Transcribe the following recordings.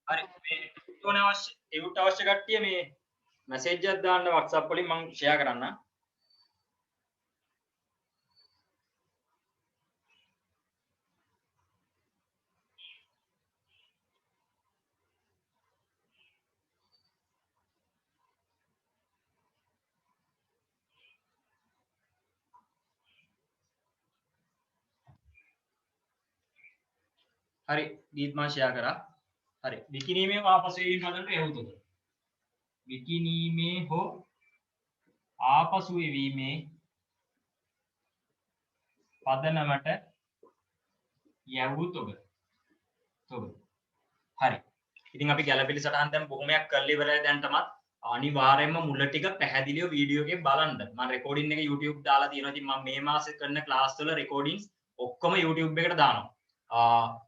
හරි මේ එවුට අවශ්‍ය කට්ටිය මේ මැසේජ් එකක් දාන්න WhatsApp වලින් මම ෂෙයා කරන්න. හරි දීත් මම ෂෙයා කරා. හරි විකිණීමේ ආපසු එවීම පදනමට එවුතොත්. විකිණීමේ හෝ ආපසු එවීමේ පදනමට යවුතොත්. හරි. ඉතින් අපි ගැළපෙලි සටහන් දැන් බොහොමයක් කරලා ඉවරයි දැන්ටමත්. අනිවාර්යයෙන්ම මුල ටික පැහැදිලිව වීඩියෝ එකේ බලන්න. මම රෙකෝඩින් එක YouTube දාලා තියෙනවා. ඉතින් මම මේ මාසේ කරන ක්ලාස් වල රෙකෝඩින්ස් ඔක්කොම YouTube එකට දානවා.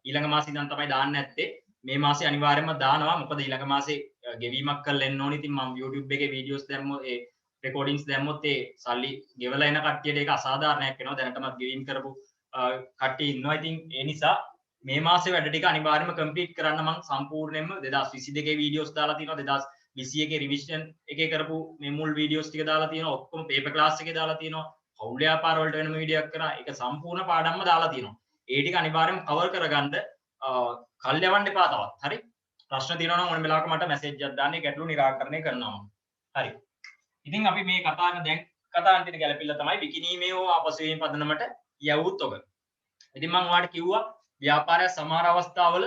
ඊළඟ මාසේ ඉඳන් තමයි දාන්න ඇත්තේ. මේ මාසේ අනිවාර්යයෙන්ම දානවා. මොකද ඊළඟ මාසේ ගෙවීමක් කරලා එන්න ඕනේ. ඉතින් මම YouTube එකේ වීඩියෝස් දැම්මොත් ඒ රෙකෝඩින්ස් දැම්මොත් ඒ සල්ලි ගෙවලා එන කට්ටියට ඒක අසාධාරණයක් වෙනවා. දැනටමත් ගෙවීම් කරපු කට්ටිය ඉන්නවා. ඉතින් ඒ නිසා මේ මාසේ වැඩ ටික අනිවාර්යයෙන්ම කම්ප්ලීට් කරන්න මම සම්පූර්ණයෙන්ම 2022 වීඩියෝස් දාලා තියෙනවා 2021 රිවිෂන් එකේ කරපු මේ මුල් වීඩියෝස් ටික දාලා තියෙනවා ඔක්කොම පේපර් ක්ලාස් එකේ දාලා තියෙනවා හවුල් ව්‍යාපාර වලට වෙනම වීඩියෝ එකක් කරා ඒක සම්පූර්ණ පාඩම්ම දාලා තියෙනවා ඒ ටික අනිවාර්යයෙන්ම කවර් කරගන්න කල් යවන්න එපා තවත් හරි ප්‍රශ්න තියෙනවා නම් ඕන වෙලාවක මට මැසේජ් එකක් දාන්න ඒ ගැටලු निराකරණය කරනවා හරි ඉතින් අපි මේ කතා කරන දැන් කතා කරන තියෙන ගැළපෙල්ල තමයි විකිණීමේ හෝ ආපසු වීම පදනමට යවුත් ඔබ ඉතින් මම ඔයාලට කිව්වා ව්‍යාපාරය සමහර අවස්ථාවල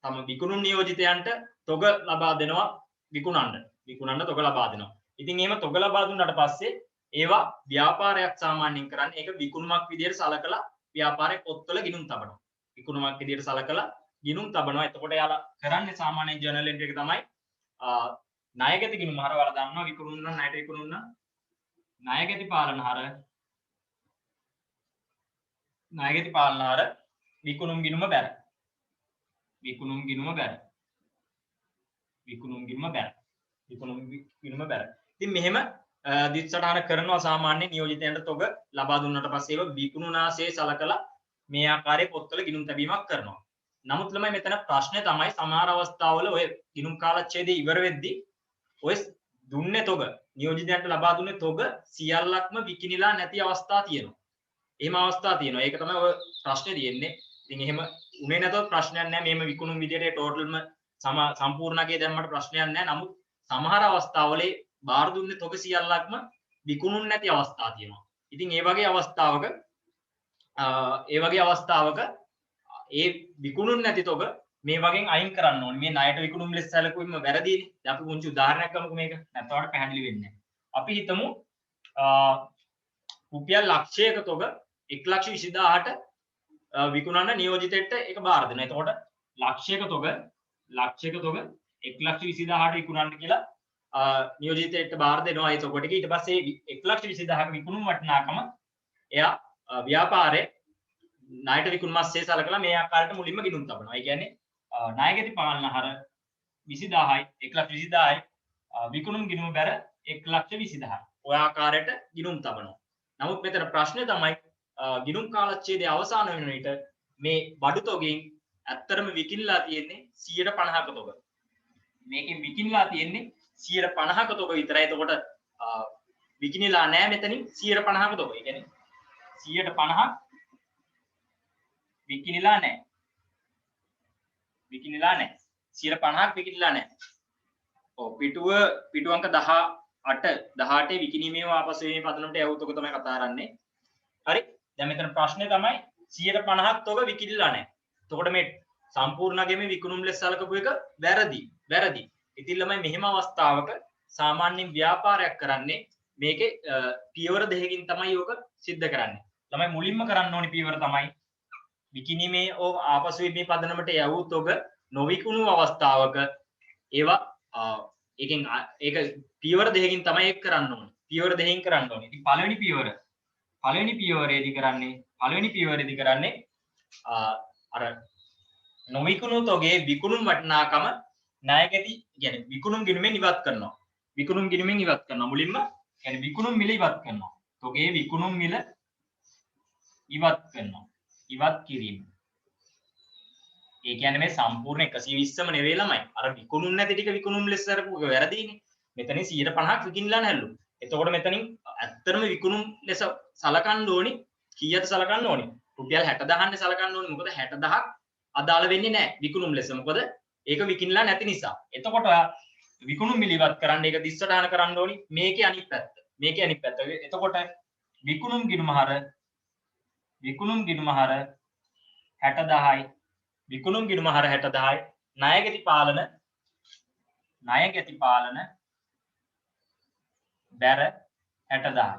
තම විකුණුම් නියෝජිතයන්ට තොග ලබා දෙනවා විකුණන්න තොග ලබා දෙනවා. ඉතින් එහෙම තොග ලබා දුන්නාට පස්සේ ඒවා ව්‍යාපාරයක් සාමාන්‍යයෙන් කරන්නේ ඒක විකුණුමක් විදියට සලකලා ව්‍යාපාරයේ පොත්වල ගිණුම් තබනවා. විකුණුමක් විදියට සලකලා ගිණුම් තබනවා. එතකොට යාලා කරන්නේ සාමාන්‍ය ජර්නල් එන්ට්‍රි එක තමයි ණයගැති ගිණුම හරවලා දානවා විකුණුම් නම් ණයට විකුණුම් නම් ණයගැති පාලන හර ණයගැති පාලන හර විකුණුම් ගිණුම බැර විකුණුම් ගිණුම බැර ඉතින් මෙහෙම දිත් සටහන කරනවා සාමාන්‍ය නියෝජිතයන්ට තොග ලබා දුන්නාට පස්සේ ඒව විකුණුනාසේ සලකලා මේ ආකාරයේ පොත්වල ගිණුම් තැබීමක් කරනවා. නමුත් ළමයි මෙතන ප්‍රශ්නේ තමයි සමහර අවස්ථාවල ඔය ගිණුම් කාලච්ඡේදය ඉවර වෙද්දී ඔය දුන්නේ තොග නියෝජිතයන්ට ලබා දුන්නේ තොග සියල්ලක්ම විකිණිලා නැති අවස්ථා තියෙනවා. එහෙම අවස්ථා තියෙනවා. ඒක තමයි ඔය ප්‍රශ්නේ තියෙන්නේ. ඉතින් එහෙම උනේ නැතොත් ප්‍රශ්නයක් නැහැ. මේම විකුණුම් විදියට ටෝටල්ම සම්පූර්ණකේ දැම්මට ප්‍රශ්නයක් නැහැ. නමුත් සමහර අවස්ථාවල බාර දුන්නේ තොග සියල්ලක්ම විකුණුම් නැති අවස්ථා තියෙනවා. ඉතින් ඒ වගේ අවස්ථාවක ඒ විකුණුම් නැති තොග මේ වගේ අයින් කරන්න ඕනේ. මේ ණයට විකුණුම් ලෙස සැලකුවීම වැරදිනේ. දැන් අපි පුංචි උදාහරණයක් ගමුකෝ මේක. නැත්නම් ඔයාලට පැහැදිලි වෙන්නේ නැහැ. අපි හිතමු රුපියල් ලක්ෂයක තොග 1,20,000ට විකුණන්න නියෝජිතෙට ඒක බාර දෙනවා. එතකොට ලක්ෂයක තොග 1,20,000ට විකුණන්න කියලා නියෝජිතයට බාර දෙනවා. ඒ තොග ටික ඊට පස්සේ 1,20,000ක විකුණුම් වටිනාකම එයා ව්‍යාපාරයේ ණයට විකුණුමස්සේ සලකලා මේ ආකාරයට මුලින්ම ගිණුම් තබනවා. ඒ කියන්නේ ණයගැති පාලන හර 20,000යි 1,20,000යි විකුණුම් ගිණුම බැර 1,20,000. ඔය ආකාරයට ගිණුම් තබනවා. නමුත් මෙතන ප්‍රශ්නේ තමයි ගිණුම් කාලච්ඡේදයේ අවසාන වෙන විට මේ බඩු තොගෙන් ඇත්තටම විකිණලා තියෙන්නේ 150ක තොග. මේකෙන් විකිණලා තියෙන්නේ 150ක තොග විතරයි. එතකොට විකිණලා නැහැ මෙතනින් 150ක තොග. ඒ කියන්නේ 150ක් විකිණලා නැහැ. 150ක් විකිණලා නැහැ. ඔව් පිටුව අංක 18 විකිණීමේ ආපසු වීමේ පදනමට යවුත් ඔක තමයි කතා කරන්නේ. හරි. දැන් මෙතන ප්‍රශ්නේ තමයි 150ක් තොග විකිණලා නැහැ. එතකොට මේ සම්පූර්ණයෙන්ම විකුණුම් ලෙස සලකපු එක වැරදි. ඉතින් ළමයි මෙහෙම අවස්ථාවක සාමාන්‍යයෙන් ව්‍යාපාරයක් කරන්නේ මේකේ පියවර දෙකකින් තමයි යෝක සිද්ධ කරන්නේ. ළමයි මුලින්ම කරන්න ඕනි පියවර තමයි විකිණීමේ ආපසු වීමේ පදනමට යවුත් තොග නොවිකුණු අවස්ථාවක ඒවා ඒකෙන් ඒක පියවර දෙකකින් තමයි ඒක කරන්න ඕනේ. පියවර දෙකකින් කරන්න ඕනේ. ඉතින් පළවෙනි පියවරේදී කරන්නේ අර නොවිකුණු තොගේ විකුණුම් වටිනාකම ණයගැති කියන්නේ විකුණුම් ගිණුමෙන් ඉවත් කරනවා. මුලින්ම කියන්නේ විකුණුම් මිල ඉවත් කරනවා. තොගේ විකුණුම් මිල ඉවත් කිරීම. ඒ කියන්නේ මේ සම්පූර්ණ 120ම නෙවෙයි ළමයි. අර විකුණුම් නැති ටික විකුණුම් ලෙස කරපු එක වැරදීනේ. මෙතනින් 150ක් විකිනලා නැල්ලු. එතකොට මෙතනින් ඇත්තටම විකුණුම් ලෙස සලකන්න ඕනි කීයද සලකන්න ඕනි? රුපියල් 60000 නේ සලකන්න ඕනි. මොකද 60000ක් අදාළ වෙන්නේ නැහැ විකුණුම් ලෙස. මොකද ඒක විකිනලා නැති නිසා. එතකොට විකුණුම් මිල ඉවත් කරන්න ඒක 30ට කරන්න ඕනි. මේකේ අනිත් පැත්ත. මේකේ අනිත් පැත්ත. එතකොට විකුණුම් ගිණුම හර 60000යි විකුණුම් ගිණුම හර 60000යි ණයගැති පාලන බැර 60000යි.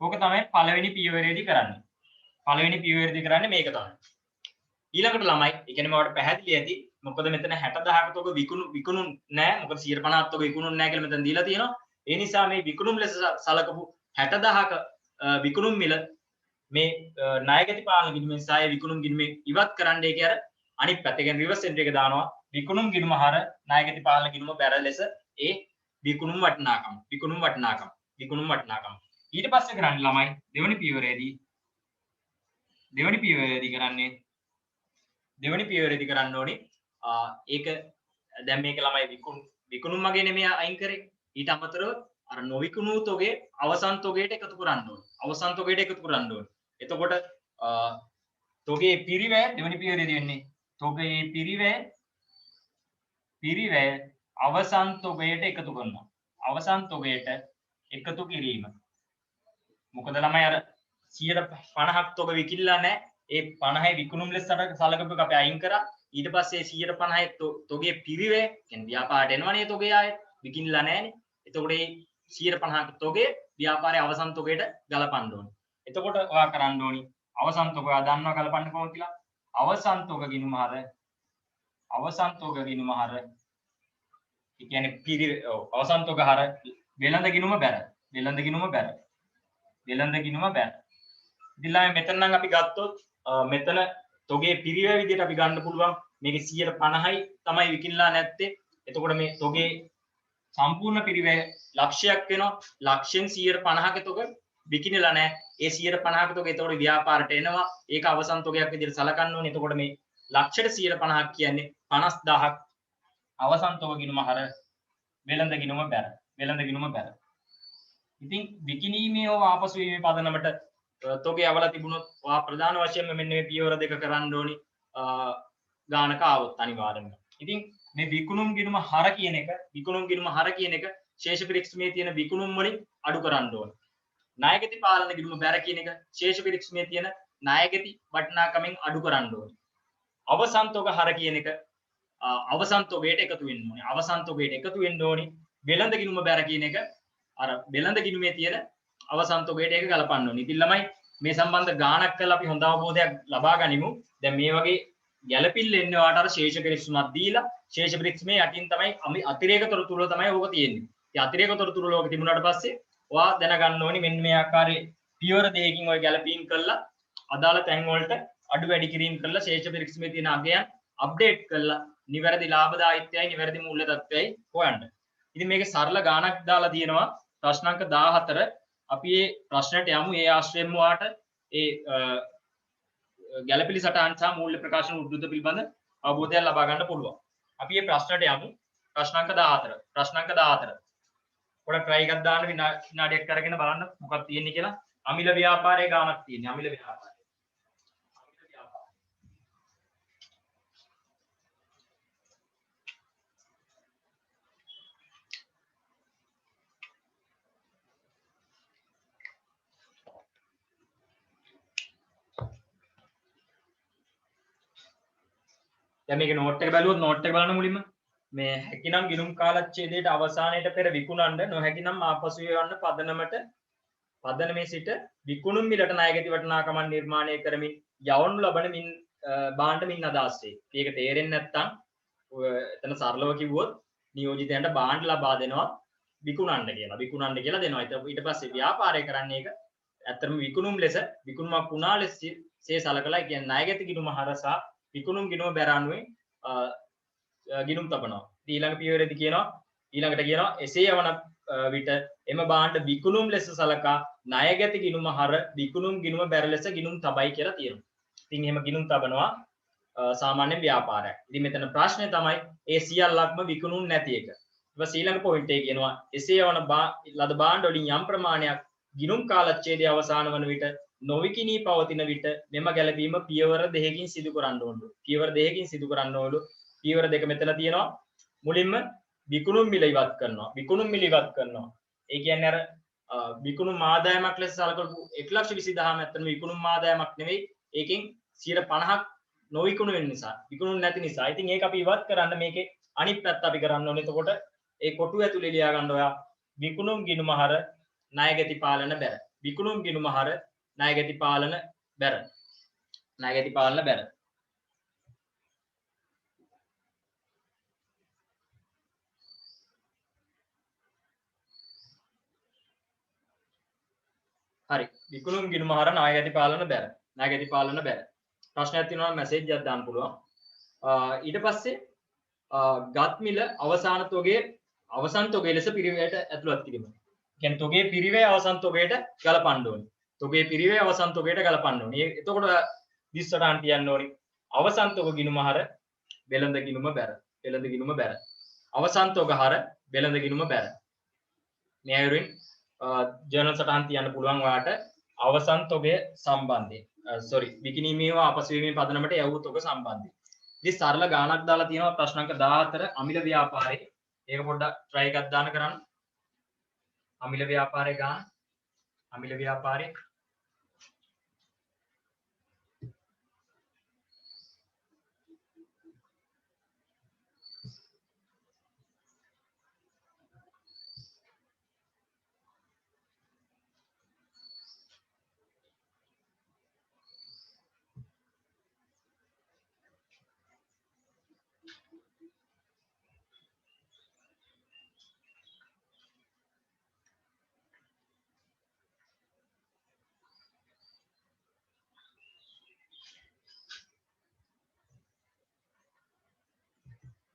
ඕක තමයි පළවෙනි පියවරේදී කරන්නේ. පළවෙනි පියවරේදී කරන්නේ මේක තමයි. ඊළඟට ළමයි, ඒ කියන්නේ මවට පැහැදිලි ඇති. මොකද මෙතන 60000ක තොග විකුණුම් නැහැ. මොකද 150ක් තොග විකුණුම් නැහැ කියලා මෙතන දීලා තියෙනවා. ඒ නිසා මේ විකුණුම් ලෙස සලකපු 60000ක විකුණුම් මිල මේ ණයගැති පාලන ගිණුමෙන් සාය විකුණුම් ගිණුමෙන් ඉවත් කරන්න ඒකේ අර අනිත් පැත්ත. ඒ කියන්නේ රිවර්ස් එන්ට්‍රි එක දානවා. විකුණුම් ගිණුම හර ණයගැති පාලන ගිණුම බැර ලෙස ඒ විකුණුම් වටිනාකම. ඊට පස්සේ කරන්නේ ළමයි දෙවෙනි පියවරේදී කරන්න ඕනේ ඒක දැන් මේක ළමයි විකුණුම් මගේ නෙමෙයි අයින් කරේ. ඊට අමතරව අර නොවිකුණු තොගේ අවසන් තොගයට එකතු කරන්න ඕනේ. එතකොට තොගේ පිරිවැය දෙවෙනි පියවරේදී වෙන්නේ තොගේ පිරිවැය අවසන් තොගයට එකතු කරනවා. අවසන් තොගයට එකතු කිරීම. මොකද ළමයි අර 150ක් තොග විකිණලා නැහැ. ඒ 50 විකුණුම් ලෙස සලකපු එක අපි අයින් කරා. ඊට පස්සේ 150 තොගේ පිරිවැය කියන්නේ ව්‍යාපාරයට එනවනේ තොගේ ආයේ විකිණලා නැහැනේ. එතකොට මේ 150ක තොගේ ව්‍යාපාරයේ අවසන් තොගයට ගලපන්න ඕනේ. එතකොට ඔයා කරන්න ඕනි අවසන් තොග ඔයා දන්නවා ගලපන්න කොහොමද කියලා. අවසන් තොග ගිණුම හර ඒ කියන්නේ අවසන් තොග හර වෙළඳ ගිණුම බැර. ඉතින් මෙතන නම් අපි ගත්තොත් මෙතන තොගේ පිරිවැය විදිහට අපි ගන්න පුළුවන්. මේකේ 150යි තමයි විකිණලා නැත්තේ. එතකොට මේ තොගේ සම්පූර්ණ පිරිවැය ලක්ෂයක් වෙනවා. ලක්ෂයෙන් 150ක තොග විකිණලා නැහැ. ඒ 150ක තොග එතකොට ව්‍යාපාරයට එනවා. ඒක අවසන් තොගයක් විදිහට සලකන්න ඕනේ. එතකොට මේ ලක්ෂයට 150ක් කියන්නේ 50000ක් අවසන් තොග ගිණුම හර වෙළඳ ගිණුම බැර. ඉතින් විකිණීමේ ආපසු වීමේ පදනමට තොගේ අවලා තිබුණොත් ඔයා ප්‍රධාන වශයෙන්ම මෙන්න මේ පියවර දෙක කරන්න ඕනි ගානක ආවොත් අනිවාර්යෙන්ම. ඉතින් මේ විකුණුම් ගිණුම හර කියන එක ශේෂ පිරික්සමේ තියෙන විකුණුම් වලින් අඩු කරන්න ඕනේ. ණයගැති පාලන ගිණුම බැර කියන එක ශේෂ පිරික්සමේ තියෙන ණයගැති වටිනාකමෙන් අඩු කරන්න ඕනේ. අවසන් තොග හර කියන එක අවසන් තොගයට එකතු වෙන්න ඕනේ. වෙළඳ ගිණුම බැර කියන එක අර වෙළඳ ගිණුමේ තියෙන අවසන් තොගයට ඒක ගලපන්න ඕනේ. ඉතින් ළමයි මේ සම්බන්ධ ගාණක් කරලා අපි හොඳ අවබෝධයක් ලබා ගනිමු. දැන් මේ වගේ ගැළපිල්ල එන්නේ ඔයාලට අර ශේෂ පිරික්සමක් දීලා ශේෂ පිරික්සමේ යටින් තමයි අතිරේක තොරතුරු තමයි ඕක තියෙන්නේ. ඉතින් අතිරේක තොරතුරු ලෝක තිබුණාට පස්සේ ඔයා දැනගන්න ඕනි මෙන්න මේ ආකාරයේ පියවර දෙකකින් ඔය ගැළපීම් කරලා අදාළ තැන් වලට අඩු වැඩි කිරීම කරලා ශේෂ පිරික්සමේ තියෙන අගයන් අප්ඩේට් කරලා නිවැරදි ලාභදායීත්වයයි නිවැරදි මූල්‍ය තත්ත්වයයි හොයන්න. ඉතින් මේකේ සරල ගාණක් දාලා තියෙනවා ප්‍රශ්නාංක 14. අපි මේ ප්‍රශ්නට යමු. ඒ ආශ්‍රයෙන්ම වාට ඒ ගැළපිලි සටහන් සහ මූල්‍ය ප්‍රකාශන උද්දුත පිළිබඳ අවබෝධයක් ලබා ගන්න පුළුවන්. අපි මේ ප්‍රශ්නට යමු. ප්‍රශ්නාංක 14. පොඩක් try එකක් දාන්න විනාඩියක් අරගෙන බලන්න මොකක්ද තියෙන්නේ කියලා. අමිල ව්‍යාපාරයේ ගාණක් තියෙන්නේ. අමිල ව්‍යාපාරය. දැන් මේකේ නෝට් එක බැලුවොත් නෝට් එක බලන්න මුලින්ම මේ හැකිනම් ගිණුම් කාලච්ඡේදයට අවසානයේට පෙර විකුණන්න නොහැකිනම් ආපසු යවන්න පදනමේ සිට විකුණුම් මිලට ණයගැති වටිනාකමක් නිර්මාණය කරමින් යවනු ලබන භාණ්ඩ මින් අදහස් වේ. මේක තේරෙන්නේ නැත්නම් එතන සරලව කිව්වොත් නියෝජිතයන්ට භාණ්ඩ ලබා දෙනවා විකුණන්න කියලා දෙනවා. ඊට පස්සේ ව්‍යාපාරය කරන්නේ ඒක ඇත්තටම විකුණුම් ලෙස විකුණුමක් වුණා ලෙස සලකලා කියන්නේ ණයගැති ගිණුම හරසා විකුණුම් ගිණුම බැර අනුවෙන් ගිණුම් තබනවා. ඊළඟ පියවරේදී ඊළඟට කියනවා එසේ යවන විට එම භාණ්ඩ විකුණුම් ලෙස සලකා ණයගැති ගිණුම හර විකුණුම් ගිණුම බැර ලෙස ගිණුම් තබයි කියලා තියෙනවා. ඉතින් එහෙම ගිණුම් තබනවා. සාමාන්‍ය ව්‍යාපාරයක්. ඉතින් මෙතන ප්‍රශ්නේ තමයි ඒ සියල්ලක්ම විකුණුම් නැති එක. ඊට ඊළඟ පොයින්ට් එක කියනවා එසේ වන ලද භාණ්ඩ වලින් යම් ප්‍රමාණයක් ගිණුම් කාලච්ඡේදය අවසන් වන විට නොවිකිණී පවතින විට මෙම ගැළපීම පියවර දෙකකින් සිදු කරන්න ඕනලු. පියවර දෙකකින් සිදු කරන්න ඕනලු. පියවර දෙක මෙතන තියෙනවා. මුලින්ම විකුණුම් මිල ඉවත් කරනවා. විකුණුම් මිල ඉවත් කරනවා. ඒ කියන්නේ අර විකුණුම් ආදායමක් ලෙස සලකපු 1,20,000 නැත්නම් විකුණුම් ආදායමක් නෙවෙයි. ඒකෙන් 50% නොවිකුණු වෙන නිසා, විකුණුම් නැති නිසා. ඉතින් ඒක අපි ඉවත් කරන්න මේකේ අනිත් පැත්ත අපි කරන්න ඕනේ. එතකොට ඒ කොටුව ඇතුලේ ලියා ගන්න ඔයා විකුණුම් ගිණුම හර ණයගැති පාලන බැර. විකුණුම් ගිණුම හර ණයගැති පාලන බැර. ණයගැති පාලන බැර. හරි. විකුණුම් ගිණුම හර ණයගැති පාලන බැර. ණයගැති පාලන බැර. ප්‍රශ්නයක් තියෙනවා මැසේජ් එකක් දාන්න පුළුවන්. ඊට පස්සේ ගත් මිල අවසාන තොගයේ ලෙස පිරිවැයට ඇතුළත් කිරීම. කියන්නේ තොගයේ පිරිවැය අවසන් තොගයට ගලපන්න ඕනේ. තොගයේ පිරිවැය අවසන් තොගයට ගලපන්න ඕනේ. එතකොට 20ට තියන්න ඕනේ. අවසන් තොග ගිණුම හර වෙළඳ ගිණුම බැර. වෙළඳ ගිණුම බැර. අවසන් තොග හර වෙළඳ ගිණුම බැර. මේ අයුරින් ජර්නල් සටහන් තියන්න පුළුවන් ඔයාලට අවසන් තොගය සම්බන්ධයෙන්. විකිණීමේව අපසුවීමේ පදනමට යවූ තොග සම්බන්ධයෙන්. ඉතින් සරල ගාණක් දාලා තියෙනවා ප්‍රශ්න අංක 14 අමිල ව්‍යාපාරේ. ඒක පොඩ්ඩක් try එකක් දාන්න කරන්න. අමිල ව්‍යාපාරේ ගාන. අමිල ව්‍යාපාරේ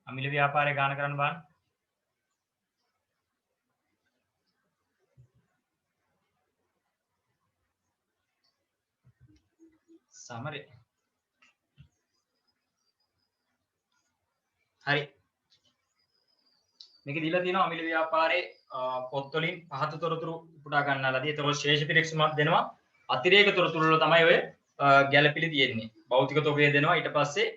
අමිල ව්‍යාපාරේ ගාන කරන්න බලන්න. සමරේ. හරි. මේක දීලා තියෙනවා අමිල ව්‍යාපාරේ පොත් වලින් පහත තොරතුරු උපුටා ගන්නලාදී. ඒතකොට ශේෂ පිරික්සමක් දෙනවා. අතිරේක තොරතුරු වල තමයි ඔය ගැළපිලි තියෙන්නේ. භෞතික තොගය දෙනවා. ඊට පස්සේ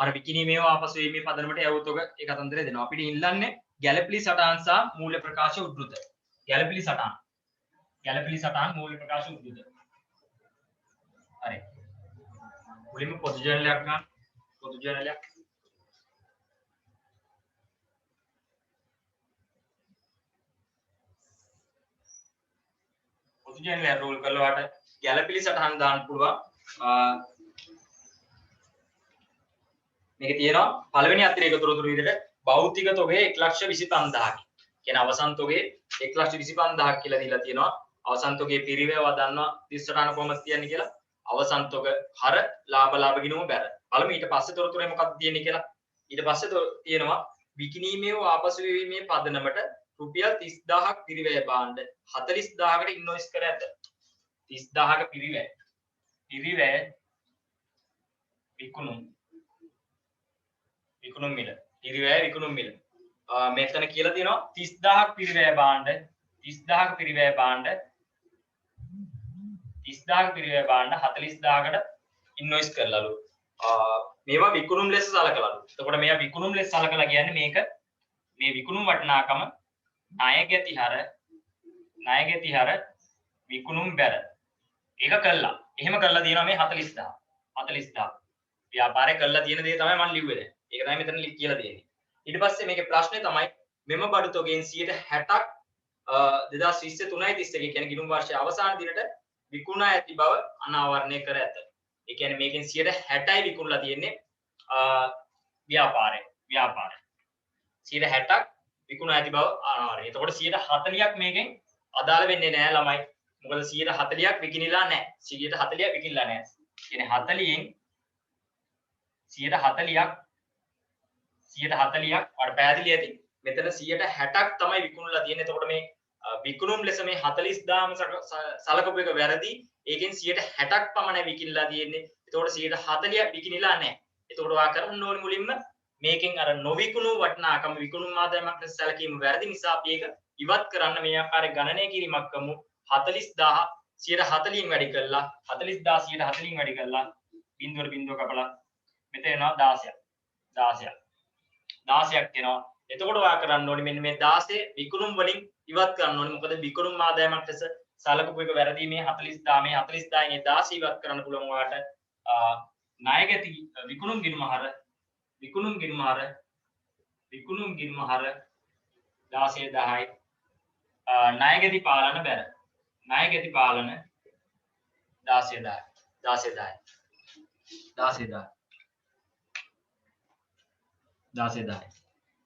අර විකිණීමේව ආපසු වීමේ පදනමට යවූ තොග ඒ කතන්දරය දෙනවා. අපිට ඉල්ලන්නේ ගැළපිලි සටහන් සහ මූල්‍ය ප්‍රකාශ උද්දෘත. ගැළපිලි සටහන්. ගැළපිලි සටහන් මූල්‍ය ප්‍රකාශ උද්දෘත. හරි. මුලින්ම පොදු ජර්නලයක් ගන්න. පොදු ජර්නලයක්. පොදු ජර්නලය රෝල් කරලා වාට ගැළපිලි සටහන් දාන්න පුළුවන්. මේක තියෙනවා පළවෙනි අතිරේක තොරතුරු විදිහට භෞතික තොගය 1,25,000ක්. කියන අවසන් තොගය 1,25,000ක් කියලා දීලා තියෙනවා. අවසන් තොගයේ පිරිවැයව දන්නවා 30ට කොහොමද කියන්නේ කියලා. අවසන් තොග හර ලාභ ගිණුම බැර. බලමු ඊට පස්සේ තොරතුරේ මොකක්ද තියෙන්නේ කියලා. ඊට පස්සේ තියෙනවා විකිණීමේව ආපසු වීමේ පදනමට රුපියල් 30,000ක් පිරිවැය භාණ්ඩ 40,000කට ඉන්වොයිස් කර ඇත. 30,000ක පිරිවැය. පිරිවැය විකුණුම් මිල. පිරිවැය විකුණුම් මිල. මෙතන කියලා තියෙනවා 30,000ක් පිරිවැය භාණ්ඩ 30,000ක පිරිවැය භාණ්ඩ 40,000කට ඉන්වොයිස් කරලාලු. මේවා විකුණුම් ලෙස සලකලාලු. එතකොට මේවා විකුණුම් ලෙස සලකලා කියන්නේ මේක මේ විකුණුම් වටිනාකම ණයගැති හර විකුණුම් බැර. ඒක කළා. එහෙම කළා තියෙනවා මේ 40,000. ව්‍යාපාරේ කළා තියෙන දේ තමයි මම ලිව්වේ දැන්. ඒක තමයි මෙතන කියලා තියෙන්නේ. ඊට පස්සේ මේකේ ප්‍රශ්නේ තමයි මෙම බඩු තොගෙන් 60%ක් 2020 3.31 කියන්නේ ගිණුම් වර්ෂයේ අවසාන දිනට විකුණා ඇති බව අනාවරණය කර ඇත. ඒ කියන්නේ මේකෙන් 60%යි විකුණලා තියෙන්නේ ව්‍යාපාරේ. 60%ක් විකුණා ඇති බව අනාවරණය. එතකොට 40%ක් මේකෙන් අදාළ වෙන්නේ නැහැ ළමයි. මොකද 40%ක් විකිණිලා නැහැ. 40%ක් විකිණිලා නැහැ. කියන්නේ 40න් 140ක් වඩ පැහැදිලි ඇති. මෙතන 60%ක් තමයි විකුණලා තියෙන්නේ. එතකොට මේ විකුණුම් ලෙස මේ 40,000ම සලකපු එක වැරදි. ඒකෙන් 60%ක් පමණ විකිණලා තියෙන්නේ. එතකොට 140 විකිනිලා නැහැ. එතකොට ඔයා කරන්න ඕනේ මුලින්ම මේකෙන් අර නොවිකුණු වටිනාකම විකුණුම් ආදායමක් ලෙස සැලකීම වැරදි නිසා අපි ඒක ඉවත් කරන්න මේ ආකාරයෙන් ගණනය කිරීමක් කරමු. 40000 140න් වැඩි කළා 40000 140න් වැඩි කළා බිඳුවට බිඳුව කපලා මෙතන එනවා 16ක් 16ක් එනවා. එතකොට ඔයා කරන්න ඕනේ මෙන්න මේ 16 විකුණුම් වලින් ඉවත් කරන්න ඕනේ. මොකද විකුණුම් ආදායමක් ලෙස සලකපු එක වැරදි. මේ 40000 මේ 40000 න් 16 ඉවත් කරන්න පුළුවන් ඔයාට. ණයගැති විකුණුම් ගිණුම හර 16 10යි ණයගැති පාලන බැර 16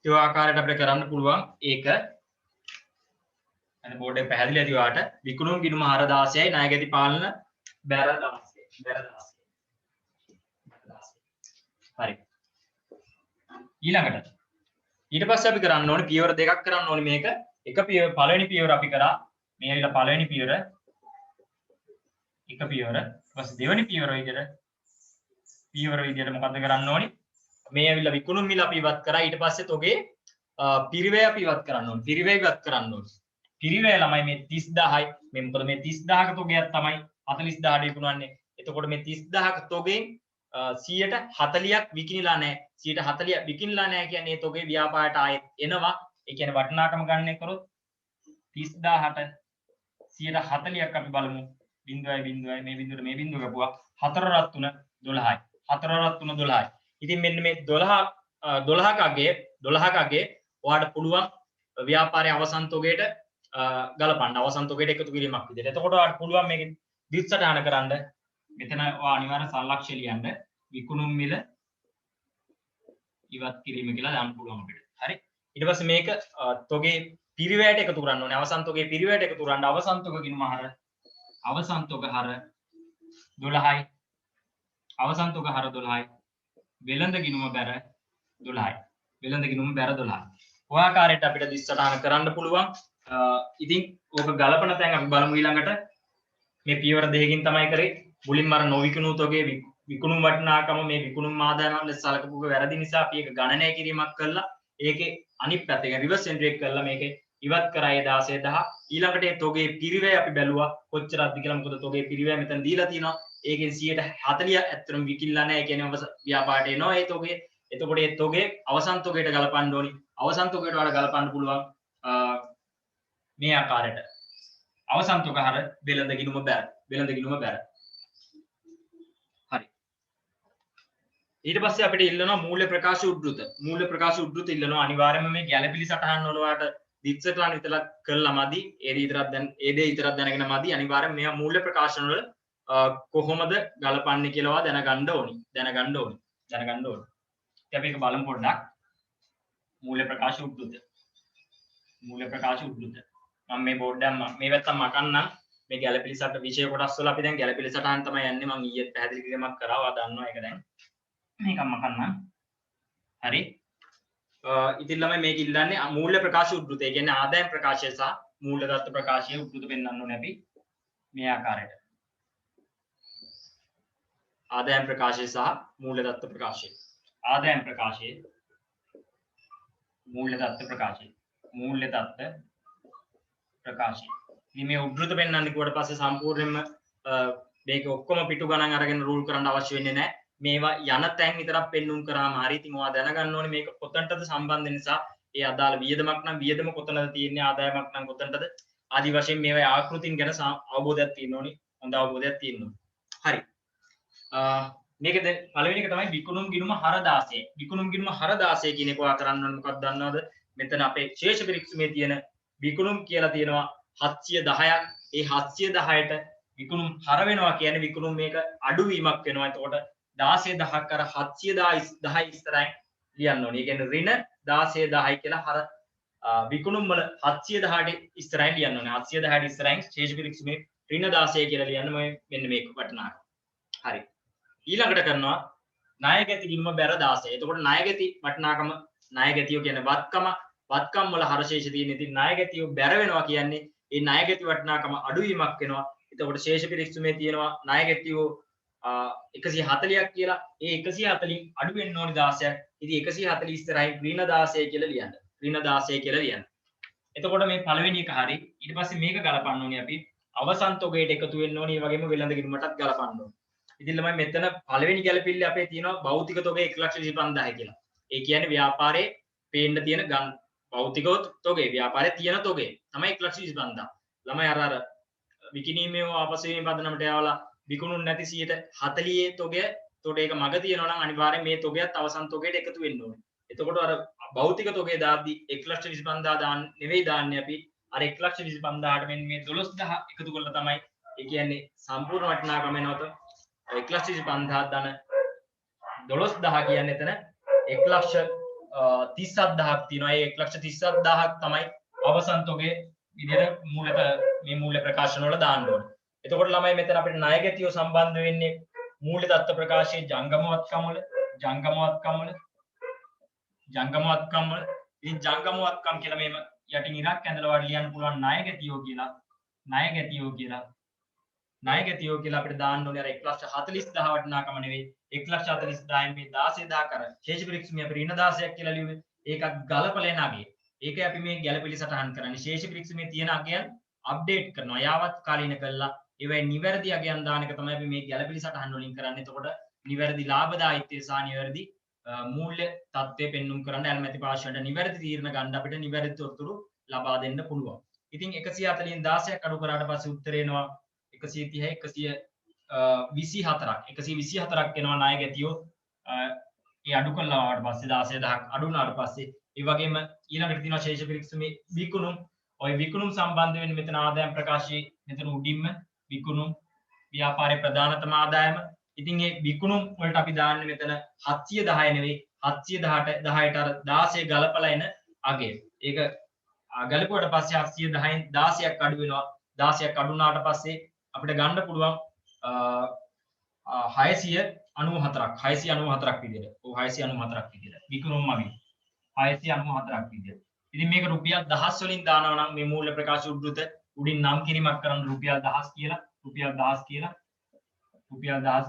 ඒ ආකාරයට අපිට කරන්න පුළුවන් ඒක අර බෝඩ් එක පැහැදිලි ඇති ඔයාට විකුණුම් ගිණුම හර 16යි ණයගැති පාලන බැර 16 හරි ඊළඟට ඊට පස්සේ අපි කරන්න ඕනේ පියවර දෙකක් කරන්න ඕනේ මේක එක පියවර පළවෙනි පියවර අපි කරා මේ ඇවිල්ලා පළවෙනි පියවර එක පියවර ඊපස්සේ දෙවෙනි පියවර විදියට මොකද්ද කරන්න ඕනේ මේ ඇවිල්ලා විකුණුම් මිල අපි ඉවත් කරා ඊට පස්සේ තොගේ පිරිවැය අපි ඉවත් කරන්න ඕනේ පිරිවැය ඉවත් කරන්න ඕනේ පිරිවැය ළමයි මේ 30000යි මේ මොකද මේ 30000ක තොගයක් තමයි 40000ට විකුණන්නේ එතකොට මේ 30000ක තොගෙන් 140ක් විකිනිලා නැහැ 140ක් විකිනිලා නැහැ කියන්නේ ඒ තොගේ ව්‍යාපාරයට ආයෙත් එනවා ඒ කියන්නේ වටිනාකම ගණනය කරොත් 30000ට 140ක් අපි බලමු 0.0 මේ බිඳුවට මේ බිඳුව ගපුවා 4 රත් 3 12යි 4 රත් 3 12යි ඉතින් මෙන්න මේ 12ක අගේ ඔයාලට පුළුවන් ව්‍යාපාරයේ අවසන් තොගයට ගලපන්න අවසන් තොගයට එකතු කිරීමක් විදිහට එතකොට ඔයාලට පුළුවන් මේක දිස්සටහන කරන්න මෙතන ඔයා අනිවාර්ය සලක්ෂ්‍ය ලියන්න විකුණුම් මිල ඉවත් කිරීම කියලා දාන්න පුළුවන් අපිට. හරි. ඊට පස්සේ මේක තොගේ පිරිවැයට එකතු කරන්න ඕනේ. අවසන් තොගේ පිරිවැයට එකතු කරන්න අවසන් තොග ගිණුම හර අවසන් තොග හර 12යි. අවසන් තොග හර 12යි. වෙළඳ ගිණුම බැර 12යි. වෙළඳ ගිණුම බැර 12යි. ඔය ආකාරයට අපිට දිස්සටහන කරන්න පුළුවන්. ඉතින් ඕක ගලපන තැන් අපි බලමු ඊළඟට. මේ පියවර දෙකකින් තමයි කරේ. මුලින්ම අර නොවිකුණු තොගේ විකුණුම් වටිනාකම මේ විකුණුම් ආදායම ලෙස සලකපු එක වැරදි නිසා අපි ඒක ගණනය කිරීමක් කළා. ඒකේ අනිත් පැත්තේ රිවර්ස් එන්ට්‍රි එක කළා මේකේ ඉවත් කරා ඒ 16000. ඊළඟට ඒ තොගේ පිරිවැය අපි බැලුවා කොච්චරක්ද කියලා. මොකද තොගේ පිරිවැය මෙතන දීලා තිනවා. ඒකෙන් 140 ඇත්තටම විකිණලා නැහැ. ඒ කියන්නේ ව්‍යාපාරයට එනවා ඒ තොගේ. එතකොට ඒ තොගේ අවසන් තොගයට ගලපන්න ඕනි. අවසන් තොගයට වල ගලපන්න පුළුවන් මේ ආකාරයට. අවසන් තොග හර වෙළඳ ගිණුම බැර. හරි. ඊට පස්සේ අපිට ඉල්ලනවා මූල්‍ය ප්‍රකාශ උද්ෘත. මූල්‍ය ප්‍රකාශ උද්ෘත ඉල්ලනවා අනිවාර්යයෙන්ම මේ ගැළපිලි සටහන් වල ඔයාලට දික්සටහන් විතරක් කළා මදි. ඒ දේ විතරක් දැනගෙන මදි. අනිවාර්යයෙන් මේවා මූල්‍ය ප්‍රකාශන වල කොහොමද ගලපන්නේ කියලාවා දැනගන්න ඕනි. ඉතින් අපි ඒක බලමු පොඩ්ඩක්. මූල්‍ය ප්‍රකාශ උද්ෘත. මම මේ බෝඩ් එක මේ වැත්තම මකන්නම්. මේ ගැළපිලි සටහන විෂය කොටස් වල අපි දැන් ගැළපිලි සටහන් තමයි යන්නේ. මම ඊයේ පැහැදිලි කිරීමක් කරා. ඔයා දන්නවා ඒක දැන්. මේකම මකන්නම්. හරි. ඉතින් ළමයි මේක ඉල්ලන්නේ මූල්‍ය ප්‍රකාශ උද්ෘතය. ඒ කියන්නේ ආදායම් ප්‍රකාශය සහ මූල්‍ය දත්ත ප්‍රකාශය උද්ෘත පෙන්වන්න ඕනේ අපි මේ ආකාරයට. ආදායම් ප්‍රකාශය සහ මූල්‍ය දත්ත ප්‍රකාශය. ආදායම් ප්‍රකාශය මූල්‍ය දත්ත ප්‍රකාශය. ඉතින් මේ උද්ෘත පෙන්වන්න කිව්වට පස්සේ සම්පූර්ණයෙන්ම මේක ඔක්කොම පිටු ගණන් අරගෙන රූල් කරන්න අවශ්‍ය වෙන්නේ නැහැ. මේවා යන තැන් විතරක් පෙන්눔 කරාම හරි. ඉතින් ඔයා දැනගන්න ඕනේ මේක කොතනටද සම්බන්ධ නිසා ඒ අදාළ වියදමක් නම් වියදම කොතනද තියෙන්නේ ආදායමක් නම් කොතනටද ආදි වශයෙන් මේවා ආකෘතින් ගැන අවබෝධයක් තියෙන්න ඕනේ. හොඳ අවබෝධයක් තියෙන්න ඕනේ. හරි. මේකද පළවෙනි එක තමයි විකුණුම් ගිණුම හර 16. විකුණුම් ගිණුම හර 16 කියන එක ඔයා කරන්න ඕනේ මොකක්ද දන්නවද? මෙතන අපේ ශේෂ පිරික්සුමේ තියෙන විකුණුම් කියලා තියෙනවා 710ක්. ඒ 710ට විකුණුම් හර වෙනවා කියන්නේ විකුණුම් මේක අඩුවීමක් වෙනවා. එතකොට 16000ක් අර 710 ඉස්සරහින් ලියන්න ඕනේ. ඒ කියන්නේ ඍණ 1610යි කියලා හර විකුණුම් වල 710ට ඉස්සරහින් ලියන්න ඕනේ. 710ට ඉස්සරහින් ශේෂ පිරික්සුමේ ඍණ 16 කියලා ලියන්න මෙන්න මේක වටිනාකම. හරි. ඊළඟට කරනවා ණයගැති ගිණුම බැර 16. එතකොට ණයගැති වටිනාකම ණයගැතිය කියන්නේ වත්කම් වල හරශේෂ තියෙන. ඉතින් ණයගැතිය බැර වෙනවා කියන්නේ ඒ ණයගැති වටිනාකම අඩුවීමක් වෙනවා. එතකොට ශේෂ පිරික්සුමේ තියෙනවා ණයගැතිය 140ක් කියලා. ඒ 140න් අඩු වෙන්න ඕනේ 16ක්. ඉතින් 140 ඉස්සරහින් ඍණ 16 කියලා ලියන්න. ඍණ 16 කියලා ලියන්න. එතකොට මේ පළවෙනි එක හරි. ඊට පස්සේ මේක ගලපන්න ඕනේ අපි. අවසන් තොගයට එකතු වෙන්න ඕනේ. ඒ වගේම වෙළඳ කිරීමටත් ගලපන්න ඕනේ. ඉතින් ළමයි මෙතන පළවෙනි ගැලපිල්ල අපේ තියෙනවා භෞතික තොගය 1,25,000 කියලා. ඒ කියන්නේ ව්‍යාපාරයේ පේන්න තියෙන භෞතික තොගේ ව්‍යාපාරයේ තියෙන තොගේ තමයි 1,25,000. ළමයි අර විකිණීමේ ආපසුවීමේ පදනමට යවලා විකුණුන් නැති 140 තොගය තොට ඒක මග තියෙනවා නම් අනිවාර්යෙන් මේ තොගයත් අවසන් තොගයට එකතු වෙන්න ඕනේ. එතකොට අර භෞතික තොගේ දාද්දි 1,25,000 දාන්න නෙවෙයි දාන්නේ අපි අර 1,25,000ට මෙන්න මේ 12,000 එකතු කරලා තමයි ඒ කියන්නේ සම්පූර්ණ වටිනාකම එනවත 1,25,000 ධන 12,000 කියන්නේ එතන 1,37,000ක් තියෙනවා. ඒ 1,37,000ක් තමයි අවසන් තොගේ විදිහට මේ මූල්‍ය ප්‍රකාශන වල දාන්න ඕනේ. එතකොට ළමයි මෙතන අපිට ණයගැතියෝ සම්බන්ධ වෙන්නේ මූල්‍ය தත්ත්ව ප්‍රකාශයේ ජංගමවත්කම් වල ඉතින් ජංගමවත්කම් කියලා මේව යටින් ඉරක් ඇඳලා වඩ ලියන්න පුළුවන් ණයගැතියෝ කියලා අපිට දාන්න ඕනේ අර 1,40,000 වටිනාකම නෙවෙයි 1,40,000න් මේ 16,000 කර ශේෂ පිරික්සුමේ අපි ඍණ 16ක් කියලා ලියුවේ ඒකත් ගලපලා එන අගේ ඒකයි අපි මේ ගැළපෙලි සටහන් කරන්නේ ශේෂ පිරික්සුමේ තියෙන අගයන් අප්ඩේට් කරනවා යාවත් කාලීන කරලා ඒවයි නිවැරදි අගයන් දාන එක තමයි අපි මේ ගැළපෙලි සටහන් වලින් කරන්නේ එතකොට නිවැරදි ලාභදායීත්වය සහ නිවැරදි මූල්‍ය තත්ත්වය පෙන්눔 කරන්න ඇල්මැති පාර්ශ්වයට නිවැරදි තීරණ ගන්න අපිට නිවැරදි තොරතුරු ලබා දෙන්න පුළුවන්. ඉතින් 140න් 16ක් අඩු කරාට පස්සේ උත්තරේ එනවා 130 124ක් එනවා ණයගැතියෝ ඒ අඩු කළා වට පස්සේ 16000ක් අඩු වුණාට පස්සේ ඒ වගේම ඊළඟට තියෙනවා ශේෂ පිරික්සුමේ විකුණුම් ඔය විකුණුම් සම්බන්ධ වෙන්නේ මෙතන ආදායම් ප්‍රකාශයේ මෙතන උඩින්ම විකුණුම් ව්‍යාපාරයේ ප්‍රධානතම ආදායම ඉතින් ඒ විකුණුම් වලට අපි දාන්නේ මෙතන 710 නෙවෙයි 710ට අර 16 ගලපලා එන අගය. ඒක ගලපුවට පස්සේ 710න් 16ක් අඩු වෙනවා. 16ක් අඩු වුණාට පස්සේ අපිට ගන්න පුළුවන් 694ක් විදිහට. ඔව් 694ක් විදිහට. විකුණුම් මගින් 694ක් විදිහට. ඉතින් මේක රුපියල් 1000 වලින් දානවා නම් මේ මූල්‍ය ප්‍රකාශ උද්දෘත උඩින් නම් කිරීමක් කරන්න රුපියල් 1000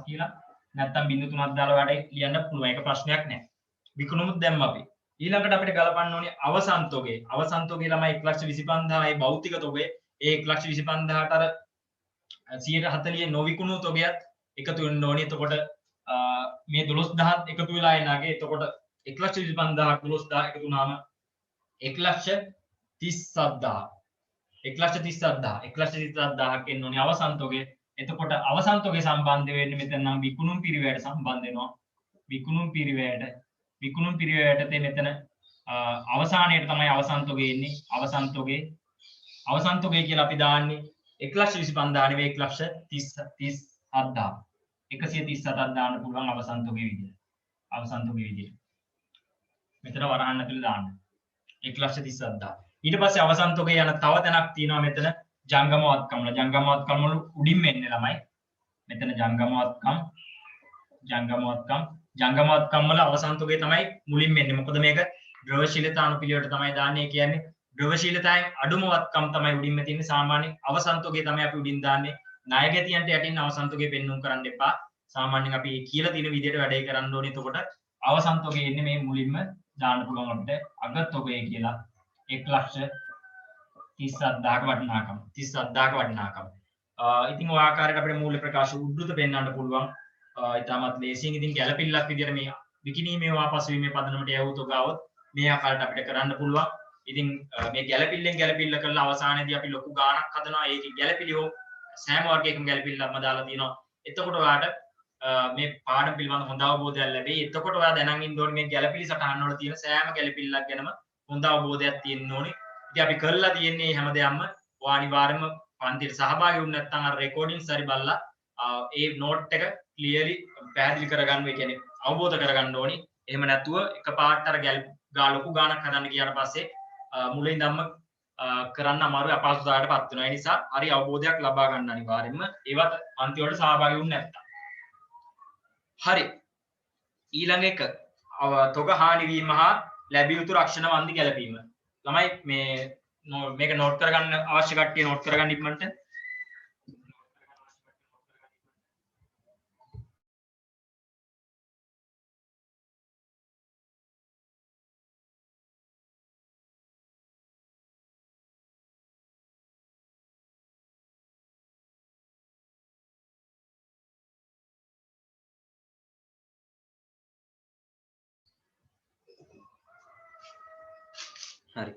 කියලා නැත්තම් 0.3ක් දාලා වැඩ ලියන්න පුළුවන්. ඒක ප්‍රශ්නයක් නෑ. විකුණුමුත් දැම්ම අපි. ඊළඟට අපිට ගලපන්න ඕනේ අවසන් තොගේ. අවසන් තොගේ ළමයි 1,25,000යි භෞතික තොගේ. ඒ 1,25,000ට අර 140 නොවිකුණු තොගයත් එකතු වෙන්න ඕනේ. එතකොට මේ 12000ත් එකතු වෙලා එනගේ. එතකොට 1,25,000ක් 12000 එකතු වුණාම 1,37,000ක් එන්න ඕනේ අවසන් තොගේ. එතකොට අවසන් තොගේ සම්බන්ධ වෙන්නේ මෙතන නම් විකුණුම් පිරිවැයට සම්බන්ධ වෙනවා. විකුණුම් පිරිවැයට මෙතන අවසානයේ තමයි අවසන් තොගේ එන්නේ. අවසන් තොගේ කියලා අපි දාන්නේ 1,25,000 නෙවෙයි 1,37,000. 137ක් දාන්න පුළුවන් අවසන් තොගේ විදිහට. මෙතන වරහන් ඇතුලේ දාන්න. 1,37,000. ඊට පස්සේ අවසන් තොගේ යන තව තැනක් තියෙනවා මෙතන ජංගමවත්කම් වල උඩින්ම එන්නේ ළමයි. මෙතන ජංගමවත්කම් වල අවසන් තොගේ තමයි මුලින්ම එන්නේ. මොකද මේක ද්‍රවශීලතා අනුපිළිවෙලට තමයි දාන්නේ. ඒ කියන්නේ ද්‍රවශීලතාවෙන් අඩුම වත්කම් තමයි උඩින්ම තියෙන්නේ. සාමාන්‍ය අවසන් තොගේ තමයි අපි උඩින් දාන්නේ. ණයගැතියන්ට යටින් අවසන් තොගේ පෙන්눔 කරන්න එපා. සාමාන්‍යයෙන් අපි කියලා තියෙන විදිහට වැඩේ කරන්න ඕනේ. එතකොට අවසන් තොගේ එන්නේ මේ මුලින්ම දාන්න පුළුවන් අපිට අග තොගේ කියලා 1,37,000ක වටිනාකම. ඉතින් ඔය ආකාරයට අපිට මූල්‍ය ප්‍රකාශ උද්දෘත පෙන්වන්න පුළුවන්. ඉතාමත් ලේසියෙන් ඉතින් ගැළපිල්ලක් විදිහට මේ විකිණීමේ වාපසුවීමේ පදනමට යවු තොගාවොත් මේ ආකාරයට අපිට කරන්න පුළුවන්. ඉතින් මේ ගැළපිල්ල කරලා අවසානයේදී අපි ලොකු ගාණක් හදනවා. ඒකේ ගැළපිලි හෝ සෑම වර්ගයකම ගැළපිල්ලක්ම දාලා තියෙනවා. එතකොට ඔයාලට මේ පාඩම පිළිබඳ හොඳ අවබෝධයක් ලැබෙයි. එතකොට ඔයා දැනන් ඉන්න ඕනේ මේ ගැළපිලි සටහන් වල තියෙන සෑම ගැළපිල්ලක් ගැනම හොඳ අවබෝධයක් තියෙන්න ඕනේ. ඉතින් අපි කරලා තියෙන්නේ හැමදේම ඔයා අනිවාර්යයෙන්ම පන්තියට සහභාගී වුණ නැත්නම් අර රෙකෝඩින්ග්ස් හරි බලලා ඒ නෝට් එක ක්ලියර්ලි පැහැදිලි කරගන්න, ඒ කියන්නේ අවබෝධ කරගන්න ඕනේ. එහෙම නැතුව එකපාරට අර ලොකු ගාණක් හදන්න ගියාට පස්සේ මුලින්දම්ම කරන්න අමාරු අපහසුතාවයකටපත් වෙනවා. ඒ නිසා හරි අවබෝධයක් ලබා ගන්න අනිවාර්යයෙන්ම ඒවත් පන්ති වලට සහභාගී වුණ නැත්නම්. හරි. ඊළඟ එක තොග හානි වීම හා ලැබිය යුතු රක්ෂණ වන්දි ගැලපීම. ළමයි මේක නෝට් කරගන්න අවශ්‍ය කට්ටිය නෝට් කරගන්න ඉක්මනට. හරි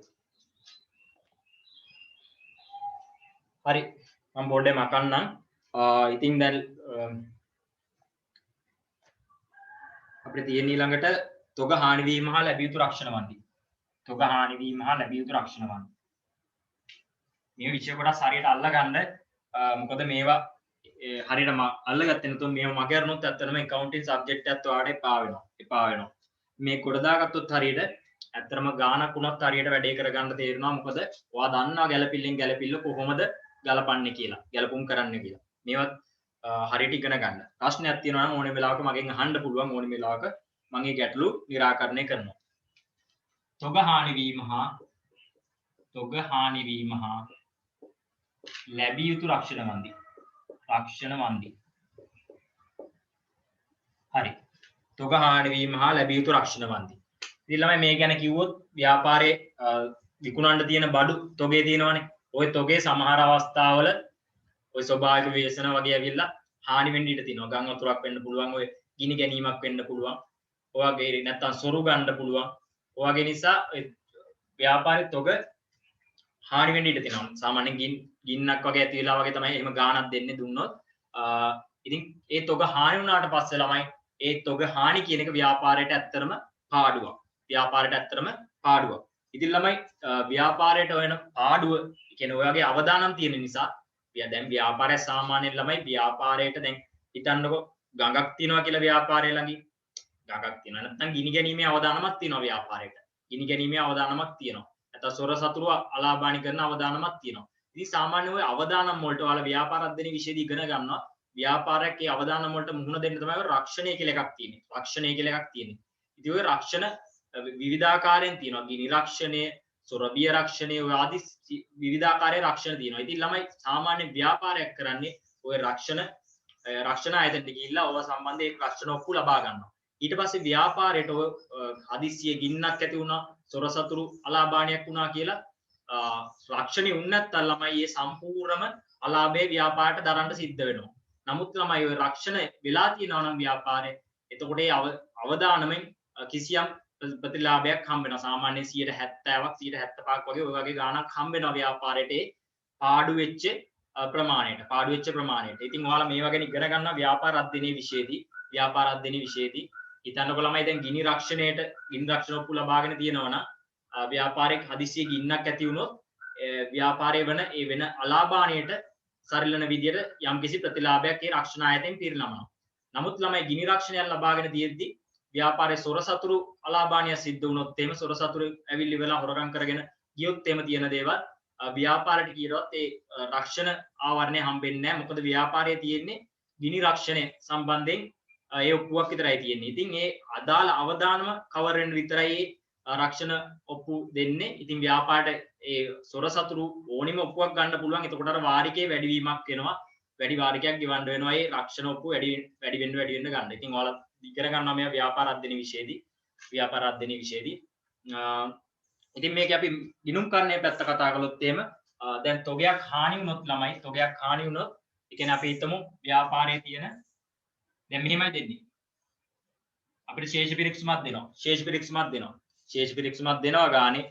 හරි මම බෝඩ් එක මකන්නම් ඉතින් දැන් අපිට තියෙන ඊළඟට තොග හානි වීම හා ලැබිය යුතු රක්ෂණ වන්දි තොග හානි වීම හා ලැබිය යුතු රක්ෂණ වන්දි මේ විෂය කොටස් හරියට අල්ලගන්න මොකද මේවා හරියට අල්ලගත්තේ නැතුව මේව මගේ අරනොත් ඇත්තටම accounting subject එකත් ඔයාලට එපා වෙනවා මේ කොට දාගත්තොත් හරියට ඇත්තටම ගානක් වුණත් හරියට වැඩේ කරගන්න තේරෙනවා මොකද ඔයා දන්නවා ගැළපිල්ලෙන් ගැළපිල්ල කොහොමද ගලපන්නේ කියලා ගැලපුම් කරන්න කියලා මේවත් හරියට ඉගෙන ගන්න ප්‍රශ්නයක් තියෙනවා නම් ඕනේ වෙලාවක මගෙන් අහන්න පුළුවන් ඕනේ වෙලාවක මම ඒ ගැටලු निराකරණය කරනවා තොග හානි වීම හා ලැබිය යුතු රක්ෂණ වන්දි හරි තොග හානි වීම හා ලැබිය යුතු රක්ෂණ වන්දි ඉතින් ළමයි මේ ගැන කිව්වොත් ව්‍යාපාරයේ විකුණන්න තියෙන බඩු තොගේ තියෙනවනේ ওই තොගේ සමහර අවස්ථාවල ওই ස්වභාවික ව්‍යසන වගේ ඇවිල්ලා හානි වෙන්න ඉඩ තියෙනවා ගම් වතුරක් වෙන්න පුළුවන් ඔය ගිනි ගැනීමක් වෙන්න පුළුවන් ඔය වගේ නැත්තම් සොරු ගන්න පුළුවන් ඔය වගේ නිසා ව්‍යාපාරයේ තොග හානි වෙන්න ඉඩ තියෙනවා සාමාන්‍යයෙන් ගින්නක් වගේ ඇති වෙලා වගේ තමයි එහෙම ගාණක් දෙන්නේ දුන්නොත් ඉතින් ඒ තොග හානි වුණාට පස්සේ ළමයි ඒ තොග හානි කියන එක ව්‍යාපාරයට ඇත්තටම පාඩුවක් ඉතින් ළමයි ව්‍යාපාරයට වෙන පාඩුව කියන්නේ ඔය වගේ අවදානම් තියෙන නිසා දැන් ව්‍යාපාරය සාමාන්‍යයෙන් ළමයි ව්‍යාපාරයට දැන් හිතන්නකො ගඟක් තියෙනවා කියලා ව්‍යාපාරය ළඟින් ගඟක් තියෙනවා නැත්නම් ගිනි ගැනීමේ අවදානමක් තියෙනවා ව්‍යාපාරයට ගිනි ගැනීමේ අවදානමක් තියෙනවා නැත්නම් සොර සතුරු අලාභානි කරන අවදානමක් තියෙනවා ඉතින් සාමාන්‍ය ඔය අවදානම් වලට ඔයාලා ව්‍යාපාර අධ්‍යයන විෂයදී ඉගෙන ගන්නවා ව්‍යාපාරයක් ඒ අවදානම් වලට මුහුණ දෙන්න තමයි රක්ෂණය කියලා එකක් තියෙන්නේ ඉතින් ඔය රක්ෂණ විවිධාකාරයෙන් තියෙනවා ගිනි රක්ෂණය සොරබිය රක්ෂණය ඔය ආදී විවිධාකාරයේ රක්ෂණ තියෙනවා. ඉතින් ළමයි සාමාන්‍ය ව්‍යාපාරයක් කරන්නේ ඔය රක්ෂණ ආයතනට ගිහිල්ලා ඔය සම්බන්ධ ඒ රක්ෂණ ඔප්පු ලබා ගන්නවා. ඊට පස්සේ ව්‍යාපාරයට ඔය හදිස්සියේ ගින්නක් ඇති වුණා, සොර සතුරු අලාභාණයක් වුණා කියලා රක්ෂණය වුණ නැත්නම් ළමයි මේ සම්පූර්ණම අලාභයේ ව්‍යාපාරයට දරන්න සිද්ධ වෙනවා. නමුත් ළමයි ඔය රක්ෂණ වෙලා තියෙනවා නම් ව්යාපාරේ එතකොට ඒ අවදානමෙන් කිසියම් ප්‍රතිලාභයක් හම්බ වෙනවා සාමාන්‍යයෙන් 70ක් 75ක් වගේ ඔය වගේ ගාණක් හම්බ වෙනවා ව්යාපාරයට පාඩු වෙච්ච ප්‍රමාණයට. ඉතින් ඔයාලා මේවා ගැන ඉගෙන ගන්නවා ව්යාපාර අධ්‍යයනයේ විෂයේදී හිතන්නකො ළමයි දැන් ගිනි රක්ෂණ ඔප්පු ලබාගෙන තියෙනවනම් ව්‍යාපාරයක හදිස්සියේ ගින්නක් ඇති වුණොත් ව්‍යාපාරයේ වෙන අලාභාණයට සරිලන විදියට යම්කිසි ප්‍රතිලාභයක් ඒ රක්ෂණ ආයතනයෙන් පිරිනමනවා. නමුත් ළමයි ගිනි රක්ෂණයක් ලබාගෙන තියෙද්දි ව්‍යාපාරයේ සොර සතුරු අලාභානිය සිද්ධ වුණොත් එහෙම සොර සතුරු ඇවිල්ලි වෙලා හොරගම් කරගෙන ගියොත් එහෙම තියෙන දේවල් ව්‍යාපාරයට කියනවත් ඒ රක්ෂණ ආවරණය හම්බෙන්නේ නැහැ මොකද ව්‍යාපාරයේ තියෙන්නේ ගිනි රක්ෂණය සම්බන්ධයෙන් ඒ ඔප්පුවක් විතරයි තියෙන්නේ. ඉතින් ඒ අදාළ අවදානම කවර් වෙන විතරයි ඒ රක්ෂණ ඔප්පු දෙන්නේ. ඉතින් ව්‍යාපාරයට ඒ සොර සතුරු ඕනිම ඔප්පුවක් ගන්න පුළුවන්. එතකොට අර වාරිකයේ වැඩිවීමක් වෙනවා. වැඩි වාරිකයක් ගෙවන්න වෙනවා ඒ රක්ෂණ ඔප්පු වැඩි වෙන්න ගන්න. ඉතින් ඔයාලා ඉගෙන ගන්නවා මේ ව්‍යාපාර අධ්‍යයන විෂයේදී ඉතින් මේක අපි ගිණුම් කරන්නේ පැත්ත කතා කළොත් එහෙම දැන් තොගයක් හානි වුණොත් ළමයි ඒ කියන්නේ අපි හිතමු ව්‍යාපාරයේ තියෙන දැන් මෙහෙමයි දෙන්නේ අපිට ශේෂ පිරික්සමක් දෙනවා ගානේ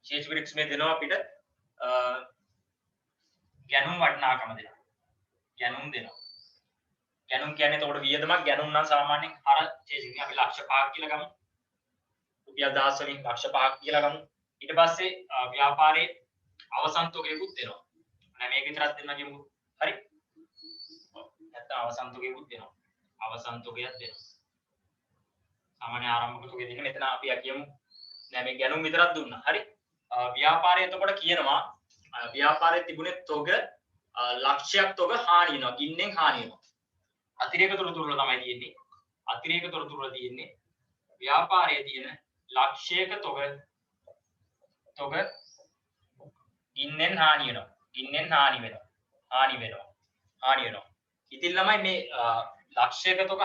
ශේෂ පිරික්සමෙන් දෙනවා අපිට ගැනුම් වටිනාකම දෙනවා ගැනුම් කියන්නේ එතකොට වියදමක් ගැනුම් නම් සාමාන්‍යයෙන් අර ශේෂිකින් අපි ලක්ෂ 5ක් කියලා ගමු. රුපියල් 10 වලින් ලක්ෂ 5ක් කියලා ගමු. ඊට පස්සේ ව්‍යාපාරයේ අවසන් තොගයකුත් දෙනවා. නැත්නම් මේක විතරක් දෙන්න කියමු. හරි. නැත්නම් අවසන් තොගයකුත් දෙනවා. සාමාන්‍ය ආරම්භක තොගය දෙන්නේ මෙතන අපි කියමු. නෑ මේ ගැනුම් විතරක් දුන්නා. හරි. ව්‍යාපාරයේ එතකොට කියනවා ව්යාපාරයේ තිබුණේ තොග ලක්ෂයක් තොග හානි වෙනවා. ගින්නෙන් හානි වෙනවා. අතිරේක තොරතුරු වල තියෙන්නේ ව්‍යාපාරයේ තියෙන ලක්ෂයක තොග ගින්නෙන් හානි වෙනවා. ඉතින් ළමයි මේ ලක්ෂයක තොග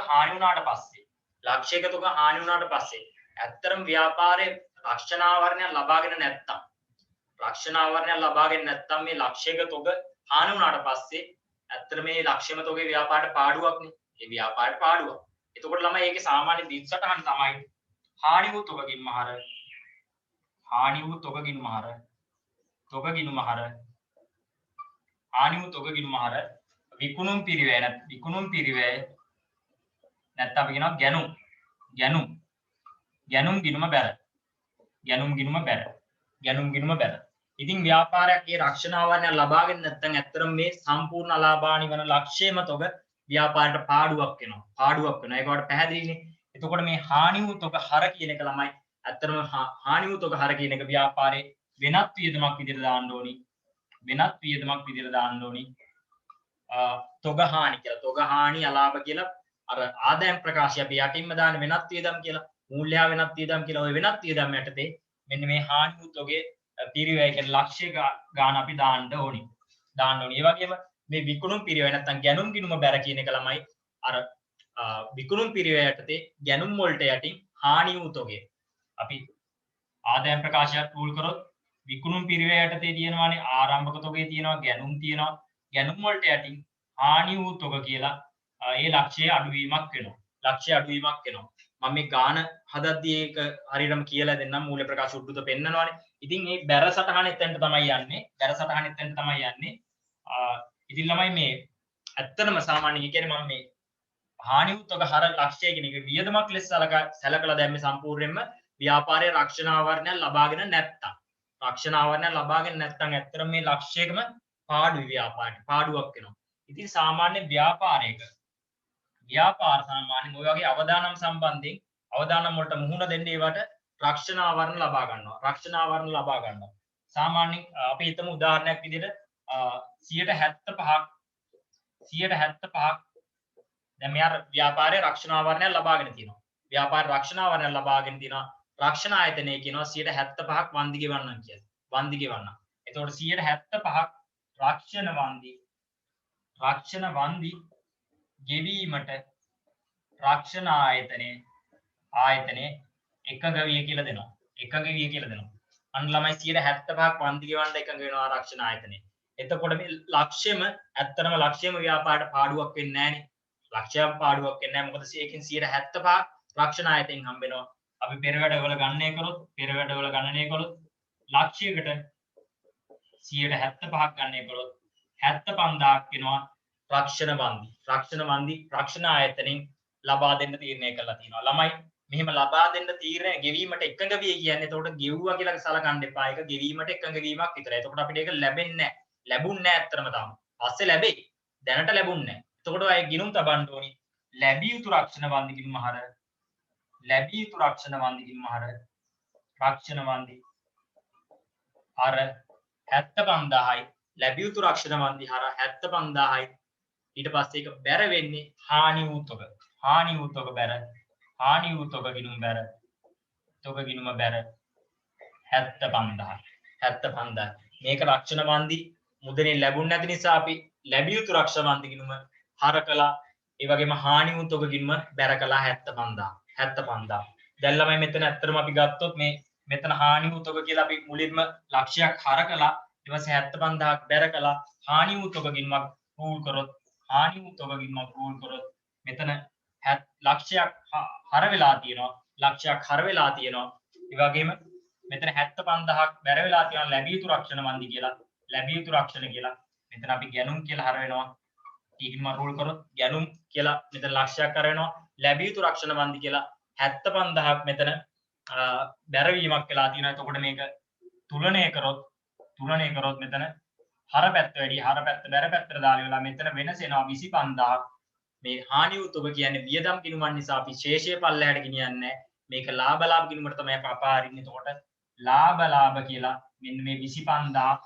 හානි වුණාට පස්සේ ඇත්තරම ව්‍යාපාරයේ රක්ෂණ ආවරණයක් ලබාගෙන නැත්තම් මේ ලක්ෂයක තොග හානි වුණාට පස්සේ ඇත්තට මේ ලක්ෂ්‍යම තොගේ ව්‍යාපාරට පාඩුවක්නේ. ඒ ව්යාපාරට පාඩුවක්. එතකොට ළමයි ඒකේ සාමාන්‍ය දින් සටහන තමයි හානි වූ තොග ගිණුම හර හානි වූ තොග ගිණුම හර තොග ගිණුම හර හානි වූ තොග ගිණුම හර විකුණුම් පිරිවැය විකුණුම් පිරිවැය නැත්නම් අපි කියනවා ගැනුම් ගැනුම් ගැනුම් ගිණුම බැර ගැනුම් ගිණුම බැර ගැනුම් ගිණුම බැර ඉතින් ව්‍යාපාරයක් ඒ රක්ෂණ ආවරණය ලබාගෙන නැත්නම් ඇත්තටම මේ සම්පූර්ණ අලාභානි වන ලක්ෂ්‍යම තොග ව්‍යාපාරයට පාඩුවක් වෙනවා පාඩුවක් වෙනවා ඒකට පැහැදිලිනේ එතකොට මේ හානි වූ තොග හර කියන එක ළමයි ඇත්තටම හානි වූ තොග හර කියන එක ව්‍යාපාරේ වෙනත් වියදමක් විදිහට දාන්න ඕනි වෙනත් වියදමක් විදිහට දාන්න ඕනි තොග හානි කියලා තොග හානි අලාභ කියලා අර ආදායම් ප්‍රකාශය අපි යටින්ම දාන වෙනත් වියදම් කියලා මූල්‍ය වෙනත් වියදම් කියලා ওই වෙනත් වියදම් යටතේ මෙන්න මේ හානි වූ තොගේ පිරිවැය කියන ලක්ෂ්‍ය ගාන අපි දාන්න ඕනි දාන්න ඕනි ඒ වගේම මේ විකුණුම් පිරිවැය නැත්නම් ගැනුම් ගිණුම බැර කියන එක ළමයි අර විකුණුම් පිරිවැය යටතේ ගැනුම් වලට යටින් හානි වූ තොගේ අපි ආදායම් ප්‍රකාශයක් ටූල් කරොත් විකුණුම් පිරිවැය යටතේ තියෙනවානේ ආරම්භක තොගේ තියෙනවා ගැනුම් තියෙනවා ගැනුම් වලට යටින් හානි වූ තොග කියලා ඒ ලක්ෂ්‍යයේ අඩුවීමක් වෙනවා ලක්ෂ්‍ය අඩුවීමක් වෙනවා මම මේ ගාන හදද්දී ඒක හරියටම කියලා දෙන්නම් මූල්‍ය ප්‍රකාශ උඩුත පෙන්නනවානේ ඉතින් මේ බැර සටහන එතෙන්ට තමයි යන්නේ බැර සටහන එතෙන්ට තමයි යන්නේ ඉතින් ළමයි මේ ඇත්තටම සාමාන්‍යයෙන් කියන්නේ මම මේ හානි වූ තොග හර ලක්ෂ්‍ය කියන එක වියදමක් ලෙස සැලකලා දැම්මේ සම්පූර්ණයෙන්ම ව්‍යාපාරයේ රක්ෂණ ආවරණයක් ලබාගෙන නැත්තම් රක්ෂණ ආවරණයක් ලබාගෙන නැත්තම් ඇත්තටම මේ ලක්ෂ්‍යයකම පාඩුයි ව්‍යාපාරයට පාඩුවක් වෙනවා ඉතින් සාමාන්‍ය ව්‍යාපාරයක ව්‍යාපාර සාමාන්‍යයෙන් ඔය වගේ අවදානම් සම්බන්ධයෙන් අවදානම් වලට මුහුණ දෙන්නේ ඒවට රක්ෂණ ආවරණ ලබා ගන්නවා රක්ෂණ ආවරණ ලබා ගන්නවා සාමාන්‍යයෙන් අපි හිතමු උදාහරණයක් විදිහට 175ක් දැන් මෙයාර ව්‍යාපාරයේ රක්ෂණ ආවරණයක් ලබාගෙන තියෙනවා ව්‍යාපාර රක්ෂණ ආවරණයක් ලබාගෙන තියෙනවා රක්ෂණ ආයතනයේ කියනවා 175ක් වන්දි ගෙවන්නම් කියලා වන්දි ගෙවන්නම් එතකොට 175ක් රක්ෂණ වන්දි ගෙවීමට රක්ෂණ ආයතනයේ එකඟ විය කියලා දෙනවා එකඟ විය කියලා දෙනවා අන්න ළමයි 175ක් වන්දි ගෙවන්න එකඟ වෙනවා රක්ෂණ ආයතනයේ එතකොට මේ ලක්ෂ්‍යෙම ඇත්තටම ලක්ෂ්‍යෙම ව්‍යාපාරයට පාඩුවක් වෙන්නේ නැහනේ ලක්ෂ්‍යම් පාඩුවක් වෙන්නේ නැහැ මොකද 100කින් 175ක් රක්ෂණ ආයතනයෙන් හම්බ වෙනවා අපි පෙර වැඩවල ගණනය කරොත් ලක්ෂයකට 175ක් ගණනය කරොත් 75000ක් වෙනවා රක්ෂණ ආයතනෙන් ලබා දෙන්න තීරණය කරලා තියෙනවා ළමයි මෙහෙම ලබා දෙන්න තීරණය ගෙවීමට එකඟ විය කියන්නේ එතකොට ගෙවුවා කියලා සලකන්න එපා ඒක ගෙවීමට එකඟ වීමක් විතරයි එතකොට අපිට ඒක ලැබෙන්නේ නැහැ ලැබුන්නේ නැහැ අත්‍තරම තාම පස්සේ ලැබෙයි දැනට ලැබුන්නේ නැහැ එතකොට අය ගිණුම් තබන්න ඕනි ලැබිය යුතු රක්ෂණ වන්දි ගිණුම හර රක්ෂණ වන්දි හර 75000යි ලැබිය යුතු රක්ෂණ වන්දි හර 75000යි ඊට පස්සේ ඒක බැර වෙන්නේ හානි වූ තොග බැර හානි වූ තොග ගිණුම බැර 75000 මේක රක්ෂණ වන්දි මුදලින් ලැබුණ නැති නිසා අපි ලැබිය යුතු රක්ෂණ වන්දි ගිණුම හර කළා ඒ වගේම හානි වූ තොග ගිණුම බැර කළා 75000 දැන් ළමයි මෙතන ඇත්තටම අපි ගත්තොත් මේ මෙතන හානි වූ තොග කියලා අපි මුලින්ම ලක්ෂයක් හර කළා ඊට පස්සේ 75000ක් බැර කළා හානි වූ තොග ගිණුමක් රූල් කරොත් මෙතන ලක්ෂයක් හර වෙලා තියෙනවා ඒ වගේම මෙතන 75000ක් බැර වෙලා තියෙනවා ලැබිය යුතු රක්ෂණ වන්දි කියලා මෙතන අපි ගැනුම් කියලා හර වෙනවා ඊගින්ම රූල් කරොත් ගැනුම් කියලා මෙතන ලක්ෂයක් හර වෙනවා ලැබිය යුතු රක්ෂණ වන්දි කියලා 75000ක් මෙතන බැරවීමක් වෙලා තියෙනවා එතකොට මේක තුලනය කරොත් මෙතන හර පැත්ත වැඩි හර පැත්ත බැර පැත්තට දාලා වෙලා මෙතන වෙනස එනවා 25000ක් මේ හානි වූ තොග කියන්නේ වියදම් ගිණුමක් නිසා අපි ශේෂය පල්ලෙහාට ගෙනියන්නේ මේක ලාභ ගිණුමට තමයි අපි අපාරින්නේ එතකොට ලාභ කියලා මෙන්න මේ 25000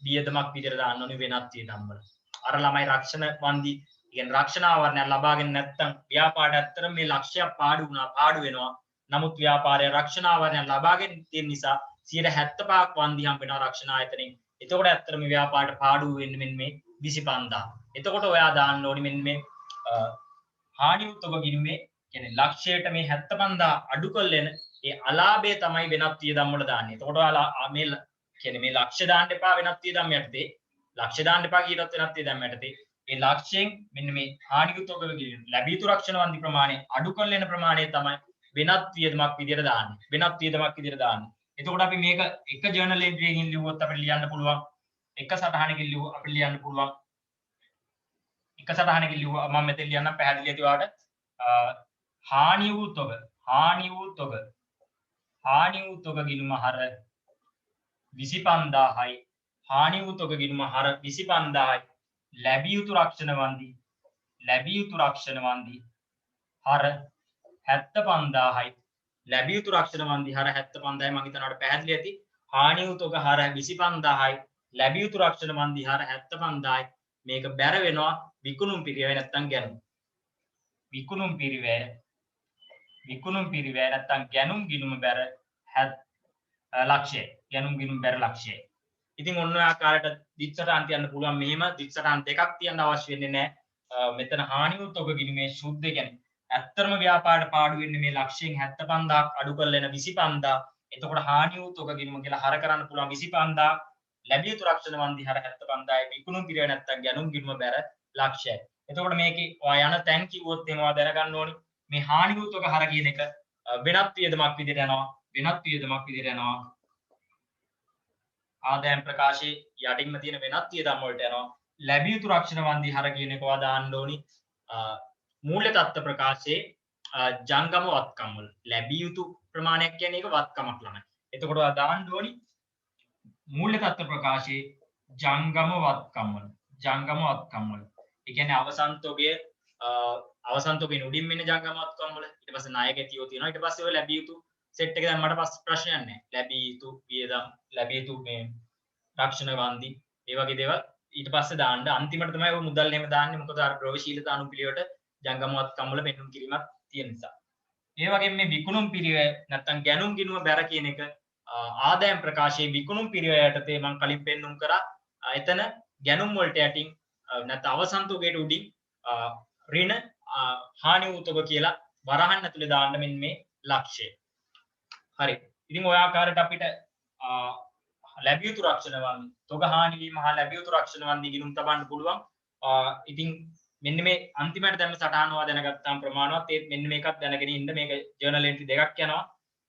වියදමක් විතර දාන්න ඕනේ වෙනත් වියදම් වල අර ළමයි රක්ෂණ වන්දි කියන්නේ රක්ෂණ ආවරණයක් ලබාගෙන නැත්නම් ව්‍යාපාරයට අතර මේ ලක්ෂ්‍යයක් පාඩු වෙනවා නමුත් ව්‍යාපාරයේ රක්ෂණ ආවරණයක් ලබාගෙන තියෙන නිසා 175ක් වන්දි හම්බ වෙනවා රක්ෂණ ආයතනෙන් එතකොට ඇත්තටම ව්‍යාපාරයට පාඩු වෙන්නේ මෙන්න මේ 25000 එතකොට ඔයා දාන්න ඕනි මෙන්න මේ හානි වූ තොග ගිණුමේ කියන්නේ ලක්ෂයට මේ 75000 අඩු කරගෙන ඒ අලාභය තමයි වෙනත් වියදම් වල දාන්නේ එතකොට ඔයාලා මේ කියන්නේ මේ ලක්ෂ දාන්න එපා වෙනත් වියදම් යටතේ ලක්ෂ දාන්න එපා කීරත් වෙනත් වියදම් යටතේ ඒ ලක්ෂයෙන් මෙන්න මේ හානි වූ තොග ගිණුම ලැබිය යුතු රක්ෂණ වන්දි ප්‍රමාණය අඩු කරගෙන ප්‍රමාණය තමයි වෙනත් වියදමක් විදියට දාන්නේ. වෙනත් වියදමක් විදියට දාන්නේ. එතකොට අපි මේක එක ජර්නල් එන්ට්‍රි එකකින් ලිව්වොත් අපිට ලියන්න පුළුවන්. එක සටහනකින් ලිව්වොත් අපිට ලියන්න පුළුවන්. එක සටහනකින් ලිව්වා මම මෙතන ලියන්නම් පැහැදිලි ඇති ඔයාලට. හානි වූ තොග හානි වූ තොග ගිණුම හර 25000යි හානි වූ තොග ගිණුම හර 25000යි ලැබිය යුතු රක්ෂණ වන්දි හර 75000යි ලැබිය යුතු රක්ෂණ වන්දි හර 75000යි මම හිතනවාට පැහැදිලි ඇති. හානි වූ තොග හර 25000යි ලැබිය යුතු රක්ෂණ වන්දි හර 75000යි මේක බැර වෙනවා විකුණුම් පිරිවැය නැත්තම් ගැනුම්. විකුණුම් පිරිවැය නැත්තම් ගැනුම් ගිණුම බැර ලක්ෂය. ගැනුම් ගිණුම් බැර ලක්ෂය. ඉතින් ඔන්න ඔය ආකාරයට දික්සටහන් තියන්න පුළුවන්. මෙහෙම දික්සටහන් දෙකක් තියන්න අවශ්‍ය වෙන්නේ නැහැ. මෙතන හානි වූ තොග ගිණුමේ සුද්ධ කියන්නේ ඇත්තම ව්‍යාපාරයට පාඩු වෙන්නේ මේ ලක්ෂයෙන් 75000ක් අඩු කරලා එන 25000. එතකොට හානි වූ තොග ගිණුම කියලා හර කරන්න පුළුවන් 25000 ලැබිය යුතු රක්ෂණ වන්දි හර 75000යි විකුණුම් පිරිවැය නැත්තම් ගැනුම් ගිණුම බැර ලක්ෂයයි. එතකොට මේකේ ඔයා යන තැන් කිව්වොත් එහෙම ඔයා දැනගන්න ඕනි මේ හානි වූ තොග හර කියන එක වෙනත් වියදමක් විදිහට යනවා. ආදායම් ප්‍රකාශයේ යටින්ම තියෙන වෙනත් වියදම් වලට යනවා. ලැබිය යුතු රක්ෂණ වන්දි හර කියන එක ඔයා දාන්න ඕනි. මූල්‍ය තත්ත්ව ප්‍රකාශයේ ජංගම වත්කම් වල ලැබිය යුතු ප්‍රමාණයක් කියන්නේ ඒක වත්කමක් ළමයි. එතකොට ඔයා දාන්න ඕනි මූල්‍ය තත්ත්ව ප්‍රකාශයේ ජංගම වත්කම් වල. ඒ කියන්නේ අවසන් තොගේ උඩින් මෙන්න ජංගම වත්කම් වල ඊට පස්සේ ණය ගැතියෝ තියෙනවා. ඊට පස්සේ ඔය ලැබිය යුතු සෙට් එක දැම්මට පස්සේ ප්‍රශ්නයක් නැහැ. ලැබිය යුතු වියදම් ලැබිය යුතු මේ රක්ෂණ වන්දි ඒ වගේ දේවල් ඊට පස්සේ දාන්න අන්තිමට තමයි ඔය මුදල් එහෙම දාන්නේ. මොකද අර ප්‍රවේශීලතා අනුපිළිවෙලට ජංගමවත්කම් වල පෙන්නුම් කිරීමක් තියෙන නිසා. ඒ වගේම මේ විකුණුම් පිරිවැය නැත්තම් ගැනුම් ගිණුම බැර කියන එක ආදායම් ප්‍රකාශයේ විකුණුම් පිරිවැය යටතේ මම කලින් පෙන්නුම් කරා. එතන ගැනුම් වලට යටින් නැත්නම් අවසන් තොගයට උඩින් ඍණ හානි වූ තොග කියලා වරහන් ඇතුලේ දාන්න මෙන්න මේ ලක්ෂය. හරි. ඉතින් ඔය ආකාරයට අපිට ලැබිය යුතු රක්ෂණ වන්දි තොග හානි වීම හා ලැබිය යුතු රක්ෂණ වන්දි ගිණුම් තබන්න පුළුවන්. ඉතින් මෙන්න මේ අන්තිමට දැන් සටහන ඔයා දැනගත්තාම ප්‍රමාණවත්. ඒත් මෙන්න මේකත් දැනගෙන ඉන්න. මේක ජර්නල් එන්ට්‍රි දෙකක් යනවා.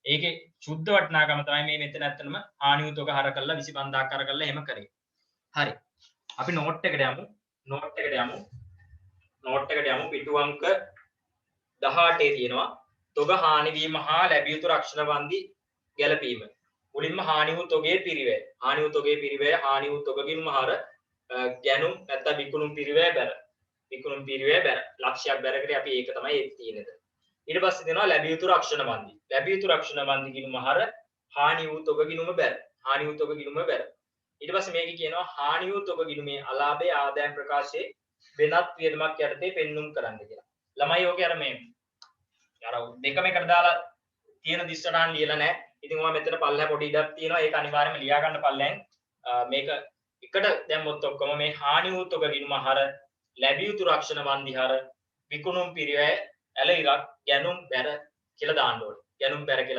ඒකේ සුද්ධ වටිනාකම තමයි මේ මෙතන ඇත්තටම හානි වූ තොග හර කරලා 25000ක් හර කරලා එහෙම කරේ. හරි. අපි නෝට් එකට යමු. පිටු අංක 18 තියෙනවා. තොග හානි වීම හා ලැබිය යුතු රක්ෂණ වන්දි ගැලපීම. මුලින්ම හානි වූ තොගේ පිරිවැය. හානි වූ තොග ගිණුම හර ගැනුම් නැත්නම් විකුණුම් පිරිවැය බැර. ලක්ෂයක් බැර කරේ අපි ඒක තමයි තියෙන්නේ. ඊට පස්සේ දෙනවා ලැබිය යුතු රක්ෂණ වන්දි ගිණුම හර හානි වූ තොග ගිණුම බැර. ඊට පස්සේ මේක කියනවා හානි වූ තොග ගිණුමේ අලාභයේ ආදායම් ප්‍රකාශයේ වෙනත් වියදමක් යටතේ පෙන්눔 කරන්න කියලා. ළමයි ඕකේ අර මේ අර දෙකම එකට දාලා තියෙන දිස්සටහන් ලියලා නැහැ. ඉතින් ඔයා මෙතන පල්ලෙහා පොඩි ඉඩක් තියෙනවා. ඒක අනිවාර්යයෙන්ම ලියා ගන්න පල්ලෙන්. මේක එකට දැම්මොත් ඔක්කොම මේ හානි වූ තොග ගිණුම හර ලැබිය යුතු රක්ෂණ වන්දි හර විකුණුම් පිරිවැය ඇල ඉරක් ගැනුම් බැර කියලා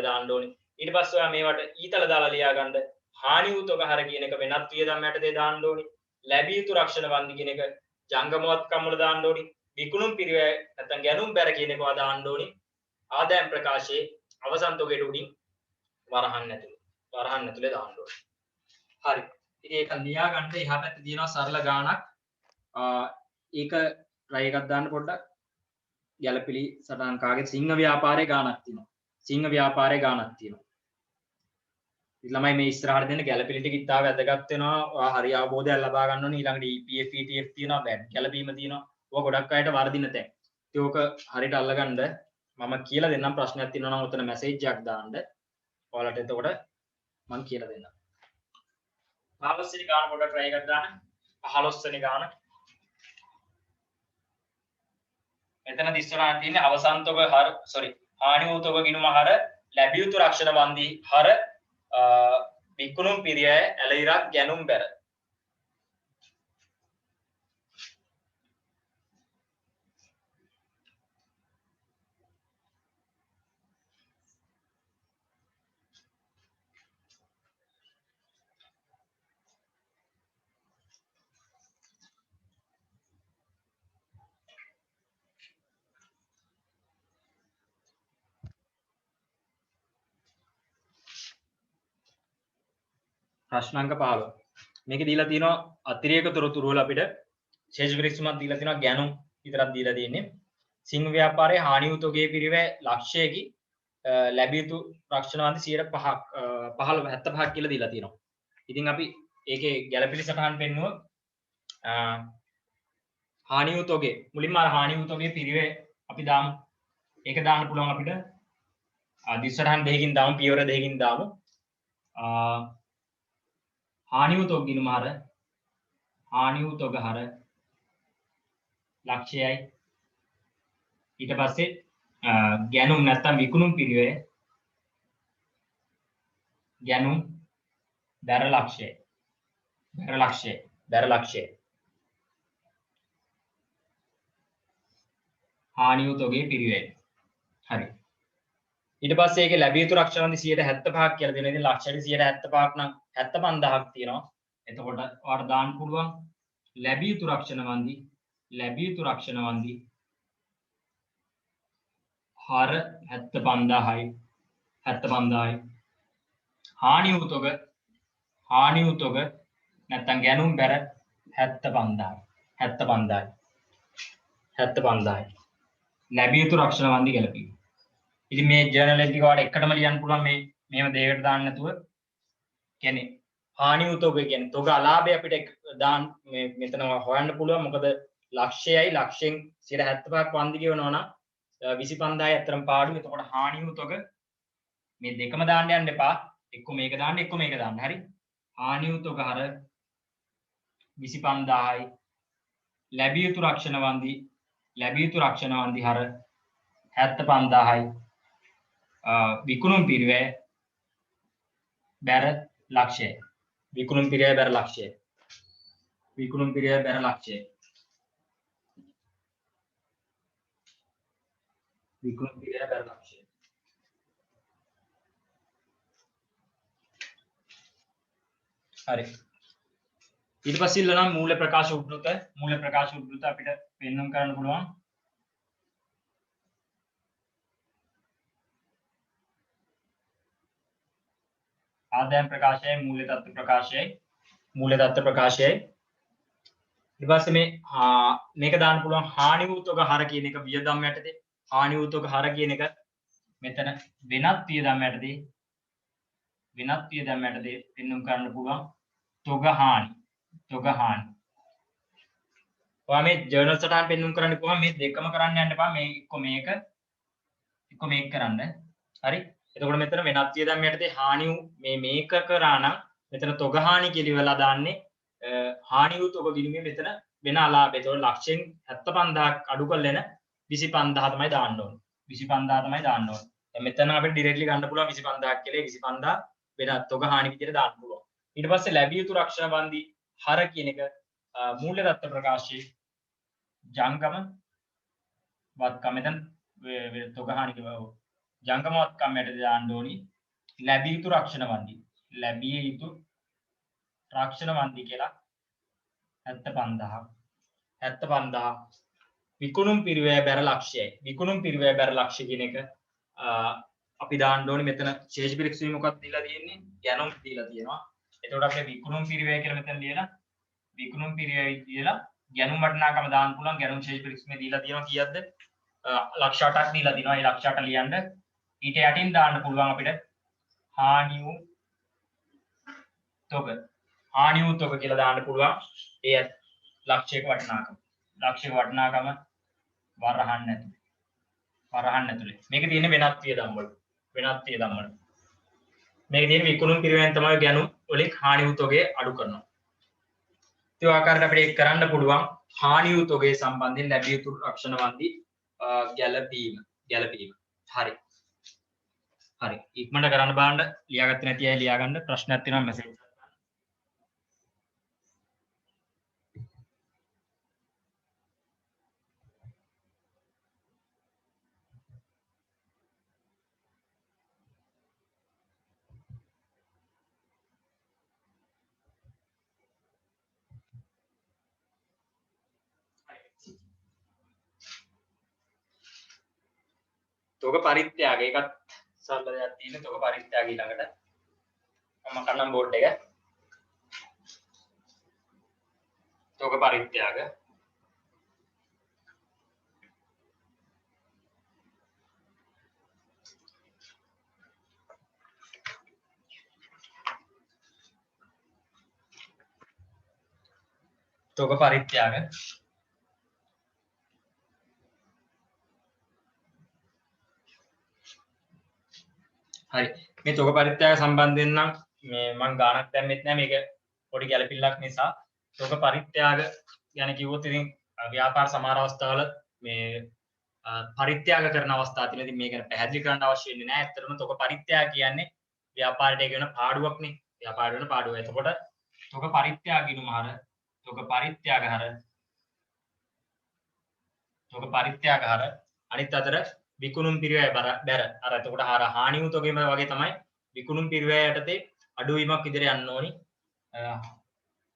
දාන්න ඕනේ. ඊට පස්සේ ඔයා මේවට ඊතල දාලා ලියා ගන්න හානි වූ තොග හර කියන එක වෙනත් වියදම් යටතේ දාන්න ඕනේ. ලැබිය යුතු රක්ෂණ වන්දි කියන එක ජංගමවත්කම් වල දාන්න ඕනේ. විකුණුම් පිරිවැය නැත්නම් ගැනුම් බැර කියන එක ඔයා දාන්න ඕනේ. ආදායම් ප්‍රකාශයේ අවසන් තොගයට උඩින් වරහන් ඇතුලේ දාන්න ඕනේ. හරි. ඉතින් ඒක ලියා ගන්න එහා පැත්තේ තියෙනවා සරල ගාණක්. ඒක try එකක් දාන්න පොඩ්ඩක්. ගැලපිලි සටහන් කාගේ සිංහ ව්‍යාපාරයේ ගාණක් තියෙනවා. ඉතින් ළමයි මේ ඉස්සරහට දෙන්න ගැලපිලි ටික ඉතාල වැදගත් වෙනවා. ඔයා හරි අවබෝධයක් ලබා ගන්න ඕනේ. ඊළඟට EPF ETF තියෙනවා, බැට් ගැලපීම තියෙනවා. ඔය ගොඩක් අයට වර්ධින තැන්. ඉතින් ඕක හරියට අල්ලගන්න මම කියලා දෙන්නම්. ප්‍රශ්නයක් තියෙනවා නම් උතන මැසේජ් එකක් දාන්න. ඔයාලට එතකොට මම කියලා දෙන්නම්. 15 වෙනි ගාන පොඩ්ඩක් try එකක් දාන්න. 15 වෙනි ගාන. මෙතන දිස්සරාන් තියෙන්නේ අවසන් තොග හානි වූ තොග ගිණුම හර ලැබිය යුතු රක්ෂණ වන්දි හර විකුණුම් පිරිවැය ඇල ඉරක් ගැනුම් බැර. ප්‍රශ්න අංක 15. මේකේ දීලා තියෙනවා අතිරේක තොරතුරු වල අපිට ශේෂ්පරික්ෂමක් දීලා තියෙනවා ගැනුම් විතරක් දීලා තියෙන්නේ. සිංහ ව්‍යාපාරයේ හානි වූ තොගේ පිරිවැය ලක්ෂයකි ලැබිය යුතු රක්ෂණ වන්දි 75ක් කියලා දීලා තියෙනවා. ඉතින් අපි ඒකේ ගැළපෙලි සටහන් පෙන්නුව හානි වූ තොගේ මුලින්ම හානි වූ තොගේ පිරිවැය අපි දාමු. ඒක දාන්න පුළුවන් අපිට දිස්සටහන් දෙකකින් දාමු, පියවර දෙකකින් දාමු. හානි වූ තොග ගිණුම හර හානි වූ තොග හර ලක්ෂයයි. ඊට පස්සේ ගැනුම් නැත්තම් විකුණුම් පිරිවැය ගැනුම් දර ලක්ෂය හානි වූ තොගේ පිරිවැය. හරි. ඊට පස්සේ ඒකේ ලැබිය යුතු රක්ෂණ වන්දි 75ක් කියලා දෙනවා. ඉතින් ලක්ෂයට 75ක් නම් 75000ක් තියෙනවා. එතකොට ඔයාලට දාන්න පුළුවන් ලැබිය යුතු රක්ෂණ වන්දි හර 75000යි හානි වූ තොග නැත්තම් ගැනුම් බැර 75000යි ලැබිය යුතු රක්ෂණ වන්දි ගැලපීම. ඉතින් මේ ජර්නල් එක ඔයාලට එකටම ලියන්න පුළුවන් මේව දෙයකට දාන්න නැතුව. කියන්නේ හානි වූ තොග කියන්නේ තොග අලාභය අපිට දාන්න මෙතන හොයන්න පුළුවන්. මොකද ලක්ෂයයි ලක්ෂයෙන් 75ක් වන්දි කියවනවා නම් 25000යි අතරම පාඩු. එතකොට හානි වූ තොග මේ දෙකම දාන්න යන්න එපා. එක්ක මේක දාන්න එක්ක මේක දාන්න. හරි. හානි වූ තොග හර 25000යි ලැබිය යුතු රක්ෂණ වන්දි හර 75000යි විකුණුම් පිරිවැය බැර ලක්ෂයයි. විකුණුම් පිරිවැය බැර ලක්ෂයයි. හරි. ඊට පස්සේ ඉල්ලනවා මූල්‍ය ප්‍රකාශ උද්ෘත අපිට පෙන්වන්න කරන්න පුළුවන්. ආදායම් ප්‍රකාශයයි මූල්‍ය තත්ත්ව ප්‍රකාශයයි. ඊට පස්සේ මේක දාන්න පුළුවන් හානි වූ තොග හර කියන එක වියදම් යටතේ. හානි වූ තොග හර කියන එක මෙතන වෙනත් වියදම් යටතේ පෙන්වන්න කරන්න පුළුවන් තොග හානි. ඔයා මේ ජර්නල් සටහන් පෙන්වන්න කරන්න පුළුවන් මේ දෙකම කරන්න යන්න එපා. මේ එක්ක මේක කරන්න. හරි. එතකොට මෙතන වෙනත් වියදම් යටතේ හානි මේක කරා නම් මෙතන තොග හානි කියලා දාන්නේ හානි වූ තොග ගිණුමේ මෙතන වෙන අලාභය. ඒතකොට ලක්ෂයෙන් 75000ක් අඩු කරගෙන 25000 තමයි දාන්න ඕනේ. දැන් මෙතන අපිට ඩිරෙක්ට්ලි ගන්න පුළුවන් 25000ක් කියලා 25000 වෙන තොග හානි විදිහට දාන්න පුළුවන්. ඊට පස්සේ ලැබිය යුතු රක්ෂණ වන්දි හර කියන එක මූල්‍ය දත්ත ප්‍රකාශයේ ජංගම වත්කම මෙතන තොග හානි ජංගම වත්කම යටතේ දාන්න ඕනි. ලැබිය යුතු රක්ෂණ වන්දි කියලා 75000 විකුණුම් පිරිවැය බැර ලක්ෂය කියන එක අපි දාන්න ඕනේ. මෙතන ශේෂ පිරික්සීම මොකක්ද දීලා තියෙන්නේ? ගැනුම් දීලා තියෙනවා. එතකොට අපිට විකුණුම් පිරිවැය කියලා මෙතන ලියලා ගැනුම් වටිනාකම දාන්න පුළුවන්. ගැනුම් ශේෂ පිරික්සීමේ දීලා තියෙනවා කීයක්ද? ලක්ෂ 8ක් දීලා තියෙනවා. ඒ ලක්ෂ 8 ලියන්න. ඊට යටින් දාන්න පුළුවන් අපිට හානි වූ තොග කියලා දාන්න පුළුවන්. ඒ ලක්ෂයක වටිනාකම වරහන් ඇතුලේ. මේක තියෙන්නේ වෙනත් වියදම් වල. මේක තියෙන්නේ විකුණුම් පිරිවැයෙන් තමයි ගැනුම් වලින් හානි වූ තොගේ අඩු කරනවා. ඒ ආකාරයට අපිට ඒක කරන්න පුළුවන්. හානි වූ තොගේ සම්බන්ධයෙන් ලැබිය යුතු රක්ෂණ වන්දි ගැලපීම. හරි. ඉක්මනට කරන්න බලන්න. ලියාගත්තේ නැති අය ලියාගන්න. ප්‍රශ්නයක් තියෙනවා මැසේජ් කරන්න. තොග පරිත්‍යාග එකත් සරල දෙයක් තියෙන තොග පරිත්‍යාග ඊළඟට මම කන්නම් බෝඩ් එක. තොග පරිත්‍යාග තොග පරිත්‍යාග හරි මේ තොග පරිත්‍යාග සම්බන්ධයෙන් නම් මේ මම ගානක් දැම්මෙත් නෑ මේක පොඩි ගැළපිල්ලක් නිසා තොග පරිත්‍යාග ගැන කිව්වොත් ඉතින් ව්‍යාපාර සමහර අවස්ථාවල මේ පරිත්‍යාග කරන අවස්ථා තියෙනවා. ඉතින් මේක ගැන පැහැදිලි කරන්න අවශ්‍ය වෙන්නේ නෑ. ඇත්තටම තොග පරිත්‍යාග කියන්නේ ව්‍යාපාරයට කියන පාඩුවක්නේ. ව්‍යාපාරයට වෙන පාඩුව. එතකොට තොග පරිත්‍යාගිනුම හර තොග පරිත්‍යාග හර තොග පරිත්‍යාග හර අනිත් අතර විකුණුම් පිරිවැය බැර අර එතකොට හර හානි වූ තොගෙම වගේ තමයි විකුණුම් පිරිවැය යටතේ අඩුවීමක් ඉදිරිය යන්න ඕනි.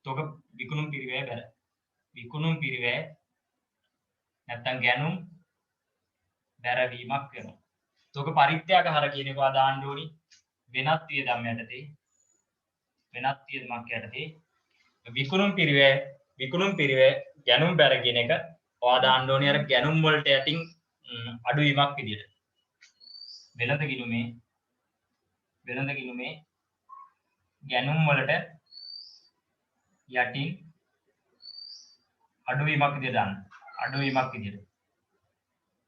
තොග විකුණුම් පිරිවැය බැර විකුණුම් පිරිවැය නැත්තම් ගැනුම් බැරවීමක් වෙනවා. තොග පරිත්‍යාග හර කියන එක දාන්න ඕනි වෙනත් වියදම් යටතේ වෙනත් වියදමක් යටතේ විකුණුම් පිරිවැය ගැනුම් බැර කියන එක ඔයා දාන්න ඕනි අර ගැනුම් වලට යටින් අඩුවීමක් විදියට. වෙළඳ ගිණුමේ ගැනුම් වලට යටින් අඩුවීමක් විදියට දාන්න. අඩුවීමක් විදියට.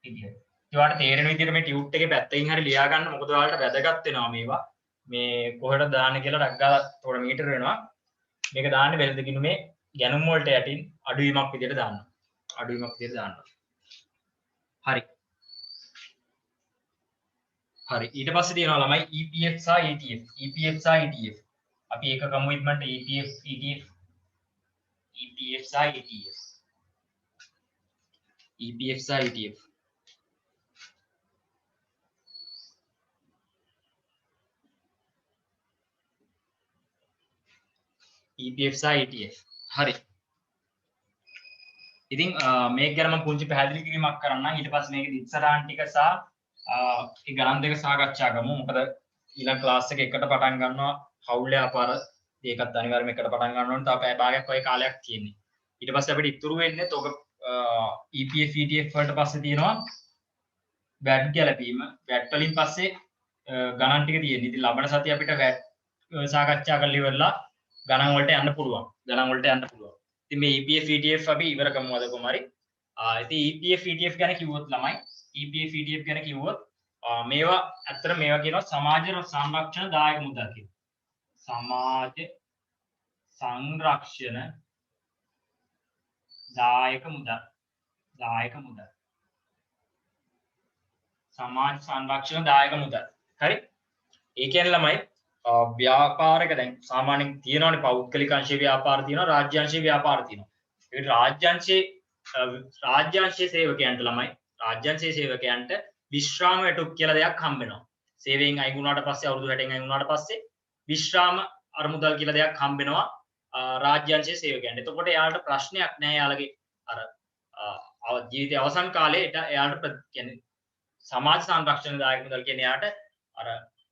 ඉතින් ඔයාලට තේරෙන විදියට මේ ටියුට් එකේ පැත්තකින් හරි ලියා ගන්න. මොකද ඔයාලට වැදගත් වෙනවා මේවා. මේ කොහෙට දාන්න කියලා ඩක් ගාලා තොර මීටර වෙනවා. මේක දාන්නේ වෙළඳ ගිණුමේ ගැනුම් වලට යටින් අඩුවීමක් විදියට දාන්න. අඩුවීමක් විදියට දාන්න. හරි. හරි. ඊට පස්සේ තියෙනවා ළමයි EPF සහ ETF. EPF සහ ETF. අපි ඒක ගමු ඉක්මනට EPF ETF. EPF සහ ETF. EPF සහ ETF. EPF සහ ETF. හරි. ඉතින් මේක ගැන මම පුංචි පැහැදිලි කිරීමක් කරන්නම්. ඊට පස්සේ මේකේ ඉස්සරහන් ටික සහ ඒ ගණන් දෙක සාකච්ඡා කරමු. මොකද ඊළඟ ක්ලාස් එක එකට පටන් ගන්නවා හවුල් ව්‍යාපාර. ඒකත් අනිවාර්යයෙන් එකට පටන් ගන්න ඕනේ. තව පැය භාගයක් වගේ කාලයක් තියෙන්නේ. ඊට පස්සේ අපිට ඉතුරු වෙන්නේ තොග EPF ETF වලට පස්සේ තියෙනවා VAT ගැලපීම. VAT වලින් පස්සේ ගණන් ටික තියෙන්නේ. ඉතින් ලබන සතිය අපිට VAT සාකච්ඡා කරලා ඉවරලා ගණන් වලට යන්න පුළුවන්. ඉතින් මේ EPF ETF අපි ඉවර කරමු අද කොහොම හරි. ඉතින් EPF ETF ගැන කිව්වොත් ළමයි EPF ETF ගැන කිව්වොත් මේවා ඇත්තට මේවා කියනවා සමාජ සංරක්ෂණ දායක මුදල් කියලා. සමාජ සංරක්ෂණ දායක මුදල්. සමාජ සංරක්ෂණ දායක මුදල්. හරි. ඒ කියන්නේ ළමයි ව්‍යාපාරයක දැන් සාමාන්‍යයෙන් තියෙනවානේ පෞද්ගලික අංශයේ ව්‍යාපාර තියෙනවා රාජ්‍ය අංශයේ ව්‍යාපාර තියෙනවා. ඒ රාජ්‍ය අංශයේ සේවකයන්ට ළමයි රාජ්‍ය අංශයේ සේවකයන්ට විශ්‍රාම වැටුප් කියලා දෙයක් හම්බ වෙනවා. සේවයෙන් අයින් වුණාට පස්සේ අවුරුදු 60න් අයින් වුණාට පස්සේ විශ්‍රාම අරමුදල් කියලා දෙයක් හම්බ වෙනවා රාජ්‍ය අංශයේ සේවකයන්ට. එතකොට එයාලට ප්‍රශ්නයක් නැහැ යාළගේ අර ජීවිතයේ අවසන් කාලේ එයාලට කියන්නේ සමාජ සංරක්ෂණ දායක මුදල් කියන්නේ එයාට අර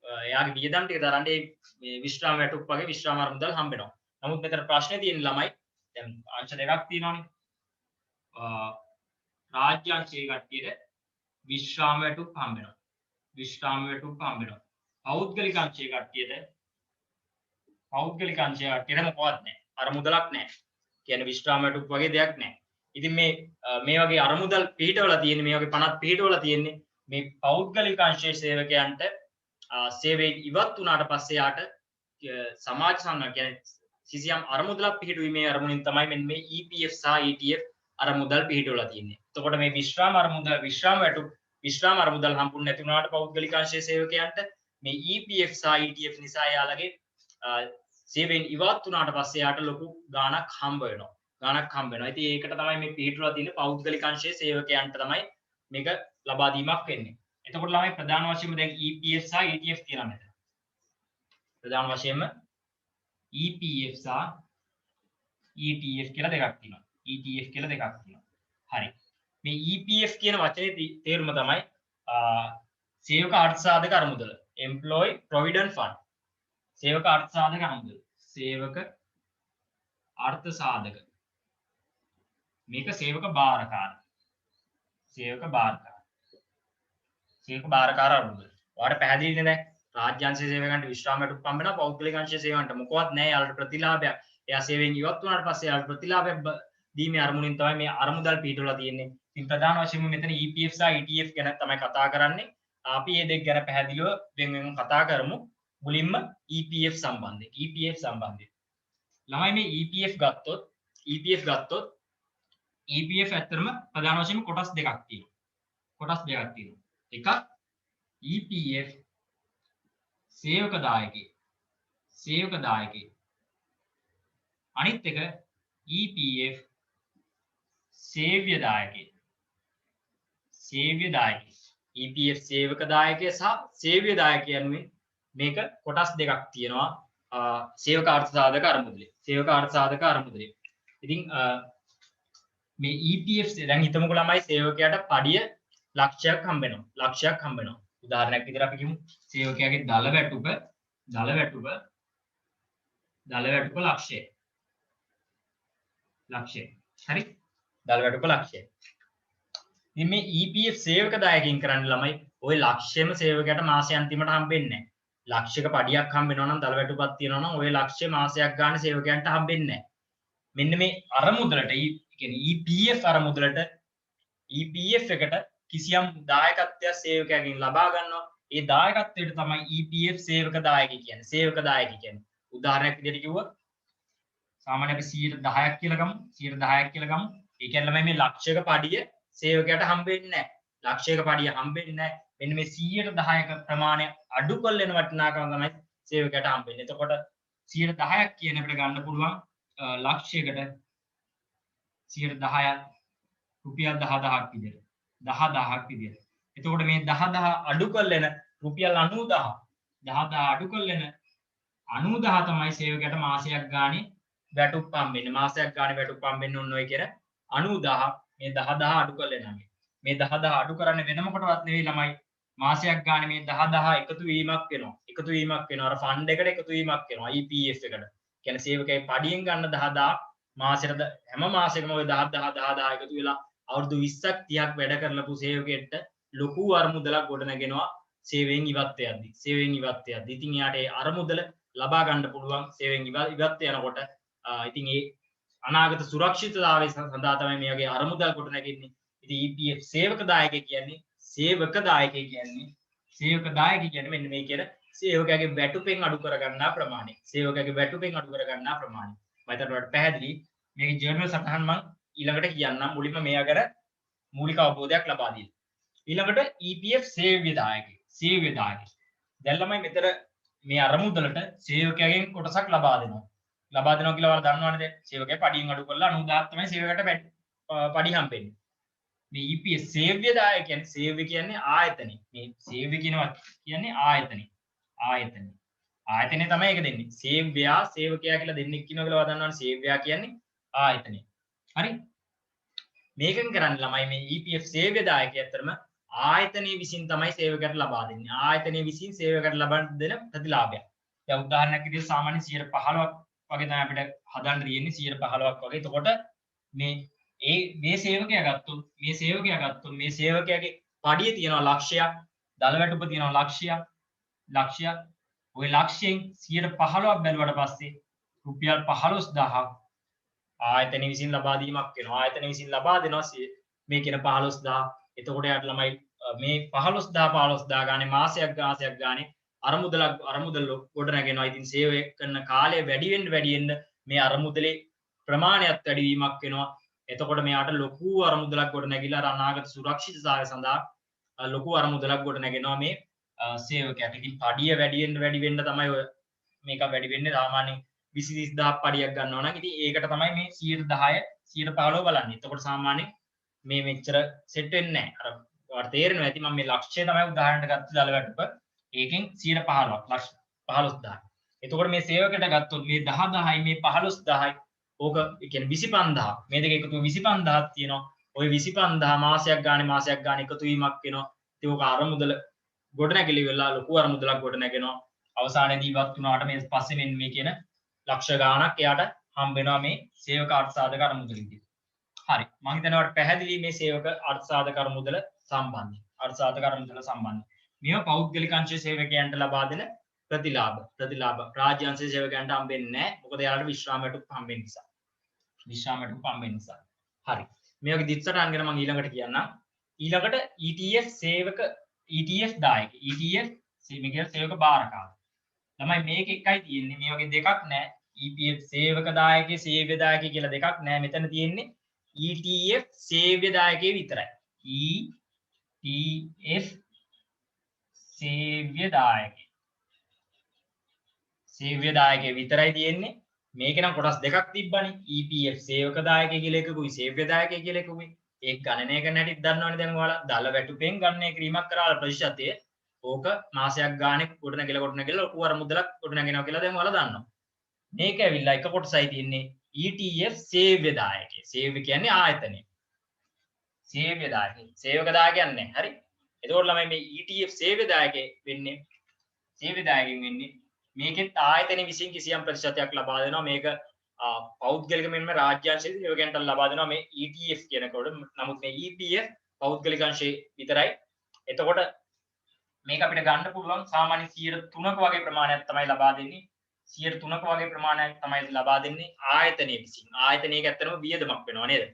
එයාගේ වියදම් ටික දරන්නේ මේ විශ්‍රාම වැටුප් වගේ විශ්‍රාම අරමුදල් හම්බ වෙනවා. නමුත් මෙතන ප්‍රශ්නේ තියෙන ළමයි දැන් අංශ දෙකක් තියෙනවානේ. රාජ්‍ය අංශයේ කට්ටියට විශ්‍රාම වැටුප් හම්බ වෙනවා. පෞද්ගලික අංශයේ කට්ටියට මොකවත් නැහැ. අරමුදලක් නැහැ. කියන්නේ විශ්‍රාම වැටුප් වගේ දෙයක් නැහැ. ඉතින් මේ වගේ අරමුදල් පිටවලා තියෙන්නේ මේ වගේ පනත් පිටවලා තියෙන්නේ මේ පෞද්ගලික අංශයේ සේවකයන්ට සේවයෙන් ඉවත් වුණාට පස්සේ යාට සමාජ සංරක්ෂණ කියන්නේ කිසියම් අරමුදලක් පිහිටුවීමේ අරමුණින් තමයි මෙන්න මේ EPF සහ ETF අරමුදල් පිහිටවලා තියෙන්නේ. එතකොට මේ විශ්‍රාම අරමුදල් හම්බුනේ නැති වුණාට පෞද්ගලික අංශයේ සේවකයන්ට මේ EPF සහ ETF නිසා යාළගේ සේවයෙන් ඉවත් වුණාට පස්සේ යාට ලොකු ගාණක් හම්බ වෙනවා. ඉතින් ඒකට තමයි මේ පිහිටවලා තියෙන්නේ පෞද්ගලික අංශයේ සේවකයන්ට තමයි මේක ලබා දීමක් වෙන්නේ. එතකොට ළමයි ප්‍රධාන වශයෙන්ම දැන් EPF සහ ETF තියෙනවා මෙතන. ප්‍රධාන වශයෙන්ම EPF සහ ETF කියලා දෙකක් තියෙනවා. හරි. මේ EPF කියන වචනේ තේරුම තමයි සේවක අර්ථසාධක අරමුදල. Employee Provident Fund. සේවක අර්ථසාධක අරමුදල. මේක සේවක භාරකාර. සේවක භාරකාර. සේවක භාරකාර අරුමුදල. ඔයාලට පැහැදිලිද දැන්? රාජ්‍ය අංශ සේවකයන්ට විශ්‍රාම වැටුප් හම්බෙනවා. පෞද්ගලික අංශ සේවකයන්ට මොකවත් නැහැ. යාළුවට ප්‍රතිලාභයක්. එයා සේවයෙන් ඉවත් වුණාට පස්සේ යාළුවට ප්‍රතිලාභයක් දීමේ අරමුණින් තමයි මේ අරමුදල් පිටවලා තියෙන්නේ. ඉතින් ප්‍රධාන වශයෙන්ම මෙතන EPF සහ ETF ගැන තමයි කතා කරන්නේ. අපි මේ දෙක ගැන පැහැදිලිව වෙන කතා කරමු. මුලින්ම EPF සම්බන්ධයෙන්. EPF සම්බන්ධයෙන්. ළමයි මේ EPF ගත්තොත් EPF ඇත්තටම ප්‍රධාන වශයෙන්ම කොටස් දෙකක් තියෙනවා. කොටස් දෙකක් තියෙනවා. එකක් EPF සේවක දායකයෙක්. අනිත් එක EPF සේව්‍ය දායකයෙක්. EPF සේවක දායකය සහ සේව්‍ය දායකය යනුවෙන් මේක කොටස් දෙකක් තියෙනවා. සේවක අර්ථ සාධක අරමුදලේ. ඉතින් මේ EPF දැන් හිතමුකෝ ළමයි සේවකයාට පඩිය ලක්ෂයක් හම්බෙනවා. උදාහරණයක් විදිහට අපි කියමු සේවකයාගේ දල වැටුප ලක්ෂය. හරි? දල වැටුප ලක්ෂය. ඉතින් මේ EPF සේවක දායකයින් කරන්නේ ළමයි ওই ලක්ෂයම සේවකයාට මාසය අන්තිමට හම්බෙන්නේ නැහැ. ලක්ෂයක පඩියක් හම්බෙනවා නම් දල වැටුපක් තියෙනවා නම් ওই ලක්ෂය මාසයක් ගන්න සේවකයන්ට හම්බෙන්නේ නැහැ. මෙන්න මේ අරමුදලට කියන්නේ EPF අරමුදලට EPF එකට කිසියම් දායකත්වයක් සේවකයාගෙන් ලබා ගන්නවා. ඒ දායකත්වයට තමයි EPF සේවක දායකය කියන්නේ. උදාහරණයක් විදිහට කිව්වොත් සාමාන්‍ය අපි 10ක් කියලා ගමු. ඒ කියන්නේ ළමයි මේ ලක්ෂයක පඩිය සේවකයාට හම්බෙන්නේ නැහැ. මෙන්න මේ 110ක ප්‍රමාණය අඩු කරලෙන වටිනාකම තමයි සේවකයාට හම්බෙන්නේ. එතකොට 110ක් කියන අපිට ගන්න පුළුවන් ලක්ෂයකට 110ක් රුපියල් 10000ක් විදිහට. එතකොට මේ 10000 අඩු කරලෙන රුපියල් 90000 අඩු කරලෙන 90000 තමයි සේවකයාට මාසයක් ගානේ වැටුප් හම්බෙන්නේ. ඔන්න ඔය කියන 90000 මේ 10000 අඩු කරලෙන මේ 10000 අඩු කරන්නේ වෙන මොකටවත් නෙවෙයි ළමයි. මාසයක් ගානේ මේ 10000 එකතු වීමක් වෙනවා. අර ෆන්ඩ් එකට එකතු වීමක් වෙනවා EPF එකට. කියන්නේ සේවකයා පඩියෙන් ගන්න 10000 මාසෙට හැම මාසෙකම ඔය 10000 එකතු වෙලා අවුරුදු 20ක් 30ක් වැඩ කරලපු සේවකයෙක්ට ලොකු අරමුදලක් ගොඩනගෙනවා සේවයෙන් ඉවත් වෙද්දී. ඉතින් එයාට ඒ අරමුදල ලබා ගන්න පුළුවන් සේවයෙන් ඉවත් යනකොට. ඉතින් ඒ අනාගත සුරක්ෂිතතාවය සඳහා තමයි මේ වගේ අරමුදල් ගොඩනගන්නේ. ඉතින් EPF සේවක දායකයෙක් කියන්නේ මෙන්න මේ කියන සේවකයාගේ වැටුපෙන් අඩු කරගන්නා ප්‍රමාණය. මම හිතනවා ඔයාලට පැහැදිලි. මේකේ ජර්නල් සටහන් මම ඊළඟට කියන්නම්. මුලින්ම මේ අගර මූලික අවබෝධයක් ලබා දෙන්න. ඊළඟට EPF සේව්‍ය දායකයෙක්. දැන් ළමයි මෙතන මේ අරමුදලට සේවකයාගෙන් කොටසක් ලබා දෙනවා කියලා ඔයාලා දන්නවනේ දැන්. සේවකයා පඩියෙන් අඩු කරලා 90000ක් තමයි සේවකයාට පඩි හම්බෙන්නේ. මේ EPF සේව්‍ය දායකයන් සේව්‍ය කියන්නේ ආයතනෙ. මේ සේව්‍ය කියනවා කියන්නේ ආයතනෙ තමයි ඒක දෙන්නේ. සේවකයා කියලා දෙන්නෙක් ඉන්නවා කියලා ඔයා දන්නවනේ. සේව්‍යයා කියන්නේ ආයතනෙ. හරි? මේකෙන් කරන්නේ ළමයි මේ EPF සේව්‍ය දායකය ඇත්තටම ආයතනයේ විසින් තමයි සේවකයට ලබා දෙන්නේ. ආයතනයේ විසින් සේවකයට ලබා දෙන ප්‍රතිලාභයක්. දැන් උදාහරණයක් විදිහට සාමාන්‍ය 15% වගේ තමයි අපිට හදන්න තියෙන්නේ 15% වගේ. එතකොට මේ සේවකයා ගත්තොත් මේ සේවකයාගේ පඩිය තියෙනවා ලක්ෂයක්, දල වැටුප තියෙනවා ලක්ෂයක්. ওই ලක්ෂයෙන් 15%ක් බැලුවට පස්සේ රුපියල් 15000ක් ආයතන විසින් ලබා දීමක් වෙනවා. ආයතන විසින් ලබා දෙනවා මේ කියන 15000. එතකොට යාට ළමයි මේ 15000 ගානේ මාසයක් ගානේ අරමුදල ගොඩ නැගෙනවා. ඉතින් සේවය කරන කාලය වැඩි වෙන්න මේ අරමුදලේ ප්‍රමාණයත් වැඩි වීමක් වෙනවා. එතකොට මෙයාට ලොකු අරමුදලක් ගොඩ නැගිලා අනාගත සුරක්ෂිතතාවය සඳහා ලොකු අරමුදලක් ගොඩ නැගෙනවා මේ සේවකයාට. ඉතින් පඩිය වැඩි වෙන්න තමයි ඔය මේක වැඩි වෙන්නේ. සාමාන්‍යයෙන් 20-30000 පඩියක් ගන්නවා නම් ඉතින් ඒකට තමයි මේ 110 බලන්නේ. එතකොට සාමාන්‍යයෙන් මේ මෙච්චර සෙට් වෙන්නේ නැහැ. අර ඔයාලට තේරෙනවා ඇති මම මේ ලක්ෂය තමයි උදාහරණයක් ගත්තේ දල වැටුප. ඒකෙන් 115ක් ලක්ෂ 15000. එතකොට මේ සේවකයට ගත්තොත් මේ 10000යි මේ 15000යි ඕක කියන්නේ 25000. මේ දෙක එකතු 25000ක් තියෙනවා. ওই 25000 මාසයක් ගානේ එකතු වීමක් වෙනවා. ඉතින් ඕක අරමුදල ගොඩනැගිලි වෙලා ලොකු අරමුදලක් ගොඩනැගෙනවා. අවසානයේදී ඉවත් වුණාට මේ පස්සේ මේ කියන ලක්ෂ ගාණක් එයාට හම්බ වෙනවා මේ සේවක අර්ථ සාධක අරමුදලෙදී. හරි මම හිතනවා පැහැදිලි මේ සේවක අර්ථසාධක අරමුදල සම්බන්ධයි. අර්ථසාධක අරමුදල සම්බන්ධයි. මේවා පෞද්ගලික අංශයේ සේවකයන්ට ලබා දෙන ප්‍රතිලාභ රාජ්‍ය අංශයේ සේවකයන්ට හම්බෙන්නේ නැහැ. මොකද එයාලට විශ්‍රාම වැටුප් හම්බෙන්න නිසා. විශ්‍රාම වැටුප් හම්බෙන්න නිසා. හරි. මේ වගේ දිස්සටහන් ගැන මම ඊළඟට කියන්නම්. ඊළඟට ETF සේවක ETF දායක ETF මේ කියන සේවක බාරකාර. ළමයි මේක එකයි තියෙන්නේ. මේ වගේ දෙකක් නැහැ. EPF සේවක දායකයේ සේව්‍ය දායකයේ කියලා දෙකක් නැහැ. මෙතන තියෙන්නේ ETF සේව්‍ය දායකයේ විතරයි. ETF සේව්‍ය දායකයේ. සේව්‍ය දායකයේ විතරයි තියෙන්නේ. මේකේ නම් කොටස් දෙකක් තිබ්බනේ. EPF සේවක දායකයේ කියලා එකකුයි සේව්‍ය දායකයේ කියලා එකකුයි. ඒක ගණනය කරන හැටිත් දන්නවනේ දැන් ඔයාලා. දල වැටුපෙන් ගණනය කිරීමක් කරලා ප්‍රතිශතය ඕක මාසයක් ගානේ ගොඩනගලා ලොකු අරමුදලක් ගොඩනගෙනවා කියලා දැන් ඔයාලා දන්නවා. මේක ඇවිල්ලා එක කොටසයි තියෙන්නේ ETF සේව්‍ය දායකයේ. සේව්‍ය කියන්නේ ආයතනය. සේව්‍ය දායකය. සේවක දායකයන් නැහැ. හරි. එතකොට ළමයි මේ ETF සේව්‍ය දායකයේ වෙන්නේ සේව්‍ය දායකයෙන් වෙන්නේ මේකෙත් ආයතන විසින් කිසියම් ප්‍රතිශතයක් ලබා දෙනවා. මේක පෞද්ගලික මෙන්ම රාජ්‍ය අංශයේ සේවකයන්ට ලබා දෙනවා මේ ETF කියනකොට. නමුත් මේ EPF පෞද්ගලික අංශයේ විතරයි. එතකොට මේක අපිට ගන්න පුළුවන් සාමාන්‍ය 3ක වගේ ප්‍රමාණයක් තමයි ලබා දෙන්නේ. 3ක වගේ ප්‍රමාණයක් තමයි ලබා දෙන්නේ ආයතනයේ විසින්. ආයතනයක ඇත්තටම වියදමක් වෙනවා නේද?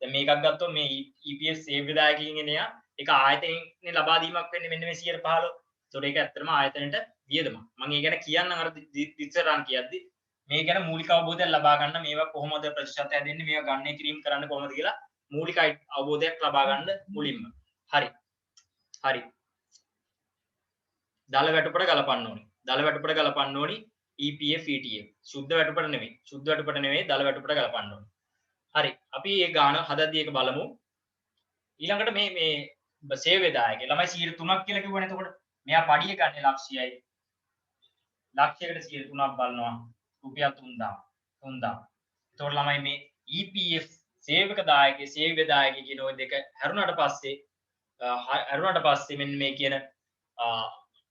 දැන් මේකක් ගත්තොත් මේ EPF සේව්‍ය දායකයින් එන එක ආයතනයේ ලබා දීමක් වෙන්නේ මෙන්න මේ 115. ඒතකොට ඒක ඇත්තටම ආයතනයට වියදමක්. මම ඒ ගැන කියන්නම් අර දිස්සරන් කියද්දි මේ ගැන මූලික අවබෝධයක් ලබා ගන්න මේවා කොහොමද ප්‍රතිශත හැදෙන්නේ මේවා ගණනය කිරීම කරන්න කොහොමද කියලා මූලික අවබෝධයක් ලබා ගන්න මුලින්ම. හරි. හරි. දල වැටුපට ගලපන්න ඕනේ. දල වැටුපට ගලපන්න ඕනේ EPF ETF. සුද්ධ වැටුපට නෙමෙයි. සුද්ධ වැටුපට නෙමෙයි දල වැටුපට ගලපන්න ඕනේ. හරි. අපි මේ ගාන හදද්දී ඒක බලමු. ඊළඟට මේ සේව්‍ය දායකය ළමයි 3ක් කියලා කිව්වනේ. එතකොට මෙයා පඩිය ගන්න ලක්ෂයයි. ලක්ෂයකට 3ක් බලනවා. රුපියල් 3000. එතකොට ළමයි මේ EPF සේවක දායකයේ සේව්‍ය දායකයේ කියන ওই දෙක හැරුණාට පස්සේ මෙන්න මේ කියන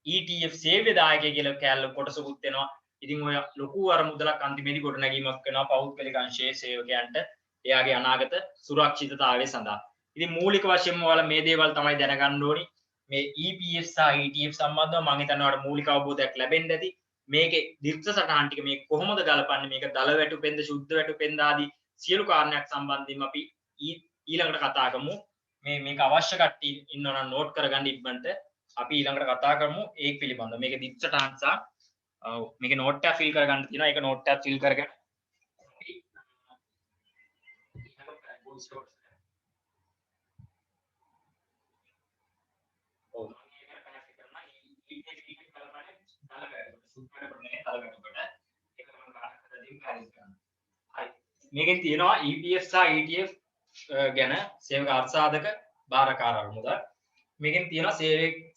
ETF සේව්‍ය දායකය කියලා කැලල කොටසකුත් වෙනවා. ඉතින් ඔය ලොකු අරමුදලක් අන්තිමේදී ගොඩනැගීමක් වෙනවා පෞද්ගලික අංශයේ සේවකයන්ට එයාගේ අනාගත සුරක්ෂිතතාවය සඳහා. ඉතින් මූලික වශයෙන්ම ඔයාලා මේ දේවල් තමයි දැනගන්න ඕනි. මේ EPF සහ ETF සම්බන්ධව මම හිතනවා ඔයාලට මූලික අවබෝධයක් ලැබෙන්න ඇති. මේකේ දිර්ඝ සටහන් ටික මේක කොහොමද ගලපන්නේ මේක දල වැටුපෙන්ද සුද්ධ වැටුපෙන්ද ආදී සියලු කාරණයක් සම්බන්ධයෙන් අපි ඊළඟට කතා කරමු. මේක අවශ්‍ය කට්ටිය ඉන්නවා නම් නෝට් කරගන්න ඉක්මනට. අපි ඊළඟට කතා කරමු ඒක පිළිබඳව. මේක දිග්සටහන් සහ මේක නෝට් එකක් ෆිල් කරගන්න තියෙනවා. ඒක නෝට් එකක් ෆිල් කරගෙන මේකෙන් තියෙනවා EPF සහ ETF ගැන සේවක අර්ථසාධක බාරකාර අරමුදල්. මේකෙන් තියෙනවා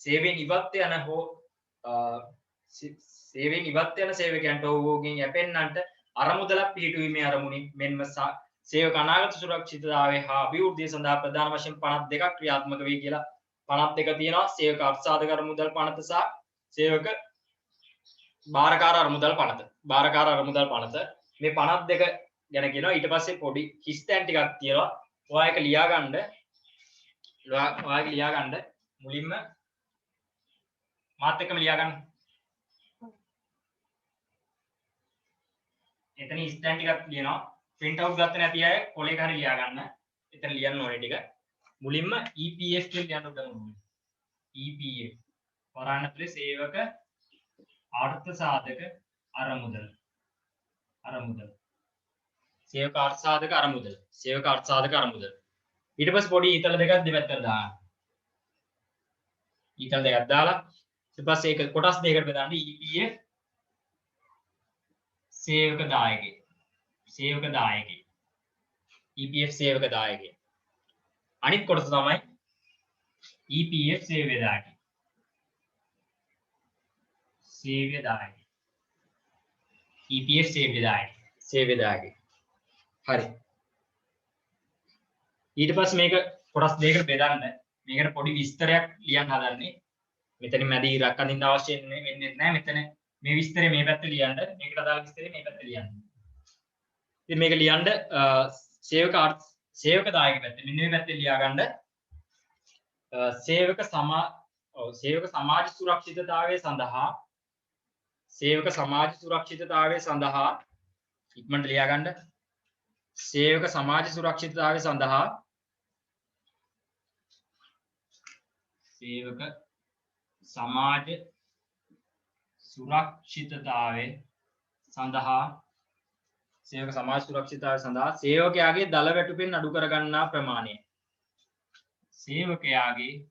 සේවයෙන් ඉවත් යන හෝ සේවයෙන් ඉවත් යන සේවකයන්ට ඕගෙන් යැපෙන්නන්ට අරමුදලක් පිහිටුවීමේ අරමුණින් මෙන්ම සේවක අනාගත සුරක්ෂිතතාවය හා අභිවෘද්ධිය සඳහා ප්‍රධාන වශයෙන් 52ක් ක්‍රියාත්මක වේ කියලා 52 තියෙනවා. සේවක අර්ථසාධක අරමුදල් පනත සහ සේවක බාරකාර අරමුදල් පනත. බාරකාර අරමුදල් පනත මේ 52 ගැන කියනවා. ඊට පස්සේ පොඩි හිස්තැන් ටිකක් තියෙනවා. ඔයා ඒක ලියා ගන්න මුලින්ම මාත් එක්කම ලියා ගන්න. එතන හිස්තැන් ටිකක් ලියනවා. print out ගත්ත නැති අය කොලේක හරි ලියා ගන්න. එතන ලියන්න ඕනේ ටික. මුලින්ම EPF කියලා ලියන්න ඕනේ. EPF වරාණතුලේ සේවක අර්ථසාධක අරමුදල. සේවක අර්ථසාධක අරමුදල. සේවක අර්ථසාධක අරමුදල. ඊට පස්සේ පොඩි ඊතල දෙකක් දෙපැත්තට දාන්න. ඊතල දෙකක් දාලා ඊට පස්සේ ඒක කොටස් දෙකකට බෙදන්න. EPF සේවක දායකය. සේවක දායකය. EPF සේවක දායකය. අනිත් කොටස තමයි EPF සේව්‍ය දායකය. සේව්‍ය දායකය. EPF සේව්‍ය දායකය. සේව්‍ය දායකය. හරි. ඊට පස්සේ මේක කොටස් දෙකකට බෙදන්න. මේකට පොඩි විස්තරයක් ලියන්න හදන්නේ. මෙතන මැද ඉරක් අඳින්න අවශ්‍ය වෙන්නේ නැහැ. මෙතන මේ විස්තරය මේ පැත්තේ ලියන්න. මේකට අදාළ විස්තරය මේ පැත්තේ ලියන්න. ඉතින් මේක ලියන්න සේවක සේවක දායක පැත්තේ මෙන්න මේ පැත්තේ ලියා ගන්න සේවක සමාජ සුරක්ෂිතතාවය සඳහා සේවක සමාජ සුරක්ෂිතතාවය සඳහා ඉක්මනට ලියා ගන්න සේවක සමාජ සුරක්ෂිතතාවය සඳහා සේවක සමාජ සුරක්ෂිතතාවය සඳහා සේවක සමාජ සුරක්ෂිතතාවය සඳහා සේවකයාගේ දල වැටුපෙන් අඩු කර ගන්නා ප්‍රමාණය සේවකයාගේ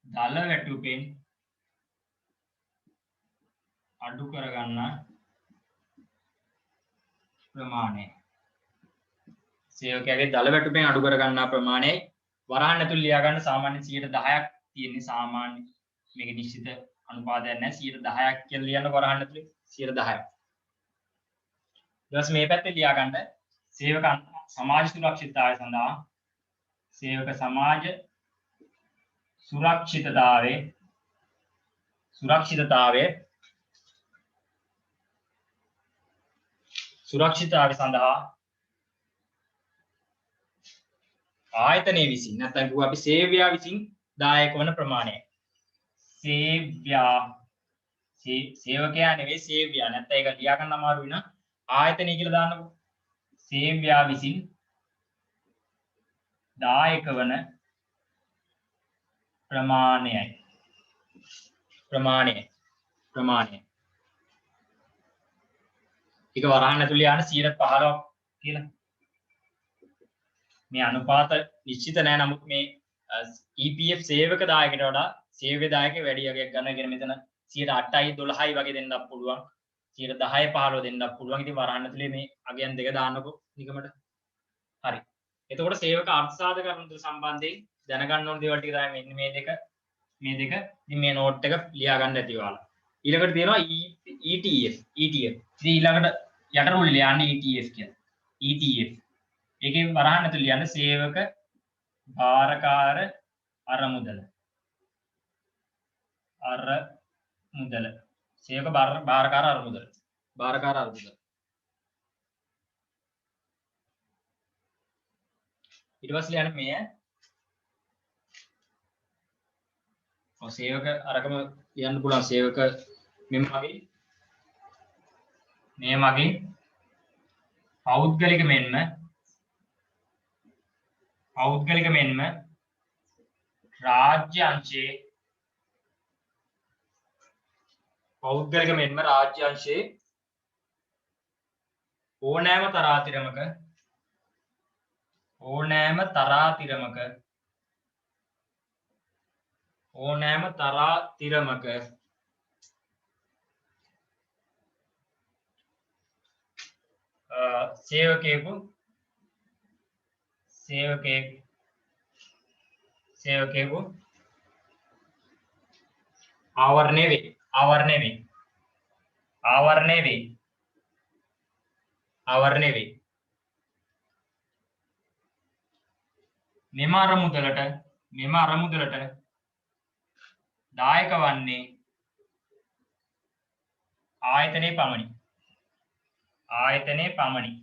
දල වැටුපෙන් අඩු කර ගන්නා ප්‍රමාණය සේවකයාගේ දල වැටුපෙන් අඩු කර ගන්නා ප්‍රමාණයයි වරහන් ඇතුළේ ලියා ගන්න සාමාන්‍ය 10%ක් තියෙන්නේ සාමාන්‍ය මේක නිශ්චිත අනුපාතයක් නැහැ 10%ක් කියලා ලියන්න වරහන් ඇතුළේ 10%ක් ඊට මේ පැත්තේ ලියා ගන්න සේවක සමාජ සුරක්ෂිතතාවය සඳහා සේවක සමාජ සුරක්ෂිතතාවය සඳහා ආයතනයේ විසින් නැත්නම් කිව්වා අපි සේවයා විසින් දායක වන ප්‍රමාණය සේවකයා නෙවෙයි සේවයා නැත්නම් ඒක ලියා ගන්න අමාරු වෙන ආයතනය කියලා දාන්නකො සේවයා විසින් දායක වන ප්‍රමාණයයි ප්‍රමාණය ඒක වරහන් ඇතුළේ යන 15ක් කියලා මේ අනුපාත නිශ්චිත නැහැ නමුත් මේ EPF සේවක දායකයට වඩා සේවක දායක වැඩි යගයක් ගන්න කියන මෙතන 8යි 12යි වගේ දෙන්නත් පුළුවන් 10 15 දෙන්නත් පුළුවන් ඉතින් වරහන් ඇතුළේ මේ අගයන් දෙක දාන්නකො නිකමට හරි එතකොට සේවක අර්ථ සාධකරණ සම්බන්ධයෙන් දැනගන්න ඕන දේවල් ටික තමයි මෙන්න මේ දෙක ඉතින් මේ නෝට් එක ලියා ගන්න ඇති ඔයාලා ඊළඟට තියෙනවා ETF ඉතින් ඊළඟට යටරුල් ලියන්නේ ETF කියන ETF ඒකෙන් වරහන් ඇතුළේ ලියන්න සේවක භාරකාර අරමුදල සේවක භාරකාර අරමුදල ඊට පස්සේ ලියන්න මේ සේවක අරකම ලියන්න පුළුවන් සේවක මේ මගේ පෞද්ගලික මෙන්ම රාජ්‍ය අංශයේ ඕනෑම තරාතිරමක සේවකයෙකු ආවරණය වේ මෙම අරමුදලට දායක වන්නේ ආයතනයේ පමණි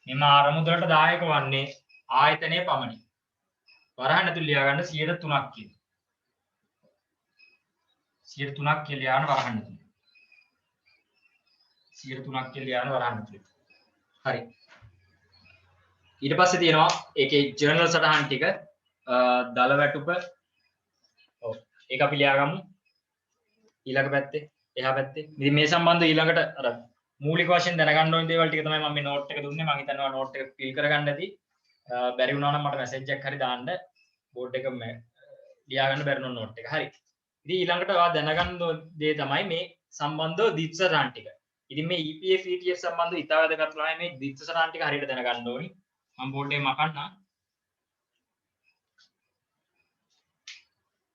මෙම අරමුදලට දායක වන්නේ ආයතනයේ පමණි වරහන් ඇතුළේ ලියා ගන්න 3ක් කියලා 3ක් කියලා යන වරහන් ඇතුළේ හරි ඊට පස්සේ තියෙනවා ඒකේ ජර්නල් සටහන් ටික දල වැටුප ඒක අපි ලියාගමු ඊළඟ පැත්තේ එහා පැත්තේ ඉතින් මේ සම්බන්ධව ඊළඟට අර මූලික වශයෙන් දැනගන්න ඕන දේවල් ටික තමයි මම මේ නෝට් එක දුන්නේ මම හිතනවා නෝට් එක ෆිල් කරගන්න ඇති බැරි වුණා නම් මට මැසේජ් එකක් හරි දාන්න බෝඩ් එක ලියා ගන්න බැරි නම් නෝට් එක හරි ඉතින් ඊළඟට ඔයා දැනගන්න දේ තමයි මේ සම්බන්ධව දිස්ස සටහන් ටික ඉතින් මේ EPF ETF සම්බන්ධව ඉතාල වැදගත් තමයි මේ දිස්ස සටහන් ටික හරියට දැනගන්න ඕනි මම බෝඩ් එක මකන්නම්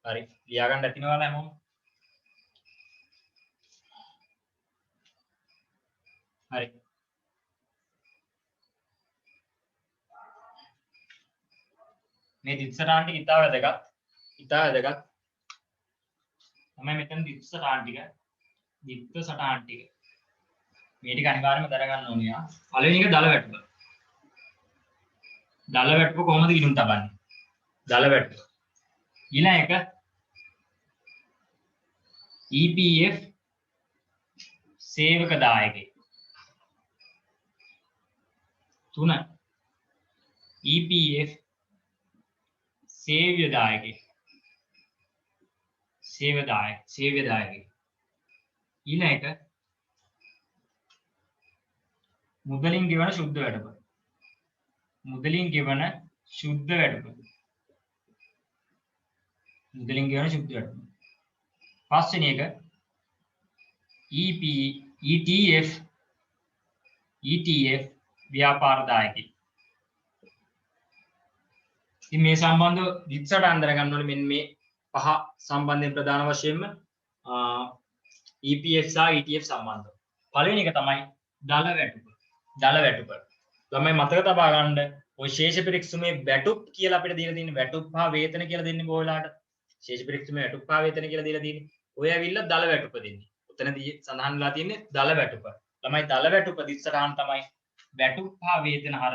හරි ලියා ගන්න ඇතිනවද හැමෝම හරි මේ දිස්ස සටහන් ටික ඉතාල වැදගත් තමයි මෙතන දිස්ස සටහන් ටික මේ ටික අනිවාර්යයෙන්ම දැනගන්න ඕනේ. පළවෙනි එක දල වැටුප. දල වැටුප කොහොමද ගිණුම් තබන්නේ? දල වැටුප. ඊළඟ එක EPF සේවක දායකේ. 3 EPF සේව්‍ය දායකේ. සේව්‍ය දායකේ. ඊළඟ එක මුදලින් ගෙවන ශුද්ධ වැටුප. මුදලින් ගෙවන ශුද්ධ වැටුප. මුදලින් ගෙවන ශුද්ධ වැටුප. පස්වෙනි එක ETF ව්‍යාපාර දායකේ. ඉතින් මේ සම්බන්ධව විස්තර අඳුර ගන්න ඕනේ මෙන්න මේ පහ සම්බන්ධයෙන් ප්‍රධාන වශයෙන්ම EPF සහ ETF සම්බන්ධව. පළවෙනි එක තමයි දල වැටුප. දල වැටුප. ළමයි මතක තබා ගන්න ඔය ශේෂ පිරික්සුමේ වැටුප් කියලා අපිට දීලා තියෙන වැටුප් හා වේතන කියලා දෙන්නේ බෝලාට. ශේෂ පිරික්සුමේ වැටුප් හා වේතන කියලා දීලා තියෙන්නේ. ඔය ඇවිල්ලා දල වැටුප දෙන්නේ. උතනදී සඳහන් වෙලා තියෙන්නේ දල වැටුප. ළමයි දල වැටුප දිස්සරහන් තමයි වැටුප් හා වේතන හර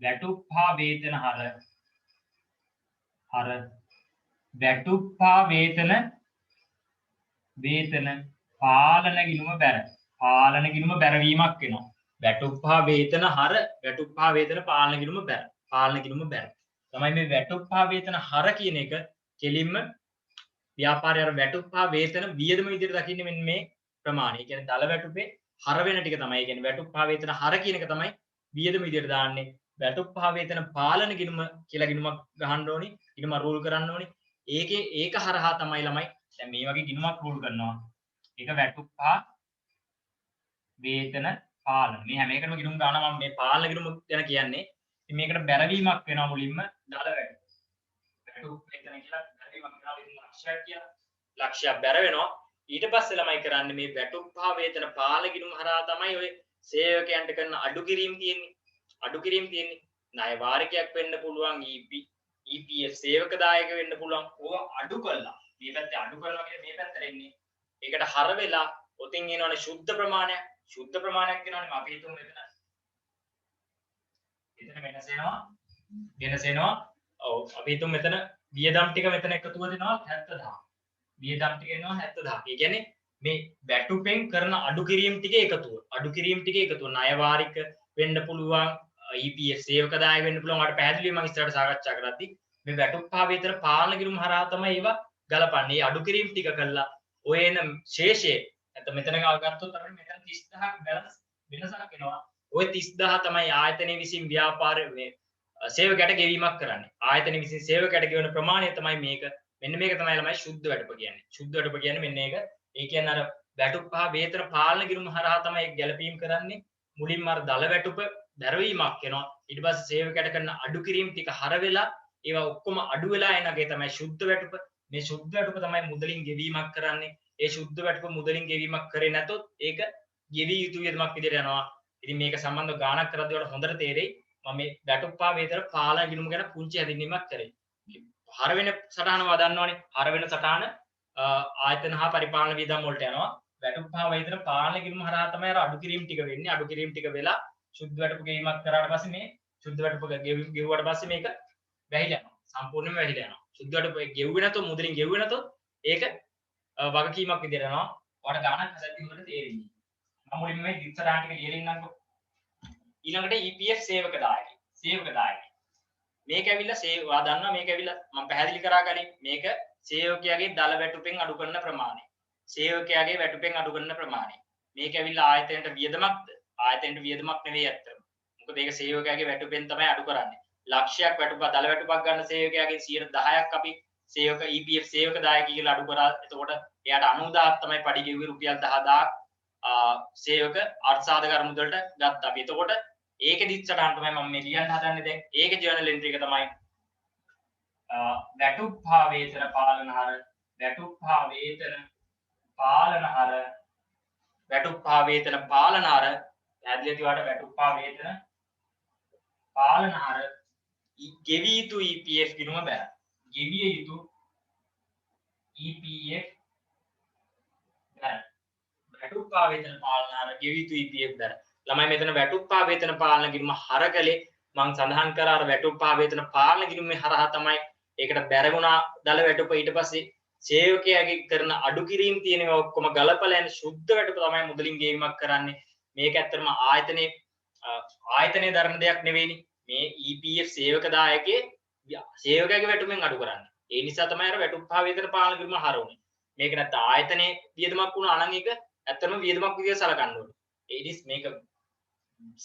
වැටුප් හා වේතන හර වැටුප් හා වේතන පාලන ගිණුම බැර. පාලන ගිණුම බැරවීමක් වෙනවා. වැටුප් හා වේතන හර වැටුප් හා වේතන පාලන ගිණුම බැර. පාලන ගිණුම බැර. තමයි මේ වැටුප් හා වේතන හර කියන එක කෙලින්ම ව්‍යාපාරයේ අර වැටුප් හා වේතන වියදම විදිහට දකින්නේ මෙන්න මේ ප්‍රමාණය. ඒ කියන්නේ දල වැටුපේ හර වෙන ටික තමයි. ඒ කියන්නේ වැටුප් හා වේතන හර කියන එක තමයි වියදම විදිහට දාන්නේ. වැටුප් හා වේතන පාලන ගිණුම කියලා ගිණුමක් ගහන්න ඕනි. ගිණුම රූල් කරන්න ඕනි. ඒක හරහා තමයි ළමයි දැන් මේ වගේ ගිණුමක් රූල් කරනවා. ඒක වැටුප් හා වේතන පාලන. මේ හැම එකකම ගිණුම් ගන්නවා. මම මේ පාලන ගිණුම ගැන කියන්නේ. ඉතින් මේකට බැරවීමක් වෙනවා මුලින්ම දල වැටුප. වැටුප් වේතන කියලා බැරවීමක් වෙනවා. ඉතින් ලක්ෂයක් කියලා. ලක්ෂයක් බැර වෙනවා. ඊට පස්සේ ළමයි කරන්නේ මේ වැටුප් හා වේතන පාලන ගිණුම් හරහා තමයි ඔය සේවකයන්ට කරන අඩු කිරීම තියෙන්නේ. අඩු කිරීම තියෙන්නේ. ණය වාරිකයක් වෙන්න පුළුවන්. EPF සේවක දායක වෙන්න පුළුවන්. ඕවා අඩු කළා. මේ පැත්තේ අඩු කරනවා කියන්නේ මේ පැත්තට එන්නේ. ඒකට හර වෙලා ඔතින් එනවනේ ශුද්ධ ප්‍රමාණයක්. ශුද්ධ ප්‍රමාණයක් වෙනවනේ අපි හිතමු මෙතන වෙනස එනවා. ඔව් අපි හිතමු මෙතන වියදම් ටික මෙතන එකතුව දෙනවා 70000. වියදම් ටික එනවා 70000. ඒ කියන්නේ මේ වැටුපෙන් කරන අඩු කිරීම ටික එකතුව. අඩු කිරීම ටික එකතුව ණය වාරික වෙන්න පුළුවන්. EPF සේවක දායක වෙන්න පුළුවන්. ඔයාලට පැහැදිලිව මම ඉස්සරහට සාකච්ඡා කරද්දී මේ වැටුප් හා වේතන පාලන ගිණුම හරහා තමයි ඒවා ගලපන්නේ. අඩු කිරීම ටික කළා ඔය එන ශේෂයේ නැත්නම් මෙතන ගත්තොත් අපිට මෙතන 30000ක් බැලන්ස් වෙනසක් එනවා. ওই 30000 තමයි ආයතනයේ විසින් ව්‍යාපාරයේ මේ සේවකයට ගෙවීමක් කරන්නේ. ආයතනයේ විසින් සේවකයට ගෙවන ප්‍රමාණය තමයි මේක. මෙන්න මේක තමයි ළමයි ශුද්ධ වැටුප කියන්නේ. ශුද්ධ වැටුප කියන්නේ මෙන්න මේක. ඒ කියන්නේ අර වැටුප් හා වේතන පාලන ගිණුම හරහා තමයි ගැලපීම් කරන්නේ. මුලින්ම අර දල වැටුප දැරවීමක් වෙනවා. ඊට පස්සේ සේවකයට කරන අඩු කිරීම ටික හර වෙලා ඒවා ඔක්කොම අඩු වෙලා එනගේ තමයි ශුද්ධ වැටුප. මේ ශුද්ධ වැටුප තමයි මුදලින් ගෙවීමක් කරන්නේ. ඒ ශුද්ධ වැටුප මුදලින් ගෙවීමක් කරේ නැතොත් ඒක ගෙවි යුතු වියදමක් විදිහට යනවා. ඉතින් මේක සම්බන්ධව ගාණක් කරද්දී වල හොඳට තේරෙයි. මම මේ වැටුප් හා වේතන පාලන ගිණුම ගැන පුංචි හැඳින්වීමක් කරේ. හර වෙන සටහන වදන්නවනේ. හර වෙන සටහන ආයතන හා පරිපාලන වියදම් වලට යනවා. වැටුප් හා වේතන පාලන ගිණුම හරහා තමයි අර අඩු කිරීම ටික වෙන්නේ. අඩු කිරීම ටික වෙලා ශුද්ධ වැටුප ගෙවීමක් කරාට පස්සේ මේ ශුද්ධ වැටුප ගෙවුවට පස්සේ මේක වැහිලා යනවා. සම්පූර්ණයෙන්ම වැහිලා යනවා. ශුද්ධ වැටුප ගෙවුවේ නැතොත් මුදලින් ගෙවුවේ නැතොත් ඒක වගකීමක් විදිහට යනවා. ඔයාලට ගාණක් හදද්දී උඩට තේරෙන්නේ. මම මුලින්ම මේ දිස්සරාන් ටික ලියලින්නම්කෝ. ඊළඟට EPF සේවක දායකය. සේවක දායකය. මේක ඇවිල්ලා සේවා දන්නවා මේක ඇවිල්ලා මම පැහැදිලි කරා කලින් මේක සේවකයාගේ දල වැටුපෙන් අඩු කරන ප්‍රමාණය. සේවකයාගේ වැටුපෙන් අඩු කරන ප්‍රමාණය. මේක ඇවිල්ලා ආයතනයට වියදමක්ද? ආයතනයට වියදමක් නෙවෙයි ඇත්තටම. මොකද ඒක සේවකයාගේ වැටුපෙන් තමයි අඩු කරන්නේ. ලක්ෂයක් වැටුප දල වැටුපක් ගන්න සේවකයාගෙන් 10%ක් අපි සේවක EPF සේවක දායකය කියලා අඩු කරා. එතකොට එයාට 90000ක් තමයි පඩි ගෙවුවේ රුපියල් 10000ක් සේවක අර්ථසාධක අරමුදලට ගත්තා අපි. එතකොට ඒකේ දිත් සටහන් තමයි මම මේ ලියන්න හදන්නේ දැන්. ඒකේ ජර්නල් එන්ට්‍රි එක තමයි වැටුප් හා වේතන පාලන හර වැටුප් හා වේතන පාලන හර වැටුප් හා වේතන පාලන හර පැහැදිලි ඇතිවට වැටුප් හා වේතන පාලන හර ගෙවිය යුතු EPF ගිණුම බැර. ගෙවිය යුතු EPF බැර. වැටුප් හා වේතන පාලන හර ගෙවිය යුතු EPF බැර. ළමයි මෙතන වැටුප් හා වේතන පාලන ගිණුම හර කලේ මම සඳහන් කරා අර වැටුප් ආවේතන පාලන කිරීමේ හරහා තමයි ඒකට බැරගුණා දල වැටුප ඊට පස්සේ සේවකයාගේ කරන අඩු කිරීම තියෙන ඒවා ඔක්කොම ගලපලා යන සුද්ධ වැටුප තමයි මුදලින් ගෙවීමක් කරන්නේ. මේක ඇත්තටම ආයතනයේ දරන දෙයක් නෙවෙයිනේ. මේ EPF සේවක දායකයේ සේවකයාගේ වැටුපෙන් අඩු කරන්නේ. ඒ නිසා තමයි අර වැටුප් ආවේතන පාලන කිරීම හරවුනේ. මේක නැත්නම් ආයතනයේ වියදමක් වුණා නම් ඒක ඇත්තටම වියදමක් විදිහට සලකන්න ඕනේ. ඒ මේක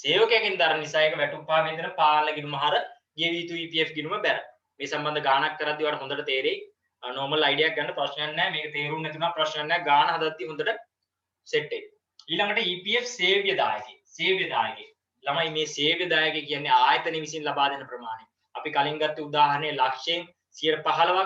සේවකයන්ගෙන් දරන නිසා ඒක වැටුප් ආවේදන පාලන ගිණුම හර ගෙවිය යුතු EPF ගිණුම බැර. මේ සම්බන්ධ ගාණක් කරද්දී ඔයාලට හොඳට තේරෙයි. normal idea එකක් ගන්න ප්‍රශ්නයක් නැහැ. මේක තේරුම් නැතුණා ප්‍රශ්නයක් නැහැ. ගාණ හදද්දී හොඳට set වෙයි. ඊළඟට EPF සේව්‍ය දායකයෙක්. සේව්‍ය දායකයෙක්. ළමයි මේ සේව්‍ය දායකයෙක් කියන්නේ ආයතන විසින් ලබා දෙන ප්‍රමාණය. අපි කලින් ගත්ත උදාහරණයේ ලක්ෂයෙන් 15ක්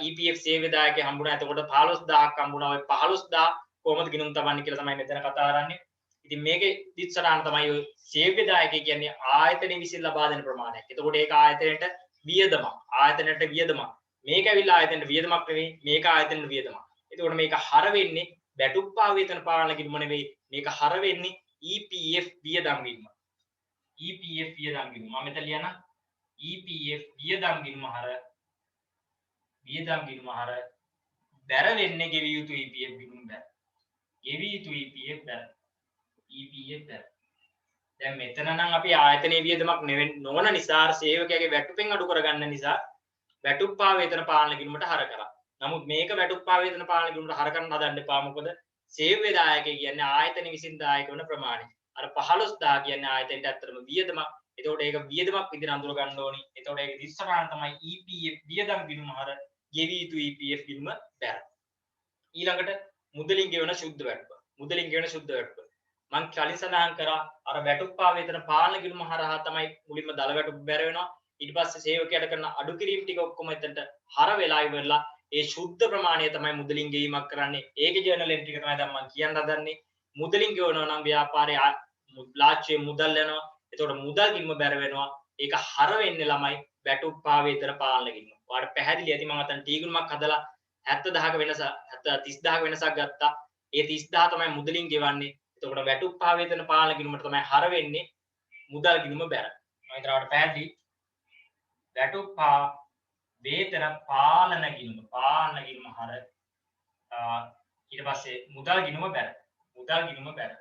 EPF සේව්‍ය දායකයෙක් හම්බුණා. එතකොට 15000ක් හම්බුණා. ඔය 15000 කොහොමද ගිණුම් තබන්නේ කියලා තමයි මෙතන කතා කරන්නේ. ඉතින් මේකේ දිස්සරාන තමයි ඔය සේව්‍ය දායකයෙක් කියන්නේ ආයතනෙ විසින් ලබා දෙන ප්‍රමාණයක්. එතකොට ඒක ආයතනයට වියදමක්. ආයතනයට වියදමක්. මේක ඇවිල්ලා ආයතනයට වියදමක් නෙවෙයි. මේක ආයතනයට වියදමක්. එතකොට මේක හර වෙන්නේ වැටුප් ආවේතන පාලන කිරීම නෙවෙයි. මේක හර වෙන්නේ EPF වියදම් වීම. EPF වියදම් වීම. මම මෙතන ලියන EPF වියදම් වීම හර බැර වෙන්නේ ගෙවිය යුතු EPF වීම බැර. ගෙවිය යුතු EPF බැර. EPF බැර. දැන් මෙතන නම් අපි ආයතනයේ වියදමක් නොවන නිසා සේවකයාගේ වැටුපෙන් අඩු කරගන්න නිසා වැටුප් ආවේතන පාලන කිරීමට හර කරා. නමුත් මේක වැටුප් ආවේතන පාලන කිරීමට හර කරන්න හදන්න එපා. මොකද සේව්‍ය දායකයෙක් කියන්නේ ආයතන විසින් දායක වන ප්‍රමාණය. අර 15000 කියන්නේ ආයතනයට ඇත්තටම වියදමක්. එතකොට ඒක වියදමක් විදිහට අඳුර ගන්න ඕනි. එතකොට ඒක ඉස්සරහට තමයි EPF වියදම් ගිණුම හර ගෙවිය යුතු EPF ගිණුම බැර. ඊළඟට මුදලින් ගෙවන සුද්ධ වැටුප. මුදලින් ගෙවන සුද්ධ වැටුප. මම කලින් සඳහන් කරා අර වැටුප් ආවේතන පාලන ගිණුම හරහා තමයි මුලින්ම දල වැටුප බැර වෙනවා. ඊට පස්සේ සේවකයාට කරන අඩු කිරීම ටික ඔක්කොම එතනට හර වෙලා ඉවරලා ඒ සුද්ධ ප්‍රමාණය තමයි මුදලින් ගෙවීමක් කරන්නේ. ඒකේ ජර්නල් එන්ට්‍රි එක තමයි දැන් මම කියන්න හදන්නේ. මුදලින් ගෙවනවා නම් ව්‍යාපාරයේ ලාච්චේ මුදල් යනවා. එතකොට මුදල් ගිණුම බැර වෙනවා. ඒක හර වෙන්නේ ළමයි වැටුප් ආවේතන පාලන ගිණුම. ඔයාලට පැහැදිලි ඇති මම අතන ටී ගුණමක් හදලා 70000ක වෙනස 30000ක වෙනසක් ගත්තා. ඒ 30000 තමයි මුදලින් ගෙවන්නේ. එතකොට වැටුප් ආවේතන පාලන ගිණුමට තමයි හර වෙන්නේ මුදල් ගිණුම බැර. මම හිතනවා පැහැදිලි. වැටුප් වේතන පාලන ගිණුම හර ඊට පස්සේ මුදල් ගිණුම බැර. මුදල් ගිණුම බැර.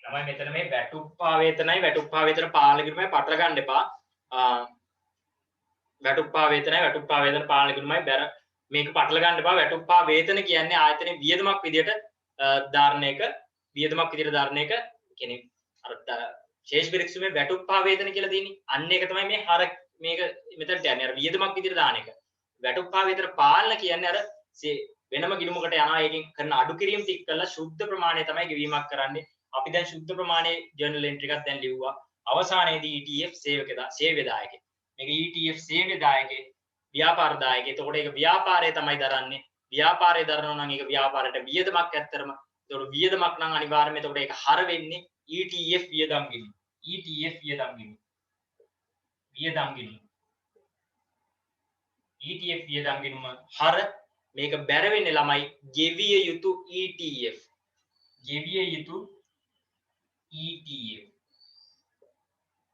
තමයි මෙතන මේ වැටුප් ආවේතනයි වැටුප් ආවේතන පාලන ගිණුමයි පටල ගන්න එපා. වැටුප් ආවේතන පාලන ගිණුමයි බැර. මේක පටල ගන්න එපා. වැටුප් ආවේතන කියන්නේ ආයතනයේ වියදමක් විදියට ධාරණයක කියන්නේ අර ශේෂ පරීක්ෂණයේ වැටුප් ආවේතන කියලා දෙන්නේ. අන්න ඒක තමයි මේ හර මේක මෙතනට යන්නේ. අර වියදමක් විදියට දාන එක. වැටුප් ආවේතන පාලන කියන්නේ අර වෙනම ගිණුමකට යනවා. ඒකෙන් කරන අඩු කිරීම ටික කරලා සුද්ධ ප්‍රමාණය තමයි ගෙවීමක් කරන්නේ. අපි දැන් සුද්ධ ප්‍රමාණයේ ජර්නල් එන්ට්‍රි එකක් දැන් ලිව්වා. අවසානයේදී ETF සේව්‍ය දායකයෙක්. මේක ETF සේව්‍ය දායකයෙක්, ව්‍යාපාර දායකයෙක්. එතකොට ඒක ව්‍යාපාරය තමයි දරන්නේ. ව්‍යාපාරය දරනවා නම් ඒක ව්‍යාපාරයට වියදමක් ඇත්තරම. එතකොට වියදමක් නම් අනිවාර්යයෙන්ම එතකොට ඒක හර වෙන්නේ ETF වියදම් ගිණුම. ETF වියදම් ගිණුම. ETF වියදම් ගිණුම හර මේක බැර වෙන්නේ ළමයි ගෙවිය යුතු ETF. ගෙවිය යුතු ETF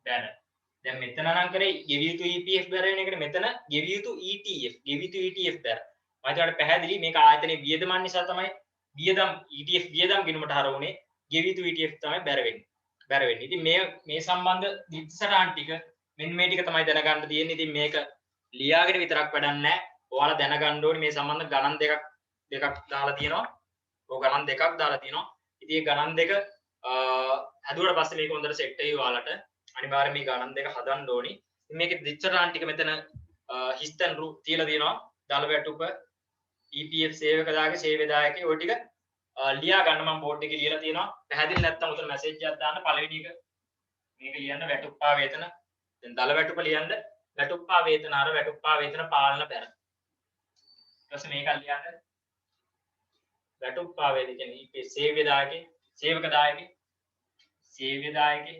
බැර. දැන් මෙතන නම් කරේ ගෙවිය යුතු EPF බැර වෙන එකට මෙතන ගෙවිය යුතු ETF බැර. මම හිතුවට පැහැදිලි මේක ආයතනයේ වියදමන් නිසා තමයි වියදම් ETF වියදම් ගිණුමට හර වුනේ. ගෙවිය යුතු ETF තමයි බැර වෙන්නේ. ඉතින් මේ සම්බන්ධ දිට්ඨසටහන් ටික මෙන්න මේ ටික තමයි දැනගන්න තියෙන්නේ. ඉතින් මේක ලියාගෙන විතරක් වැඩක් නැහැ. ඔයාලා දැනගන්න ඕනේ මේ සම්බන්ධ ගණන් දෙකක් දාලා තියෙනවා. ඔය ගණන් දෙකක් දාලා තියෙනවා. ඉතින් මේ ගණන් දෙක හදුවට පස්සේ මේක හොඳට සෙට් වෙයි ඔයාලට. අනිවාර්යයෙන් මේ ගණන් දෙක හදන්න ඕනි. ඉතින් මේකේ දිට්ඨසටහන් ටික මෙතන හිස්තන් රු තියලා තියෙනවා. දල වැටුප EPF සේවක දායක සේව්‍ය දායකේ ඔය ටික ලියා ගන්න මම බෝඩ් එකේ ලියලා තියෙනවා. පැහැදිලි නැත්නම් උතන මැසේජ් එකක් දාන්න පළවෙනි එක මේක ලියන්න වැටුප් ආවේතන. දැන් දල වැටුප ලියන්න වැටුප් ආවේතන අර වැටුප් ආවේතන පාලන බැර. ඊට පස්සේ මේක ලියන්න වැටුප් ආවේතන කියන්නේ EPF සේව්‍ය දායකේ සේවක දායකේ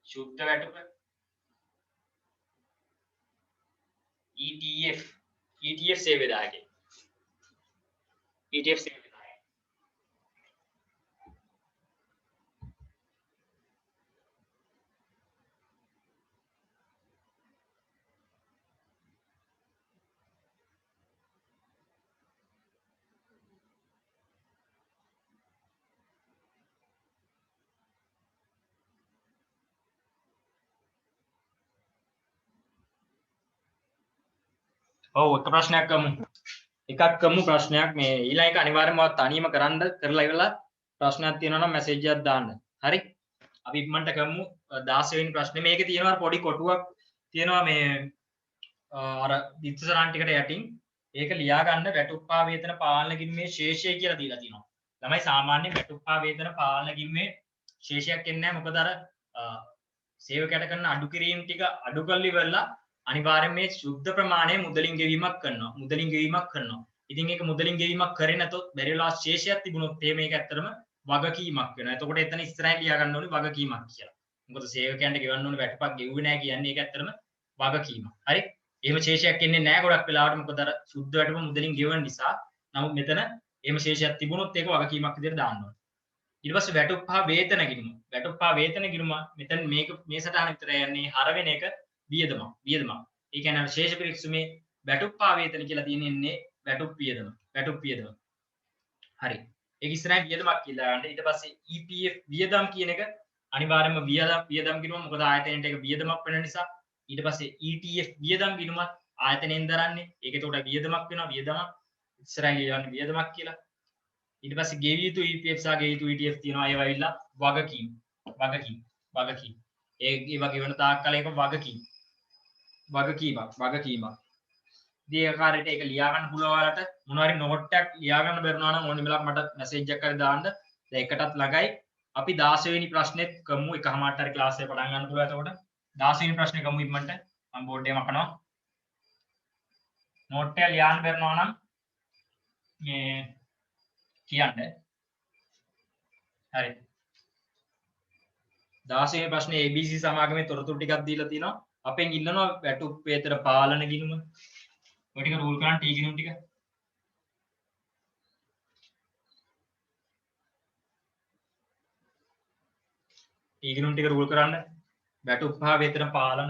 සුද්ධ වැටුප ETF සේව්‍ය දායකේ ETF සේව්‍ය දායකේ ඔව් එක ප්‍රශ්නයක් ගමු. එකක් ගමු ප්‍රශ්නයක් මේ ඊළඟ එක අනිවාර්යයෙන්ම තනියම කරන්න කරලා ඉවරලා ප්‍රශ්නයක් තියෙනවා නම් මැසේජ් එකක් දාන්න. හරි? අපි ඉක්මනට ගමු 16 වෙනි ප්‍රශ්නේ. මේකේ තියෙනවා පොඩි කොටුවක් තියෙනවා මේ අර විස්තරාන් ටිකට යටින් ඒක ලියා ගන්න වැටුප්පා වේතන පාලන ගිණුමේ ශේෂය කියලා දීලා තියෙනවා. ළමයි සාමාන්‍යයෙන් වැටුප්පා වේතන පාලන ගිණුමේ ශේෂයක් එන්නේ නැහැ. මොකද අර සේවකයට කරන අඩු කිරීම ටික අඩු කරලා ඉවරලා අනිවාර්යෙන් මේ සුද්ධ ප්‍රමාණය මුදලින් ගෙවීමක් කරනවා. මුදලින් ගෙවීමක් කරනවා. ඉතින් ඒක මුදලින් ගෙවීමක් කරේ නැතොත් බැරි වෙලා ශේෂයක් තිබුණොත් මේක ඇත්තටම වගකීමක් වෙනවා. එතකොට එතන ඉස්සරහින් ලියා ගන්න ඕනේ වගකීමක් කියලා. මොකද සේවකයන්ට ගෙවන්න ඕනේ වැටුපක් ගෙවුවේ නැහැ කියන්නේ ඒක ඇත්තටම වගකීමක්. හරි? එහෙම ශේෂයක් එන්නේ නැහැ ගොඩක් වෙලාවට මොකද අර සුද්ධ වැටුප මුදලින් ගෙවන නිසා. නමුත් මෙතන එහෙම ශේෂයක් තිබුණොත් ඒක වගකීමක් විදිහට දාන්න ඕනේ. ඊට පස්සේ වැටුප්පා වේතන ගිණුම. වැටුප්පා වේතන ගිණුම මෙතන මේ සටහන විතර යන්නේ හර වෙන එක වියදමක්. වියදමක්. ඒ කියන්නේ අර ශේෂ පිරික්සුමේ වැටුප්පා වේතන කියලා තියෙන්නේ වැටුප් වියදම. වැටුප් වියදම. හරි. ඒක ඉස්සරහින් වියදමක් කියලා ගන්න. ඊට පස්සේ EPF වියදම් කියන එක අනිවාර්යයෙන්ම වියදම් ගිණුම. මොකද ආයතනයට ඒක වියදමක් වෙන නිසා. ඊට පස්සේ ETF වියදම් ගිණුමත් ආයතනයෙන් දරන්නේ. ඒක ඒකට වියදමක් වෙනවා. වියදමක් ඉස්සරහින් ලියන්නේ වියදමක් කියලා. ඊට පස්සේ ගෙවිය යුතු EPF සහ ගෙවිය යුතු ETF තියෙනවා. ඒවා ඇවිල්ලා වගකීම්. ඒ වගේ වෙන තාක් කල ඒක වගකීමක්. දී ආකාරයට ඒක ලියා ගන්න පුළුවන් ඔයාලට මොනවා හරි නෝට් එකක් ලියා ගන්න බැරුණා නම් ඕනෙ වෙලාවක මට මැසේජ් එකක් හරි දාන්න. දැන් එකටත් ළඟයි. අපි 16 වෙනි ප්‍රශ්නෙත් කමු. එකමාරට හරි ක්ලාස් එක පටන් ගන්න පුළුවන් එතකොට. 16 වෙනි ප්‍රශ්නේ කමු ඉක්මනට. මම බෝඩ් එක මකනවා. නෝට් එක ලියන්න බැරුණා නම් මේ කියන්න. හරි. 16 වෙනි ප්‍රශ්නේ ABC සමාගමේ තොරතුරු ටිකක් දීලා තියෙනවා. අපෙන් ඉල්ලනවා වැටුප් වේතන පාලන ගිණුම. ඔය ටික රූල් කරන්න T ගිණුම් ටික. T ගිණුම් ටික රූල් කරන්න. වැටුප් හා වේතන පාලන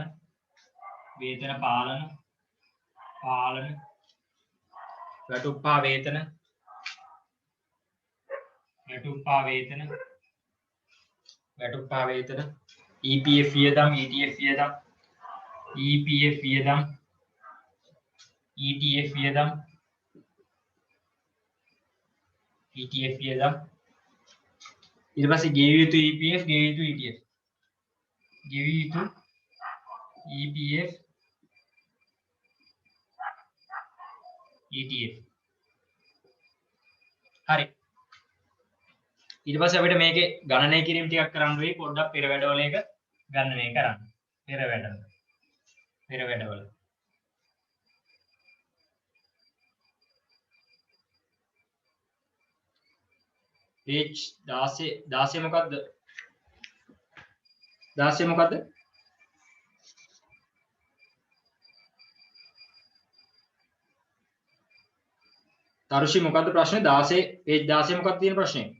වැටුප් හා වේතන EPF වියදම් ETF වියදම් ETF වියදම් ඊට පස්සේ ගෙවිය යුතු EPF ගෙවිය යුතු ETF හරි. ඊට පස්සේ අපිට මේකේ ගණනය කිරීම ටිකක් කරන්න වෙයි. පොඩ්ඩක් පෙර වැඩවල එක ගණනය කරන්න. පෙර වැඩවල page 16 මොකද්ද? 16 මොකද්ද? තරුෂි මොකද්ද ප්‍රශ්නේ? 16 page 16 මොකක්ද තියෙන ප්‍රශ්නේ?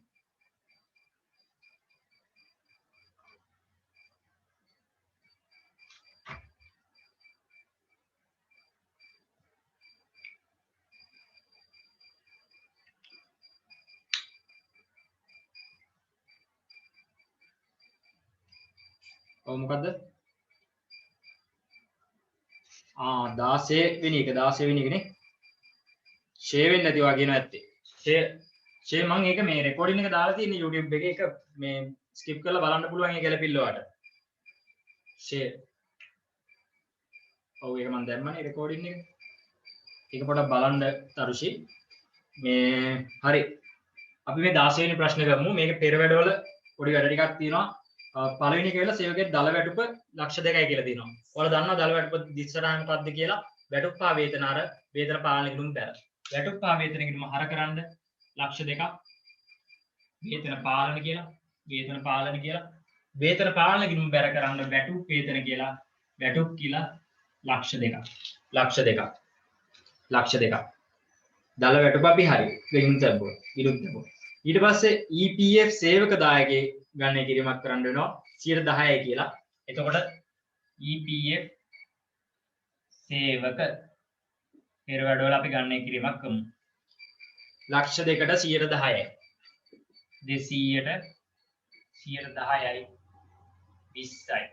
ඔව් මොකද්ද? 16 වෙනි එක නේ. ෂේ වෙන්නේ නැති වගේ නෝ ඇත්තේ. ෂේ මම ඒක මේ රෙකෝඩින් එක දාලා තියෙන YouTube එකේ ඒක මේ ස්කිප් කරලා බලන්න පුළුවන් ඒ ගැලපිල්ල වලට. ෂේ. ඔව් ඒක මම දැම්මනේ රෙකෝඩින් එක. ඒක පොඩ්ඩක් බලන්න තරුෂි. මේ හරි. අපි මේ 16 වෙනි ප්‍රශ්නේ ගමු. මේක පෙර වැඩවල පොඩි වැඩ ටිකක් තියෙනවා. පළවෙනි එක වෙලා සේවකයේ දල වැටුප ලක්ෂ 2යි කියලා තියෙනවා. ඔයාලා දන්නවා දල වැටුප දිස්සරහන් මොකද්ද කියලා? වැටුප් හා වේතන අර වේතන පාලන ගිණුම් බැර. වැටුප් හා වේතන ගිණුම හර කරන්න ලක්ෂ 2ක් වේතන පාලන කියලා. වේතන පාලන ගිණුම් බැර කරන්න වැටුප් වේතන කියලා. වැටුප් කියලා ලක්ෂ 2ක්. දල වැටුප අපි හරි. ගිණුම් තබ්බුවා. ඊට පස්සේ EPF සේවක දායකයේ ගණනය කිරීමක් කරන්න වෙනවා 10යි කියලා. එතකොට EPF සේවක පෙර වැඩවල අපි ගණනය කිරීමක් කරමු. ලක්ෂ 2කට 10යි. 200ට 10යි 20යි.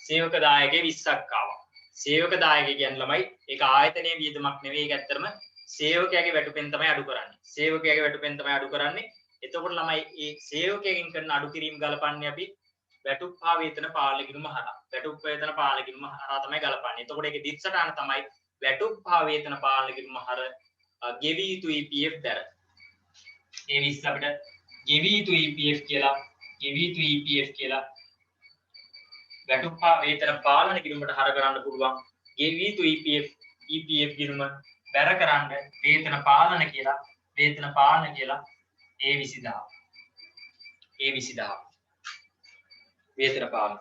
සේවක දායකයේ 20ක් ආවා. සේවක දායකය කියන්නේ ළමයි ඒක ආයතනයේ වියදමක් නෙවෙයි. ඒක ඇත්තටම සේවකයාගේ වැටුපෙන් තමයි අඩු කරන්නේ. සේවකයාගේ වැටුපෙන් තමයි අඩු කරන්නේ. එතකොට ළමයි මේ සේවකයෙන් කරන අඩු කිරීම ගලපන්නේ අපි වැටුප් හා වේතන පාලන කිරීම හරහා. වැටුප් වේතන පාලන කිරීම හරහා තමයි ගලපන්නේ. එතකොට ඒකේ දිස්සටහන තමයි වැටුප් හා වේතන පාලන කිරීම හරහා ගෙවි යුතු EPF දර. ඒ විස්ස අපිට ගෙවි යුතු EPF කියලා වැටුප් හා වේතන පාලන කිරීමට හර කරන්න පුළුවන්. ගෙවි යුතු EPF ගිණුම බැර කරන්න වේතන පාලන කියලා A20000 වේතන පාලන.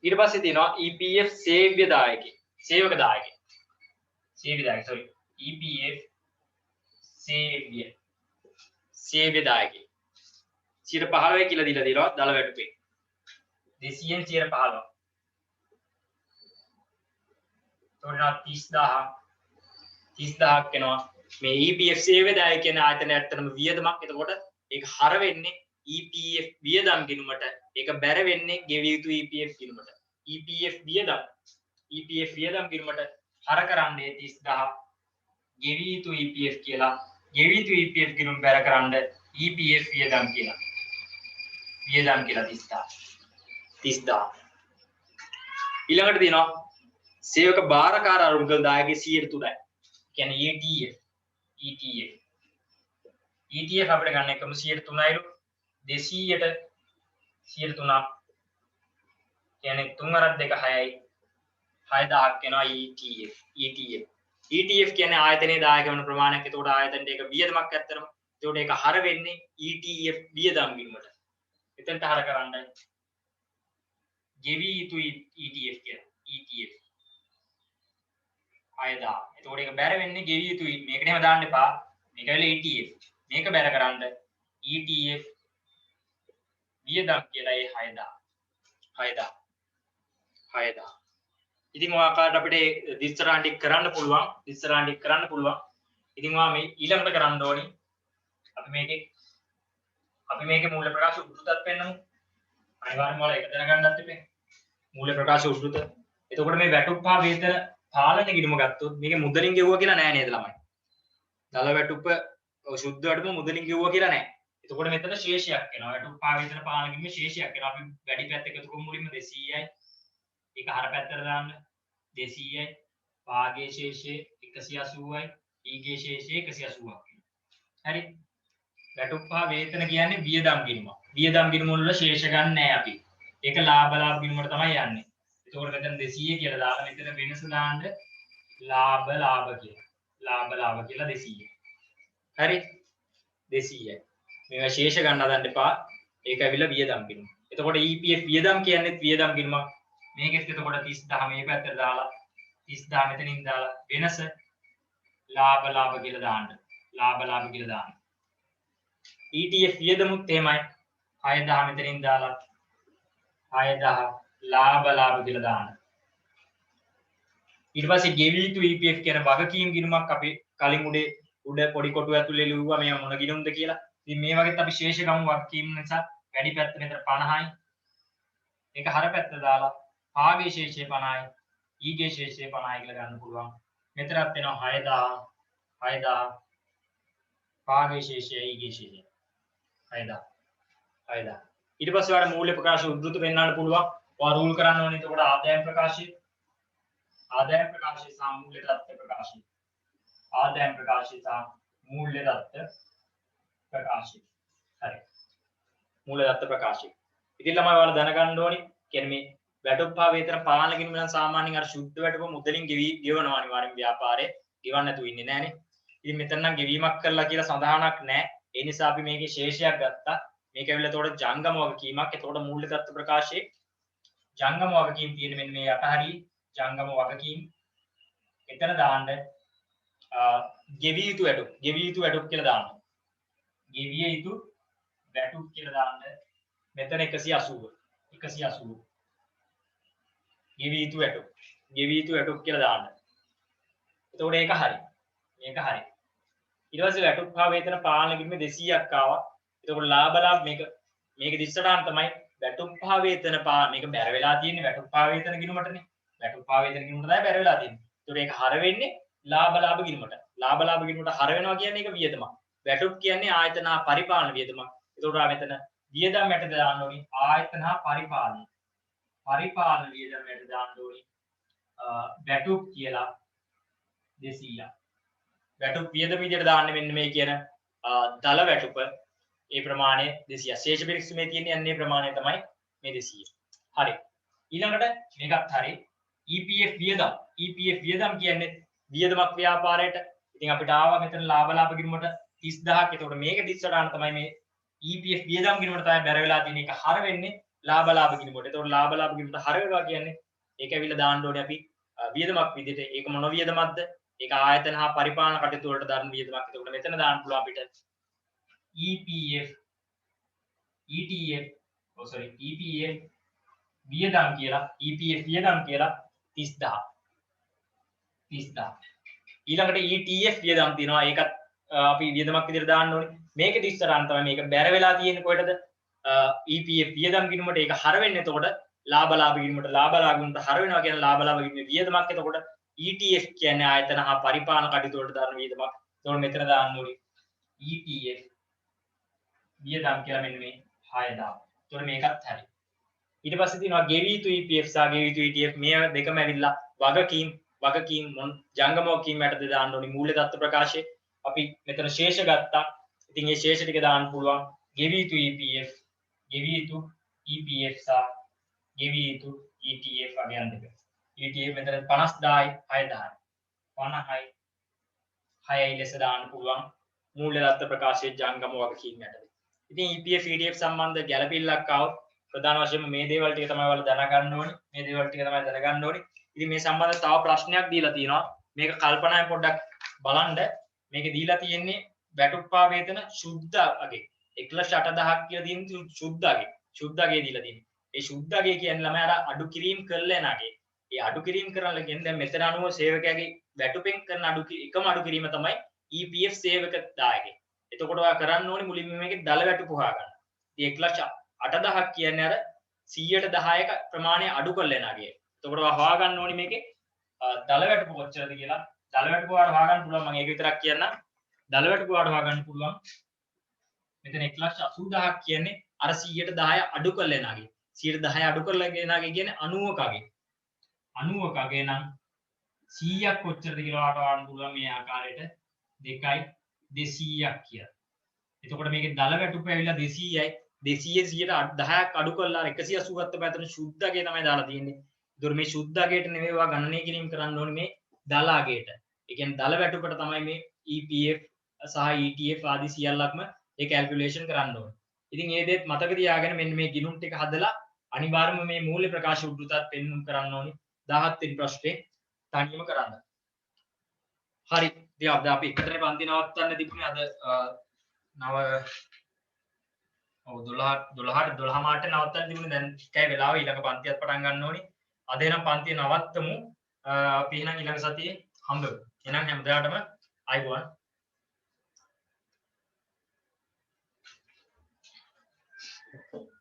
ඊට පස්සේ තියෙනවා EPF සේව්‍ය දායකය. EPF සේව්‍ය දායකය 15 කියලා දීලා දෙනවා දල වැටුපේ 200න් 15. තොරණ 30000ක් වෙනවා. මේ EPF සේව්‍ය දායකය කියන ආයතනය ඇත්තටම වියදමක්. එතකොට ඒක හර වෙන්නේ EPF වියදම් ගිණුමට. ඒක බැර වෙන්නේ ගෙවිය යුතු EPF ගිණුමට. EPF වියදම් ගිණුමට හර කරන්නේ 30000 ගෙවිය යුතු EPF කියලා. ගෙවිය යුතු EPF ගිණුම බැර කරන්න EPF වියදම් කියලා 30000. ඊළඟට තියෙනවා සේවක බාරකාර අරුමුදල් දායකයේ 3%. කියන්නේ ETF අපිට ගන්න එකම 3%යිලු 200ට 3%ක් කියන්නේ 3/2 6000ක් වෙනවා ETF කියන්නේ ආයතනයේ දායක වන ප්‍රමාණයක්. එතකොට ආයතනයේ ඒක වියදමක් ඇත්තටම. එතකොට ඒක හර වෙන්නේ ETF වියදම් ගිණුමට. එතනට හර කරන්න ගෙවි යුතු ETF කියලා. ETF 6000. එතකොට ඒක බැර වෙන්නේ ගෙවි යුතුයි. මේකට එහෙම දාන්න එපා. මේක වෙල ETF. මේක බැර කරන්න ETF වියදම් කියලා ඒ 6000. ඉතින් ඔය ආකාරයට අපිට දිස්තරාන් ටික කරන්න පුළුවන්. ඉතින් ඔයා මේ ඊළඟට කරන්න ඕනි අපි මේකේ මූල ප්‍රකාශ උද්දෘතත් පෙන්නමු. අනිවාර්යයෙන්ම ඔයාලා ඒක දැනගන්නත් එපේ. මූල ප්‍රකාශ උද්දෘත. එතකොට මේ වැටුප් හා වේතන පාලන ගිණුම ගත්තොත් මේකේ මුදලින් ගෙවුවා කියලා නෑ නේද ළමයි? දල වැටුප සුද්ධ වැටුප මුදලින් ගෙවුවා කියලා නෑ. එතකොට මෙතන ශේෂයක් එනවා. වැටුප් හා වේතන පාලන ගිණුමේ ශේෂයක් එනවා. අපි වැඩි පැත්ත එකතු කරමු මුලින්ම 200යි. ඒක හර පැත්තට දාන්න 200යි. භාගයේ ශේෂය 180යි. ඊගේ ශේෂය 180ක්. හරි. වැටුප් හා වේතන කියන්නේ වියදම් ගිණුම. වියදම් ගිණුම වල ශේෂ ගන්න නෑ අපි. ඒක ලාභ ගිණුමට තමයි යන්නේ. එතකොට මෙතන 200 කියලා දාලා මෙතන වෙනස දාන්න ලාභ කියලා 200. හරි 200යි. මේවා ශේෂ ගන්න හදන්න එපා. ඒක ඇවිල්ලා වියදම් ගිණුම. එතකොට EPF වියදම් කියන්නේ වියදම් ගිණුමක්. මේකෙත් එතකොට 30000 මේ පැත්තට දාලා 30000 මෙතනින් දාලා වෙනස ලාභ කියලා දාන්න. ETF වියදමුත් එහෙමයි 6000 මෙතනින් දාලා 6000 ලාභ කියලා දාන්න. ඊට පස්සේ ගෙවිය යුතු EPF කියන වගකීම් ගිණුමක් අපි කලින් උඩ පොඩි කොටුව ඇතුලේ ලිව්වා මේ මොන ගිණුම්ද කියලා. ඉතින් මේ වගේත් අපි ශේෂ ගමු වගකීම් නිසා වැඩි පැත්ත මෙතන 50යි. ඒක හර පැත්ත දාලා භාගයේ ශේෂය 50යි. ඊගේ ශේෂය 50යි කියලා ගන්න පුළුවන්. මෙතනත් වෙනවා 6000 භාගයේ ශේෂය ඊගේ ශේෂය 6000. ඊට පස්සේ වල මූල්‍ය ප්‍රකාශ උද්දෘත වෙන්නන්න පුළුවන්. ඔයා රූල් කරන්න ඕනේ. එතකොට ආදායම් ප්‍රකාශය සහ මූල්‍ය தත්ත්ව ප්‍රකාශය. ආදායම් ප්‍රකාශය සහ මූල්‍ය தත්ත්ව ප්‍රකාශය. හරි. මූල්‍ය தත්ත්ව ප්‍රකාශය. ඉතින් ළමයි ඔයාලා දැනගන්න ඕනේ. කියන්නේ මේ වැටුප් හා වේතන පාලන ගිණුම නම් සාමාන්‍යයෙන් අර සුද්ධ වැටුප මුදලින් ගෙවනවා අනිවාර්යෙන් ව්‍යාපාරේ. ගෙවන්න නැතුව ඉන්නේ නැහනේ. ඉතින් මෙතන නම් ගෙවීමක් කරලා කියලා සඳහනක් නැහැ. ඒ නිසා අපි මේකේ ශේෂයක් ගත්තා. මේක ඇවිල්ලා එතකොට ජංගම වගකීමක්. එතකොට මූල්‍ය தත්ත්ව ප්‍රකාශයේ ජංගම වගකීම් තියෙන මෙන්න මේ යට හරිය ජංගම වගකීම්. එතන දාන්න ගෙවිය යුතු වැටුප් කියලා දාන්න. ගෙවිය යුතු වැටුප් කියලා දාන්න. මෙතන 180. ගෙවිය යුතු වැටුප් කියලා දාන්න. එතකොට ඒක හරි. ඊට පස්සේ වැටුප් හා වේතන පාලන ගිණුමේ 200ක් ආවා. එතකොට ලාභ මේක දිස්සටහන් තමයි වැටුප් හා වේතන මේක බැර වෙලා තියෙන්නේ වැටුප් හා වේතන ගිණුමටනේ. වැටුප් ආවේදන ගිණුමට තමයි බැර වෙලා තියෙන්නේ. ඒතකොට ඒක හර වෙන්නේ ලාභ ලාභ ගිණුමට. ලාභ ලාභ ගිණුමට හර වෙනවා කියන්නේ ඒක වියදමක්. වැටුප් කියන්නේ ආයතන හා පරිපාලන වියදමක්. ඒතකොට ආ මෙතන වියදම් යට දාන්න ඕනි ආයතන හා පරිපාලන. පරිපාලන වියදම් යට දාන්න ඕනි වැටුප් කියලා 200ක්. වැටුප් වියදම විදියට දාන්නේ මෙන්න මේ කියන දල වැටුප ඒ ප්‍රමාණය 200. ශේෂ පිරික්සීමේ තියෙන අන්නේ ප්‍රමාණය තමයි මේ 200. හරි. ඊළඟට මේකත් හරි. EPF වියදම්. EPF වියදම් කියන්නේ වියදමක් ව්‍යාපාරයට. ඉතින් අපිට ආවා මෙතන ලාභ ලාභ ගිණුමට 30000ක්. ඒතකොට මේක 30ට තමයි මේ EPF වියදම් ගිණුමට තමයි බැර වෙලා තියෙන එක හර වෙන්නේ ලාභ ලාභ ගිණුමට. ඒතකොට ලාභ ලාභ ගිණුමට හර වෙනවා කියන්නේ ඒක ඇවිල්ලා දාන්න ඕනේ අපි වියදමක් විදිහට. ඒක මොන වියදමක්ද? ඒක ආයතන හා පරිපාලන කටයුතු වලට දාන වියදමක්. ඒතකොට මෙතන දාන්න පුළුවන් අපිට EPF වියදම් කියලා EPF වියදම් කියලා 30000 ඊළඟට ETF වියදම් තියෙනවා. ඒකත් අපි වියදමක් විදිහට දාන්න ඕනේ. මේක 30ට තමයි මේක බැර වෙලා තියෙන්නේ කොහෙටද? EPF වියදම් ගිණුමට ඒක හර වෙන්නේ. එතකොට ලාභ ලාභ ගිණුමට හර වෙනවා කියන ලාභ ලාභ ගිණුමේ වියදමක්. එතකොට ETF කියන්නේ ආයතන හා පරිපාලන කටයුතු වලට දාන වියදමක්. එතකොට මෙතන දාන්න ඕනේ ETF වියදම් කියලා මෙන්න මේ 6000. එතකොට මේකත් හරි. ඊට පස්සේ තියෙනවා ගෙවී යුතු EPF සහ ගෙවී යුතු ETF. මේ දෙකම ඇවිල්ලා වගකීම් ජංගම වගකීම් යටතේ දාන්න ඕනි. මූල්‍ය தত্ত্ব ප්‍රකාශයේ අපි මෙතන ශේෂ ගත්තා. ඉතින් මේ ශේෂ ටික දාන්න පුළුවන් ගෙවී යුතු EPF සහ ගෙවී යුතු ETF වගයන් දෙක. ETF මෙතන 50000යි 6000යි 50යි 6යි ලෙස දාන්න පුළුවන් මූල්‍ය தত্ত্ব ප්‍රකාශයේ ජංගම වගකීම් යටතේ. ඉතින් EPF ETF සම්බන්ධ ගැළපිල්ලක් ආවොත් ප්‍රධාන වශයෙන්ම මේ දේවල් ටික තමයි ඔයාලා දැනගන්න ඕනේ. ඉතින් මේ සම්බන්ධව තව ප්‍රශ්නයක් දීලා තියෙනවා. මේක කල්පනායෙන් පොඩ්ඩක් බලන්න. මේක දීලා තියෙන්නේ වැටුප් ආවේදන සුද්ධ අගේ 1,80,000ක් කියලා තියෙන සුද්ධ අගේ දීලා තියෙන්නේ. ඒ සුද්ධ අගේ කියන්නේ ළමයි අර අඩු කිරීම කරලා යන අගේ. ඒ අඩු කිරීම කරලා කියන්නේ දැන් මෙතන අනුව සේවකයාගේ වැටුපෙන් කරන එකම අඩු කිරීම තමයි EPF සේවක දායකේ. එතකොට ඔයා කරන්න ඕනේ මුලින්ම මේකේ දල වැටුප හොයාගන්න. ඉතින් 1,80,000ක් කියන්නේ අර 100ට 10ක ප්‍රමාණය අඩු කරලා යන අගේ. එතකොට ඔයා හොයාගන්න ඕනේ මේකේ දල වැටුප කොච්චරද කියලා. දල වැටුප ඔයාලා හොයාගන්න පුළුවන්. මම ඒක විතරක් කියන්නම්. දල වැටුප ඔයාලා හොයාගන්න පුළුවන්. මෙතන 1,80,000ක් කියන්නේ අර 100ට 10 අඩු කරලා එන අගේ. 110 අඩු කරලා එන අගේ කියන්නේ 90ක අගේ. 90ක අගේ නම් 100ක් කොච්චරද කියලා ඔයාලට හොයාගන්න පුළුවන් මේ ආකාරයට 2.200ක් කියලා. එතකොට මේකේ දල වැටුප ඇවිල්ලා 200යි. 200 10ක් අඩු කරලා 187 පැත්තට සුද්ධ අගේ තමයි දාලා තියෙන්නේ. ඒතකොට මේ සුද්ධ අගයට නෙමෙයි ඔයා ගණනය කිරීම කරන්න ඕනේ මේ දල අගයට. ඒ කියන්නේ දල වැටුපට තමයි මේ EPF සහ ETF ආදී සියල්ලක්ම ඒ කැල්කියුලේෂන් කරන්න ඕනේ. ඉතින් මේ දේත් මතක තියාගෙන මෙන්න මේ ගිණුම් ටික හදලා අනිවාර්යයෙන්ම මේ මූල්‍ය ප්‍රකාශ උද්දෘතත් පෙන්වන්න කරන්න ඕනේ. 17 වෙනි ප්‍රශ්නේ තනියම කරන්න. හරි. ඉතින් අපි එකතරේ පන්ති නවත්තන්න තිබුණේ අද 12 මාට නවත්තන්න තිබුණේ. දැන් එකයි වෙලාව ඊළඟ පන්තියත් පටන් ගන්න ඕනේ. අද එනම් පන්තිය නවත්තමු. අපි එහෙනම් ඊළඟ සතියේ හම්බෙමු. එහෙනම් හැමදාටම අයබෝවන්. Thank you.